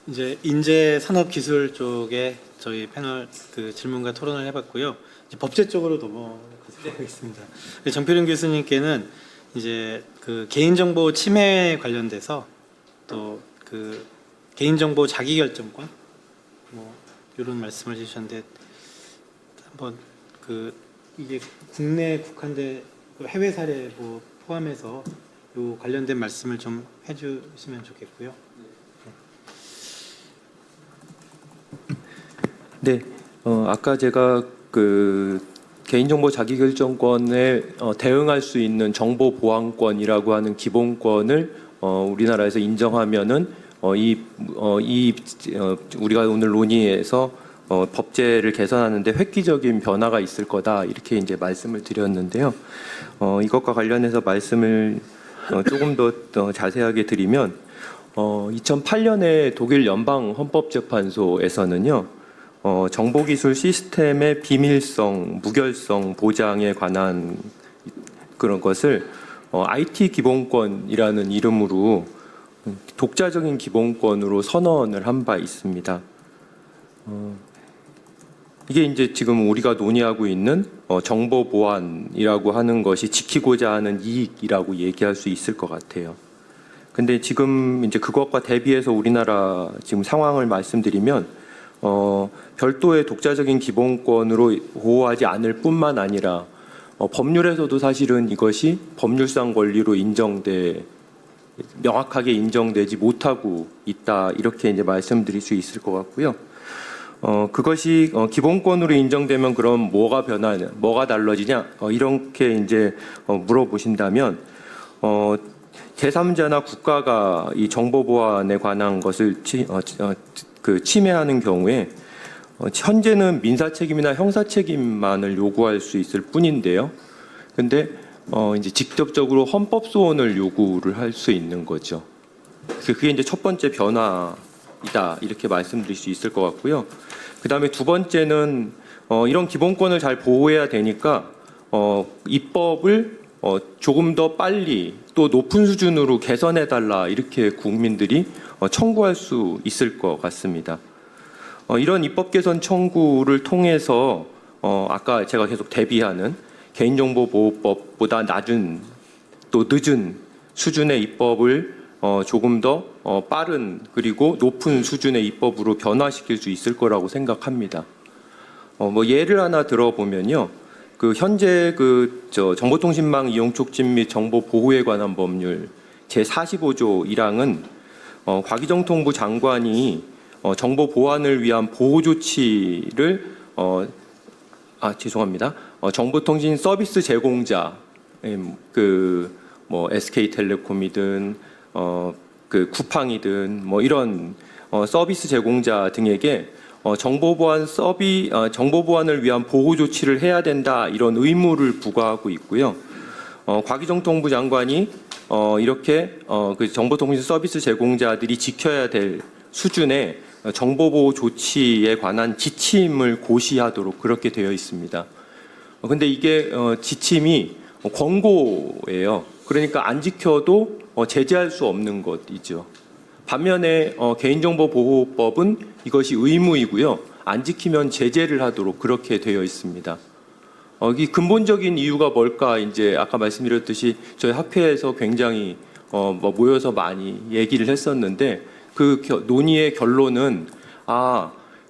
이제 인재 산업 기술 쪽에 저희 패널 그 질문과 토론을 해봤고요. 이제 법제 쪽으로 넘어가도록 하겠습니다. 정필윤 교수님께는 이제 그 개인정보 침해 관련돼서 또 그 개인정보 자기결정권 뭐 이런 말씀을 해주셨는데 한번 그 이게 국내 국한돼 해외 사례 뭐 포함해서 요 관련된 말씀을 좀 해주시면 좋겠고요. 네, 아까 제가 그 개인정보 자기결정권에 대응할 수 있는 정보보안권이라고 하는 기본권을 우리나라에서 인정하면은 우리가 오늘 논의에서 법제를 개선하는데 획기적인 변화가 있을 거다 이렇게 이제 말씀을 드렸는데요. 이것과 관련해서 말씀을 조금 더 자세하게 드리면 2008년에 독일 연방 헌법재판소에서는요. 정보기술 시스템의 비밀성, 무결성 보장에 관한 그런 것을 IT 기본권이라는 이름으로 독자적인 기본권으로 선언을 한 바 있습니다. 이게 이제 지금 우리가 논의하고 있는 정보 보안이라고 하는 것이 지키고자 하는 이익이라고 얘기할 수 있을 것 같아요. 근데 지금 이제 그것과 대비해서 우리나라 지금 상황을 말씀드리면 별도의 독자적인 기본권으로 보호하지 않을 뿐만 아니라 법률에서도 사실은 이것이 법률상 권리로 명확하게 인정되지 못하고 있다 이렇게 이제 말씀드릴 수 있을 것 같고요. 그것이 기본권으로 인정되면 그럼 뭐가 달라지냐 이렇게 이제 물어보신다면 제3자나 국가가 이 정보 보안에 관한 것을 침해하는 경우에 현재는 민사 책임이나 형사 책임만을 요구할 수 있을 뿐인데요. 근데 이제 직접적으로 헌법 소원을 요구를 할 수 있는 거죠. 그게 이제 첫 번째 변화이다 이렇게 말씀드릴 수 있을 것 같고요. 그다음에 두 번째는 이런 기본권을 잘 보호해야 되니까 입법을 조금 더 빨리 또 높은 수준으로 개선해달라 이렇게 국민들이 청구할 수 있을 것 같습니다. 이런 입법 개선 청구를 통해서 아까 제가 계속 대비하는 개인정보보호법보다 낮은 또 늦은 수준의 입법을 조금 더 빠른 그리고 높은 수준의 입법으로 변화시킬 수 있을 거라고 생각합니다. 뭐 예를 하나 들어보면요. 그 현재 정보통신망 이용 촉진 및 정보 보호에 관한 법률 제45조 1항은 과기정통부 장관이 정보 보안을 위한 보호 조치를 정보통신 서비스 제공자 뭐 SK텔레콤이든 쿠팡이든 뭐 이런 서비스 제공자 등에게 정보 보안을 위한 보호 조치를 해야 된다 이런 의무를 부과하고 있고요. 과기정통부 장관이 이렇게 그 정보통신 서비스 제공자들이 지켜야 될 수준의 정보보호 조치에 관한 지침을 고시하도록 그렇게 되어 있습니다. 근데 이게 지침이 권고예요. 그러니까 안 지켜도 제재할 수 없는 것이죠. 반면에 개인정보보호법은 이것이 의무이고요. 안 지키면 제재를 하도록 그렇게 되어 있습니다. 이 근본적인 이유가 뭘까? 이제 아까 말씀드렸듯이 저희 학회에서 굉장히 모여서 많이 얘기를 했었는데 그 논의의 결론은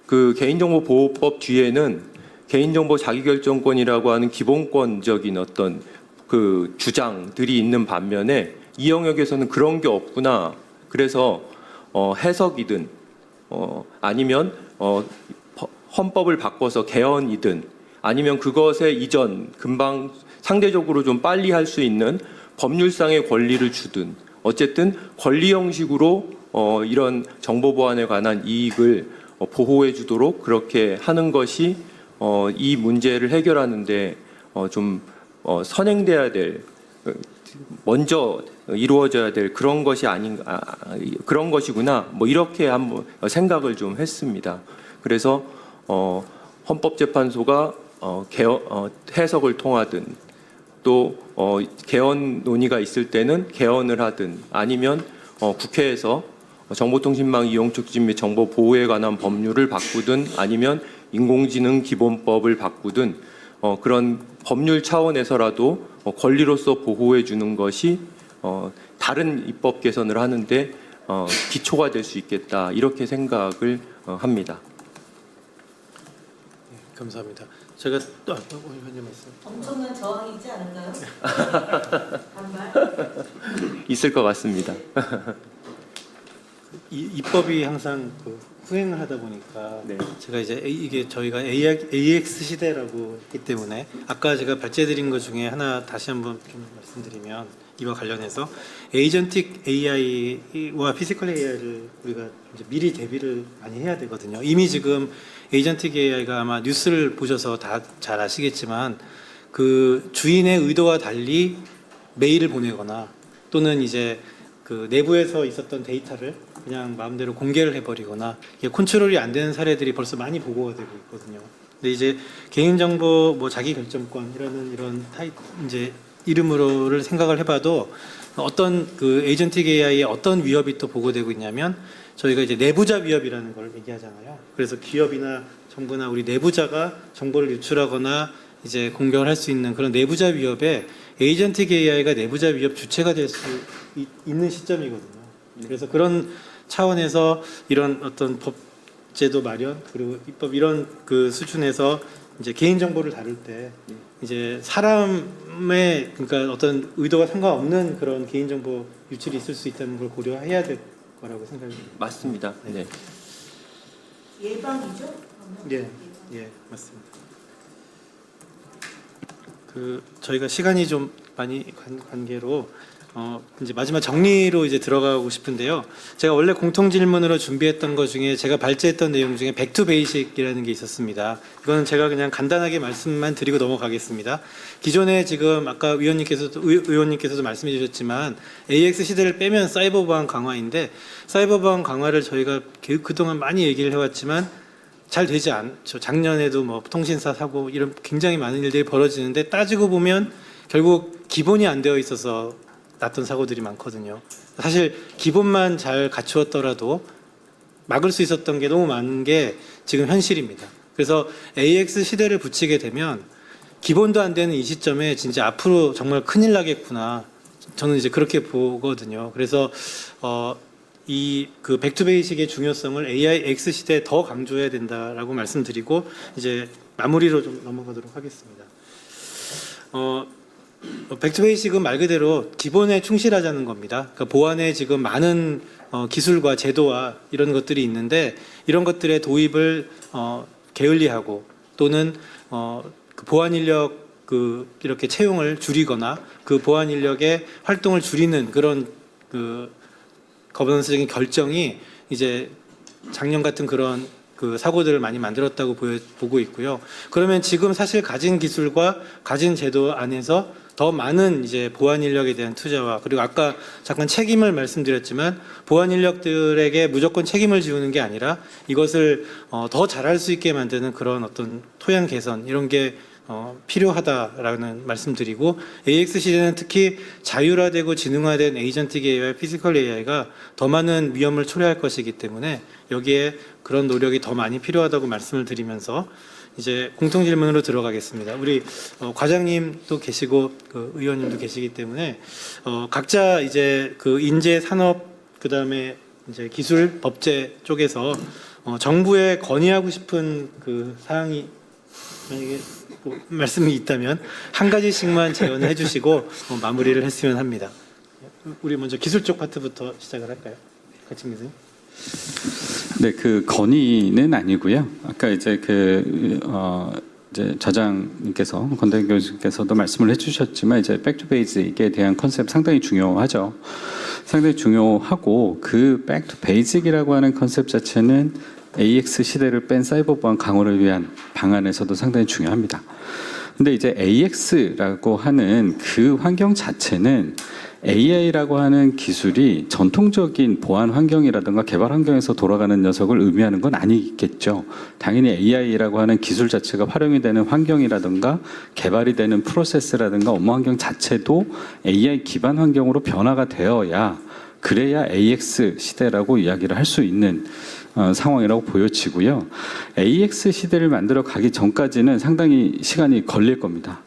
그 개인정보보호법 뒤에는 개인정보 자기결정권이라고 하는 기본권적인 어떤 그 주장들이 있는 반면에 이 영역에서는 그런 게 없구나. 그래서 해석이든 아니면 헌법을 바꿔서 개헌이든 아니면 그것에 이전 금방 상대적으로 좀 빨리 할 수 있는 법률상의 권리를 주든 어쨌든 권리 형식으로 이런 정보 보안에 관한 이익을 보호해 주도록 그렇게 하는 것이 이 문제를 해결하는데 좀 선행돼야 될 먼저 이루어져야 될 그런 것이 아닌가 그런 것이구나 뭐 이렇게 한번 생각을 좀 했습니다. 그래서 헌법재판소가 해석을 통하든 또 개헌 논의가 있을 때는 개헌을 하든 아니면 국회에서 정보통신망 이용 촉진 및 정보 보호에 관한 법률을 바꾸든 아니면 인공지능 기본법을 바꾸든 그런 법률 차원에서라도 권리로서 보호해 주는 것이 다른 입법 개선을 하는데 기초가 될 수 있겠다 이렇게 생각을 합니다. 감사합니다. 제가 또 의원님 말씀. 엄청난 저항이 있지 않을까요? 반발? 있을 것 같습니다. 입법이 항상 그 후행을 하다 보니까 네. 제가 이제 이게 저희가 AX 시대라고 했기 때문에 아까 제가 발제드린 것 중에 하나 다시 한번 좀 말씀드리면 이와 관련해서 에이전틱 AI와 피지컬 AI를 우리가 이제 미리 대비를 많이 해야 되거든요. 이미 지금 에이전틱 AI가 아마 뉴스를 보셔서 다 잘 아시겠지만 그 주인의 의도와 달리 메일을 보내거나 또는 이제 그 내부에서 있었던 데이터를 그냥 마음대로 공개를 해버리거나 이게 컨트롤이 안 되는 사례들이 벌써 많이 보고가 되고 있거든요. 근데 이제 개인정보 뭐 자기결정권이라는 이런 이제 이름으로를 생각을 해봐도 어떤 그 에이전틱 AI의 어떤 위협이 또 보고되고 있냐면 저희가 이제 내부자 위협이라는 걸 얘기하잖아요. 그래서 기업이나 정부나 우리 내부자가 정보를 유출하거나 이제 공격을 할 수 있는 그런 내부자 위협에 에이전틱 AI가 내부자 위협 주체가 될 수 있는 시점이거든요. 그래서 그런 차원에서 이런 어떤 법제도 마련 그리고 입법 이런 그 수준에서 이제 개인 정보를 다룰 때 이제 사람의 그러니까 어떤 의도와 상관없는 그런 개인 정보 유출이 있을 수 있다는 걸 고려해야 될 거라고 생각합니다. 맞습니다. 네. 예방이죠? 예, 예, 맞습니다. 그 저희가 시간이 좀 많이 관계로 이제 마지막 정리로 이제 들어가고 싶은데요. 제가 원래 공통 질문으로 준비했던 것 중에 제가 발제했던 내용 중에 백투 베이식이라는 게 있었습니다. 이거는 제가 그냥 간단하게 말씀만 드리고 넘어가겠습니다. 기존에 지금 아까 의원님께서도 말씀해 주셨지만 AX 시대를 빼면 사이버 보안 강화인데 사이버 보안 강화를 저희가 그동안 많이 얘기를 해왔지만 잘 되지 않죠. 작년에도 뭐 통신사 사고 이런 굉장히 많은 일들이 벌어지는데 따지고 보면 결국 기본이 안 되어 있어서 났던 사고들이 많거든요. 사실 기본만 잘 갖추었더라도 막을 수 있었던 게 너무 많은 게 지금 현실입니다. 그래서 AX 시대를 붙이게 되면 기본도 안 되는 이 시점에 진짜 앞으로 정말 큰일 나겠구나. 저는 이제 그렇게 보거든요. 그래서 이 그 백투베이식의 중요성을 AIX 시대에 더 강조해야 된다라고 말씀드리고 이제 마무리로 좀 넘어가도록 하겠습니다. 백투베이식은 말 그대로 기본에 충실하자는 겁니다. 그러니까 보안에 지금 많은 기술과 제도와 이런 것들이 있는데 이런 것들의 도입을 게을리하고 또는 그 보안 인력 이렇게 채용을 줄이거나 그 보안 인력의 활동을 줄이는 그런 그 거버넌스적인 결정이 이제 작년 같은 그런 그 사고들을 많이 만들었다고 보고 있고요. 그러면 지금 사실 가진 기술과 가진 제도 안에서 더 많은 이제 보안 인력에 대한 투자와 그리고 아까 잠깐 책임을 말씀드렸지만 보안 인력들에게 무조건 책임을 지우는 게 아니라 이것을 더 잘할 수 있게 만드는 그런 어떤 토양 개선 이런 게 필요하다라는 말씀드리고 AX 시대는 특히 자율화되고 지능화된 에이전틱 AI와 피지컬 AI가 더 많은 위험을 초래할 것이기 때문에 여기에 그런 노력이 더 많이 필요하다고 말씀을 드리면서 이제 공통 질문으로 들어가겠습니다. 우리 과장님도 계시고 그 의원님도 계시기 때문에 각자 이제 그 인재 산업 그다음에 이제 기술 법제 쪽에서 정부에 건의하고 싶은 그 사항이 만약에 뭐 말씀이 있다면 한 가지씩만 제언을 해주시고 마무리를 했으면 합니다. 우리 먼저 기술 쪽 파트부터 시작을 할까요? 가칭 교수님. 네, 그 건의는 아니고요. 아까 이제 이제 저장님께서 권대현 교수님께서도 말씀을 해주셨지만 이제 백투베이직에 대한 컨셉 상당히 중요하죠. 상당히 중요하고 그 백투베이직이라고 하는 컨셉 자체는 AX 시대를 뺀 사이버 보안 강화를 위한 방안에서도 상당히 중요합니다. 근데 이제 AX라고 하는 그 환경 자체는 AI라고 하는 기술이 전통적인 보안 환경이라든가 개발 환경에서 돌아가는 녀석을 의미하는 건 아니겠죠. 당연히 AI라고 하는 기술 자체가 활용이 되는 환경이라든가 개발이 되는 프로세스라든가 업무 환경 자체도 AI 기반 환경으로 변화가 되어야 그래야 AX 시대라고 이야기를 할 수 있는 상황이라고 보여지고요. AX 시대를 만들어 가기 전까지는 상당히 시간이 걸릴 겁니다.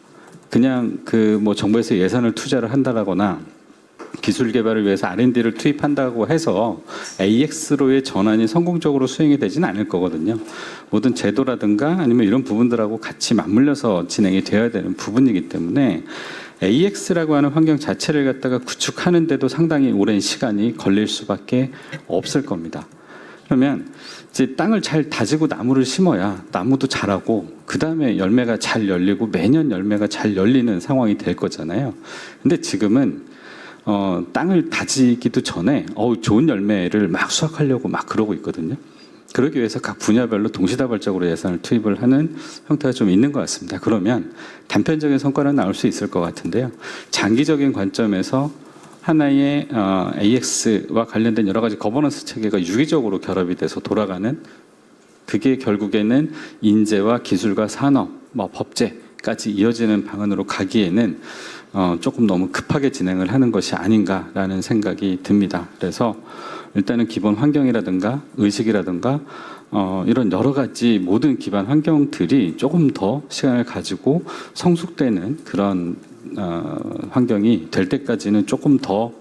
그냥 뭐 정부에서 예산을 투자를 한다거나 기술 개발을 위해서 R&D를 투입한다고 해서 AX로의 전환이 성공적으로 수행이 되지는 않을 거거든요. 모든 제도라든가 아니면 이런 부분들하고 같이 맞물려서 진행이 되어야 되는 부분이기 때문에 AX라고 하는 환경 자체를 갖다가 구축하는데도 상당히 오랜 시간이 걸릴 수밖에 없을 겁니다. 그러면 이제 땅을 잘 다지고 나무를 심어야 나무도 자라고 그 다음에 열매가 잘 열리고 매년 열매가 잘 열리는 상황이 될 거잖아요. 근데 지금은 땅을 다지기도 전에 좋은 열매를 막 수확하려고 막 그러고 있거든요. 그러기 위해서 각 분야별로 동시다발적으로 예산을 투입을 하는 형태가 좀 있는 것 같습니다. 그러면 단편적인 성과는 나올 수 있을 것 같은데요. 장기적인 관점에서 하나의 AX와 관련된 여러 가지 거버넌스 체계가 유기적으로 결합이 돼서 돌아가는 그게 결국에는 인재와 기술과 산업, 법제까지 이어지는 방안으로 가기에는 조금 너무 급하게 진행을 하는 것이 아닌가라는 생각이 듭니다. 그래서 일단은 기본 환경이라든가 의식이라든가 이런 여러 가지 모든 기반 환경들이 조금 더 시간을 가지고 성숙되는 그런 환경이 될 때까지는 조금 더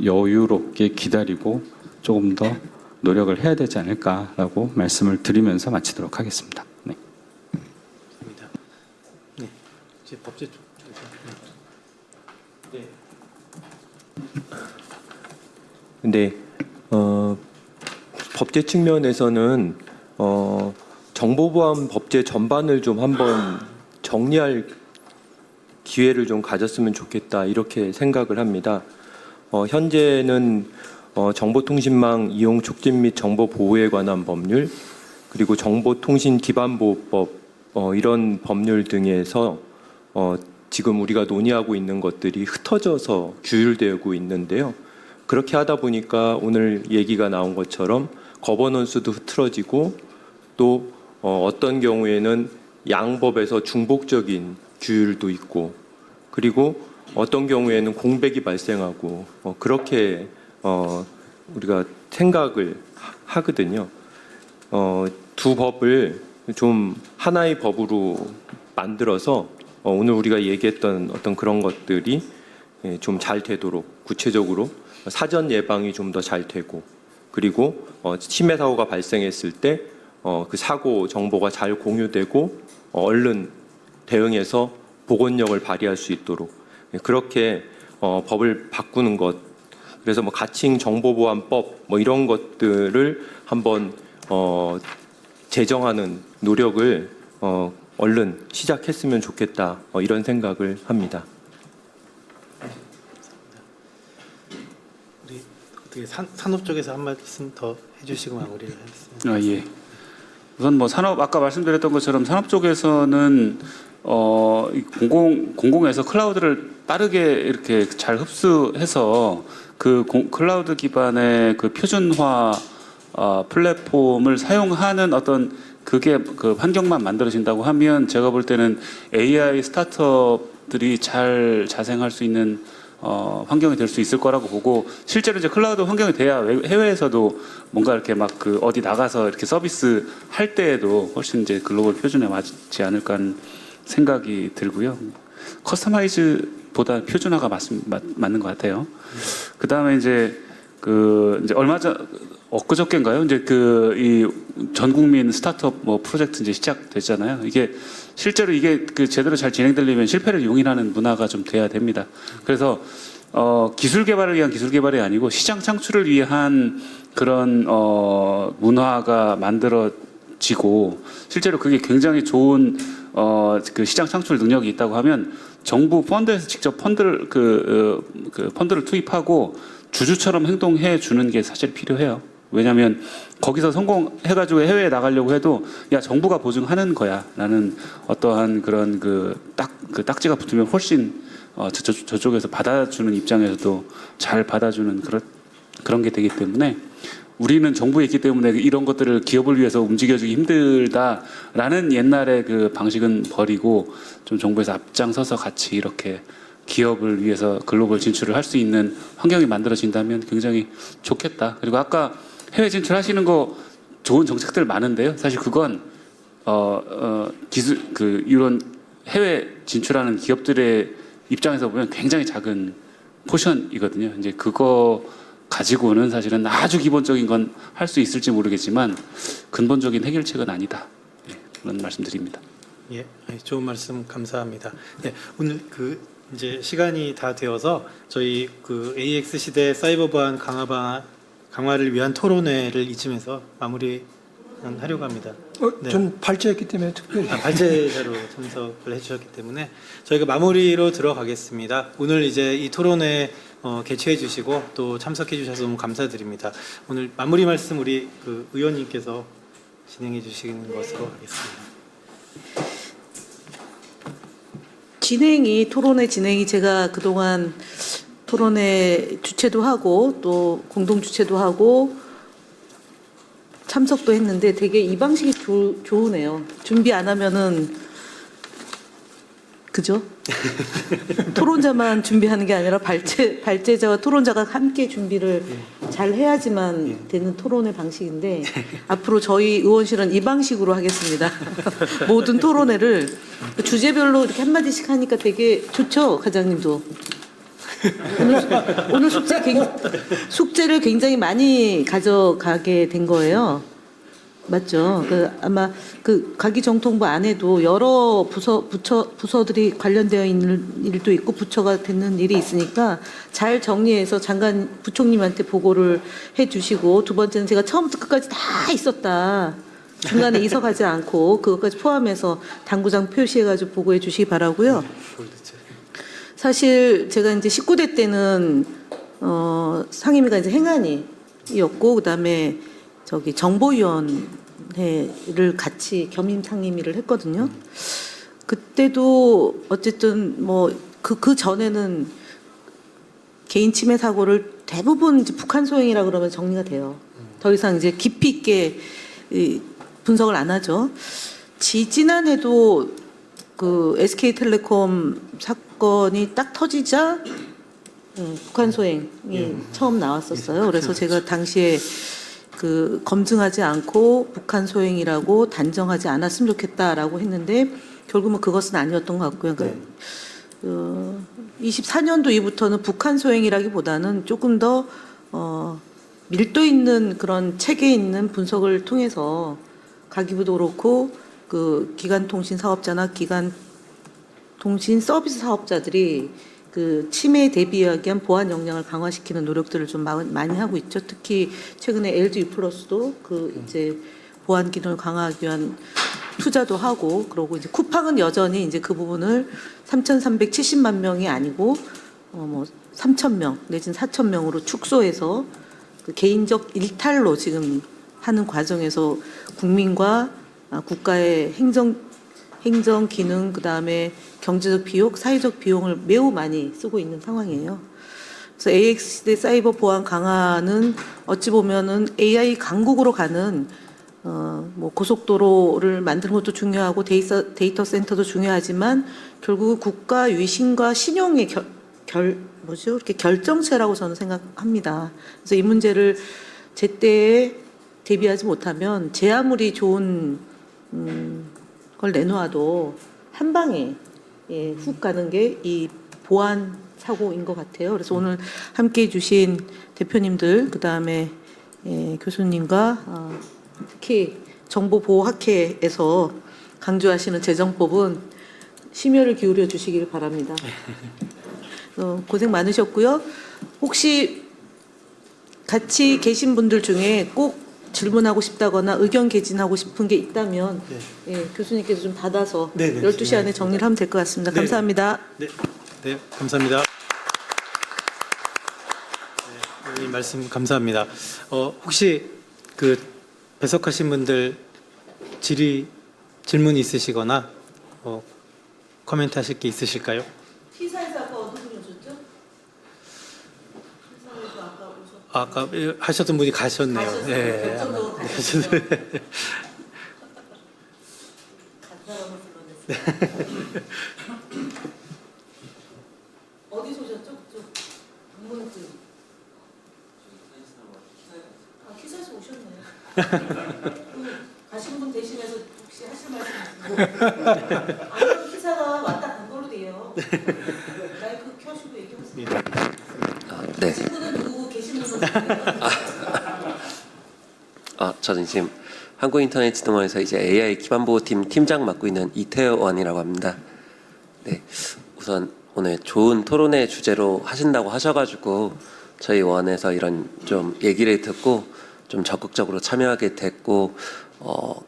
여유롭게 기다리고 조금 더 노력을 해야 되지 않을까라고 말씀을 드리면서 마치도록 하겠습니다. 네. 네. 이제 법제 쪽에서. 네. 근데 법제 측면에서는 정보보안 법제 전반을 좀 한번 정리할 기회를 좀 가졌으면 좋겠다 이렇게 생각을 합니다. 현재는 정보통신망 이용 촉진 및 정보 보호에 관한 법률 그리고 정보통신기반보호법 이런 법률 등에서 지금 우리가 논의하고 있는 것들이 흩어져서 규율되고 있는데요. 그렇게 하다 보니까 오늘 얘기가 나온 것처럼 거버넌스도 흐트러지고 또 어떤 경우에는 양법에서 중복적인 규율도 있고 그리고 어떤 경우에는 공백이 발생하고 그렇게 우리가 생각을 하거든요. 두 법을 좀 하나의 법으로 만들어서 오늘 우리가 얘기했던 어떤 그런 것들이 좀 잘 되도록 구체적으로 사전 예방이 좀 더 잘 되고 그리고 침해 사고가 발생했을 때 그 사고 정보가 잘 공유되고 얼른 대응해서 보건력을 발휘할 수 있도록 그렇게 법을 바꾸는 것 그래서 가칭 정보보안법 이런 것들을 한번 제정하는 노력을 얼른 시작했으면 좋겠다 이런 생각을 합니다. 우리 어떻게 산업 쪽에서 한 말씀 더 해주시고 마무리를 하겠습니다. 예. 우선 산업 아까 말씀드렸던 것처럼 산업 쪽에서는 공공에서 클라우드를 빠르게 이렇게 잘 흡수해서 그 클라우드 기반의 그 표준화 플랫폼을 사용하는 어떤 그게 그 환경만 만들어진다고 하면 제가 볼 때는 AI 스타트업들이 잘 자생할 수 있는 환경이 될 수 있을 거라고 보고 실제로 이제 클라우드 환경이 돼야 해외에서도 뭔가 이렇게 그 어디 나가서 이렇게 서비스 할 때에도 훨씬 이제 글로벌 표준에 맞지 않을까 하는 생각이 들고요. 커스터마이즈보다 표준화가 맞는 것 같아요. 그 다음에 이제 이제 얼마 전 엊그저께인가요? 이제 이 전국민 스타트업 프로젝트 이제 시작됐잖아요. 이게 실제로 이게 그 제대로 잘 진행되려면 실패를 용인하는 문화가 좀 돼야 됩니다. 그래서 기술 개발을 위한 기술 개발이 아니고 시장 창출을 위한 그런 문화가 만들어지고 실제로 그게 굉장히 좋은 그 시장 창출 능력이 있다고 하면 정부 펀드에서 직접 펀드를 펀드를 투입하고 주주처럼 행동해 주는 게 사실 필요해요. 왜냐하면 거기서 성공해가지고 해외에 나가려고 해도 야 정부가 보증하는 거야라는 어떠한 그런 그 딱지가 붙으면 훨씬 저쪽에서 받아주는 입장에서도 잘 받아주는 그런 게 되기 때문에 우리는 정부에 있기 때문에 이런 것들을 기업을 위해서 움직여주기 힘들다라는 옛날의 그 방식은 버리고 좀 정부에서 앞장서서 같이 이렇게 기업을 위해서 글로벌 진출을 할 수 있는 환경이 만들어진다면 굉장히 좋겠다. 그리고 아까 해외 진출하시는 거 좋은 정책들 많은데요. 사실 그건 기술 이런 해외 진출하는 기업들의 입장에서 보면 굉장히 작은 포션이거든요. 이제 그거 가지고는 사실은 아주 기본적인 건 할 수 있을지 모르겠지만 근본적인 해결책은 아니다. 네, 그런 말씀드립니다. 예, 좋은 말씀 감사합니다. 네, 오늘 이제 시간이 다 되어서 저희 AX 시대 사이버 보안 강화를 위한 토론회를 이쯤에서 마무리하려고 합니다. 네. 전 발제했기 때문에 특별히. 발제자로 참석을 해주셨기 때문에 저희가 마무리로 들어가겠습니다. 오늘 이제 이 토론회 개최해 주시고 또 참석해 주셔서 너무 감사드립니다. 오늘 마무리 말씀 우리 의원님께서 진행해 주시는 것으로 하겠습니다. 토론회 진행이 제가 그동안 토론회 주최도 하고 또 공동 주최도 하고 참석도 했는데 되게 이 방식이 좋으네요. 준비 안 하면은 그죠? 토론자만 준비하는 게 아니라 발제자와 토론자가 함께 준비를 잘 해야지만 되는 토론회 방식인데 앞으로 저희 의원실은 이 방식으로 하겠습니다. 모든 토론회를 주제별로 이렇게 한마디씩 하니까 되게 좋죠, 과장님도. 오늘 숙제를 굉장히 많이 가져가게 된 거예요. 맞죠? 아마 가기정통부 안에도 여러 부서들이 관련되어 있는 일도 있고 부처가 되는 일이 있으니까 잘 정리해서 장관 부총님한테 보고를 해주시고, 두 번째는 제가 처음부터 끝까지 다 있었다. 중간에 이석하지 않고 그것까지 포함해서 당구장 표시해가지고 보고해 주시기 바라고요. 사실 제가 이제 19대 때는 상임위가 이제 행안위였고 그다음에 정보위원회를 같이 겸임 상임위를 했거든요. 그때도 어쨌든 그 전에는 개인 침해 사고를 대부분 이제 북한 소행이라 그러면 정리가 돼요. 더 이상 이제 깊이 있게 분석을 안 하죠. 지난해도 SK텔레콤 사건이 딱 터지자 북한 소행이 처음 나왔었어요. 그래서 제가 당시에 검증하지 않고 북한 소행이라고 단정하지 않았으면 좋겠다라고 했는데 결국은 그것은 아니었던 것 같고요. 그러니까 24년도 이후부터는 북한 소행이라기보다는 조금 더 밀도 있는 그런 체계 있는 분석을 통해서 가기부도 그렇고 기간통신 사업자나 기간통신 서비스 사업자들이 침해에 대비하기 위한 보안 역량을 강화시키는 노력들을 좀 많이 하고 있죠. 특히 최근에 LG U+도 이제 보안 기능을 강화하기 위한 투자도 하고, 그러고 이제 쿠팡은 여전히 이제 그 부분을 3,370만 명이 아니고 3,000명 내지는 4,000명으로 축소해서 개인적 일탈로 지금 하는 과정에서 국민과 국가의 행정 기능, 그다음에 경제적 비용, 사회적 비용을 매우 많이 쓰고 있는 상황이에요. 그래서 AX 시대 사이버 보안 강화는 어찌 보면은 AI 강국으로 가는 고속도로를 만드는 것도 중요하고 데이터 센터도 중요하지만 결국 국가 위신과 신용의 이렇게 결정체라고 저는 생각합니다. 그래서 이 문제를 제때에 대비하지 못하면 제 아무리 좋은 걸 내놓아도 한 방에 훅 가는 게 이 보안 사고인 것 같아요. 그래서 오늘 함께해 주신 대표님들, 그다음에 교수님과 특히 정보보호학회에서 강조하시는 재정법은 심혈을 기울여 주시길 바랍니다. 고생 많으셨고요. 혹시 같이 계신 분들 중에 꼭 질문하고 싶다거나 의견 개진하고 싶은 게 있다면 예, 교수님께서 좀 받아서 12시 안에 정리를 하면 될 것 같습니다. 감사합니다. 네, 감사합니다. 네, 이 말씀 감사합니다. 혹시 그 배석하신 분들 질문 있으시거나 코멘트 하실 게 있으실까요? T사에서 아까 어느 분이 오셨죠? T사에서 아까 오셨죠? 아까 하셨던 분이 가셨네요. 네, 결정적으로 아마. 가셨어요. 간 사람을 불러냈어요. 어디서 오셨죠? 그쪽 동문회 쪽. 아, 기사에서 오셨네요. 가신 분 대신해서 혹시 하실 말씀 있으세요? 아무튼 기사가 왔다 간 걸로 돼요. 마이크 켜시고 얘기하세요. 네. 가신 분은 누구고 계신 분은 누구예요? 저는 지금 한국인터넷진흥원에서 이제 AI 기반보호팀 팀장 맡고 있는 이태원이라고 합니다. 네, 우선 오늘 좋은 토론회 주제로 하신다고 하셔가지고 저희 원에서 이런 좀 얘기를 듣고 좀 적극적으로 참여하게 됐고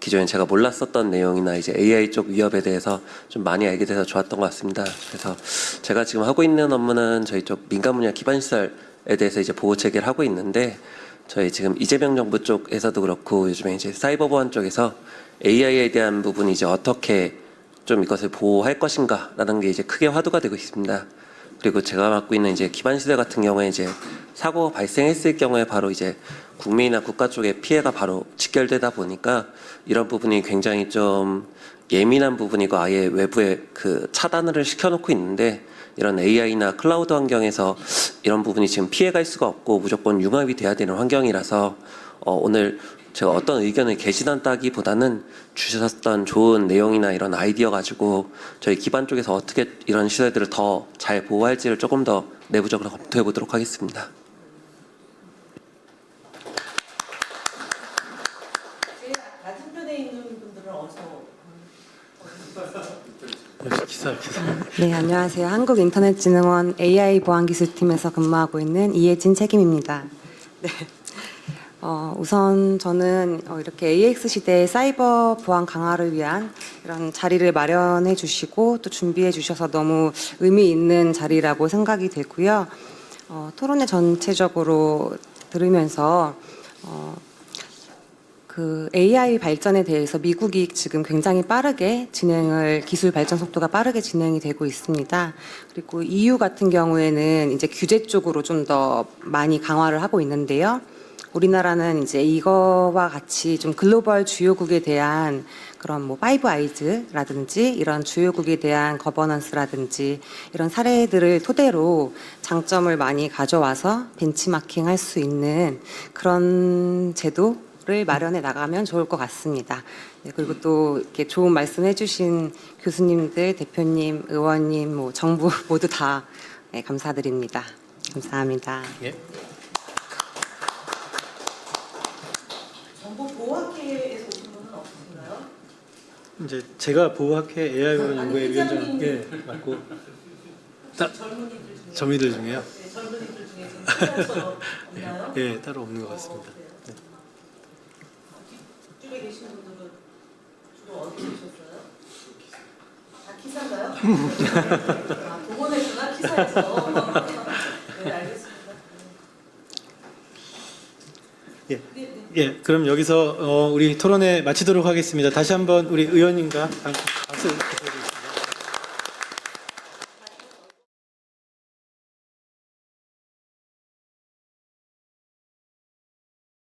기존에 제가 몰랐었던 내용이나 이제 AI 쪽 위협에 대해서 좀 많이 알게 돼서 좋았던 것 같습니다. 그래서 제가 지금 하고 있는 업무는 저희 쪽 민간 분야 기반 시설에 대해서 이제 보호 체계를 하고 있는데 저희 지금 이재명 정부 쪽에서도 그렇고 요즘에 이제 사이버 보안 쪽에서 AI에 대한 부분이 이제 어떻게 좀 이것을 보호할 것인가라는 게 이제 크게 화두가 되고 있습니다. 그리고 제가 맡고 있는 이제 기반 시설 같은 경우에 이제 사고 발생했을 경우에 바로 이제 국민이나 국가 쪽에 피해가 바로 직결되다 보니까 이런 부분이 굉장히 좀 예민한 부분이고 아예 외부에 그 차단을 시켜놓고 있는데 이런 AI나 클라우드 환경에서 이런 부분이 지금 피해갈 수가 없고 무조건 융합이 돼야 되는 환경이라서 오늘 제가 어떤 의견을 개진한다기보다는 주셨던 좋은 내용이나 이런 아이디어 가지고 저희 기반 쪽에서 어떻게 이런 시설들을 더 잘 보호할지를 조금 더 내부적으로 검토해 보도록 하겠습니다. 제일 맞은편에 있는 분들은 어디서? 기사. 네, 안녕하세요. 한국인터넷진흥원 AI 보안기술팀에서 근무하고 있는 이혜진 책임입니다. 네. 우선 저는 이렇게 AX 시대의 사이버 보안 강화를 위한 이런 자리를 마련해 주시고 또 준비해 주셔서 너무 의미 있는 자리라고 생각이 되고요. 토론회 전체적으로 들으면서 그 AI 발전에 대해서 미국이 지금 굉장히 빠르게 기술 발전 속도가 빠르게 진행이 되고 있습니다. 그리고 EU 같은 경우에는 이제 규제 쪽으로 좀 더 많이 강화를 하고 있는데요. 우리나라는 이제 이거와 같이 좀 글로벌 주요국에 대한 그런 뭐 파이브 아이즈라든지 이런 주요국에 대한 거버넌스라든지 이런 사례들을 토대로 장점을 많이 가져와서 벤치마킹 할 수 있는 그런 제도를 마련해 나가면 좋을 것 같습니다. 네, 그리고 또 이렇게 좋은 말씀해 주신 교수님들, 대표님, 의원님, 뭐 정부 모두 다 네, 감사드립니다. 감사합니다. 예. 정보보호학회에서 오신 분은 없으신가요? 이제 제가 보호학회 AI 연구의 위원장 맡고 젊은이들 중에요. 네, 젊은이들 중에 지금 없나요? 예, 따로 없는 것 같습니다. 네. 뒤쪽에 계신 분들은 주로 어디 계셨어요? 다 키사인가요? 아, 동원했구나, 키사에서. 네, 알겠습니다. 예. 예, 그럼 여기서 우리 토론회 마치도록 하겠습니다. 다시 한번 우리 의원님과 박수.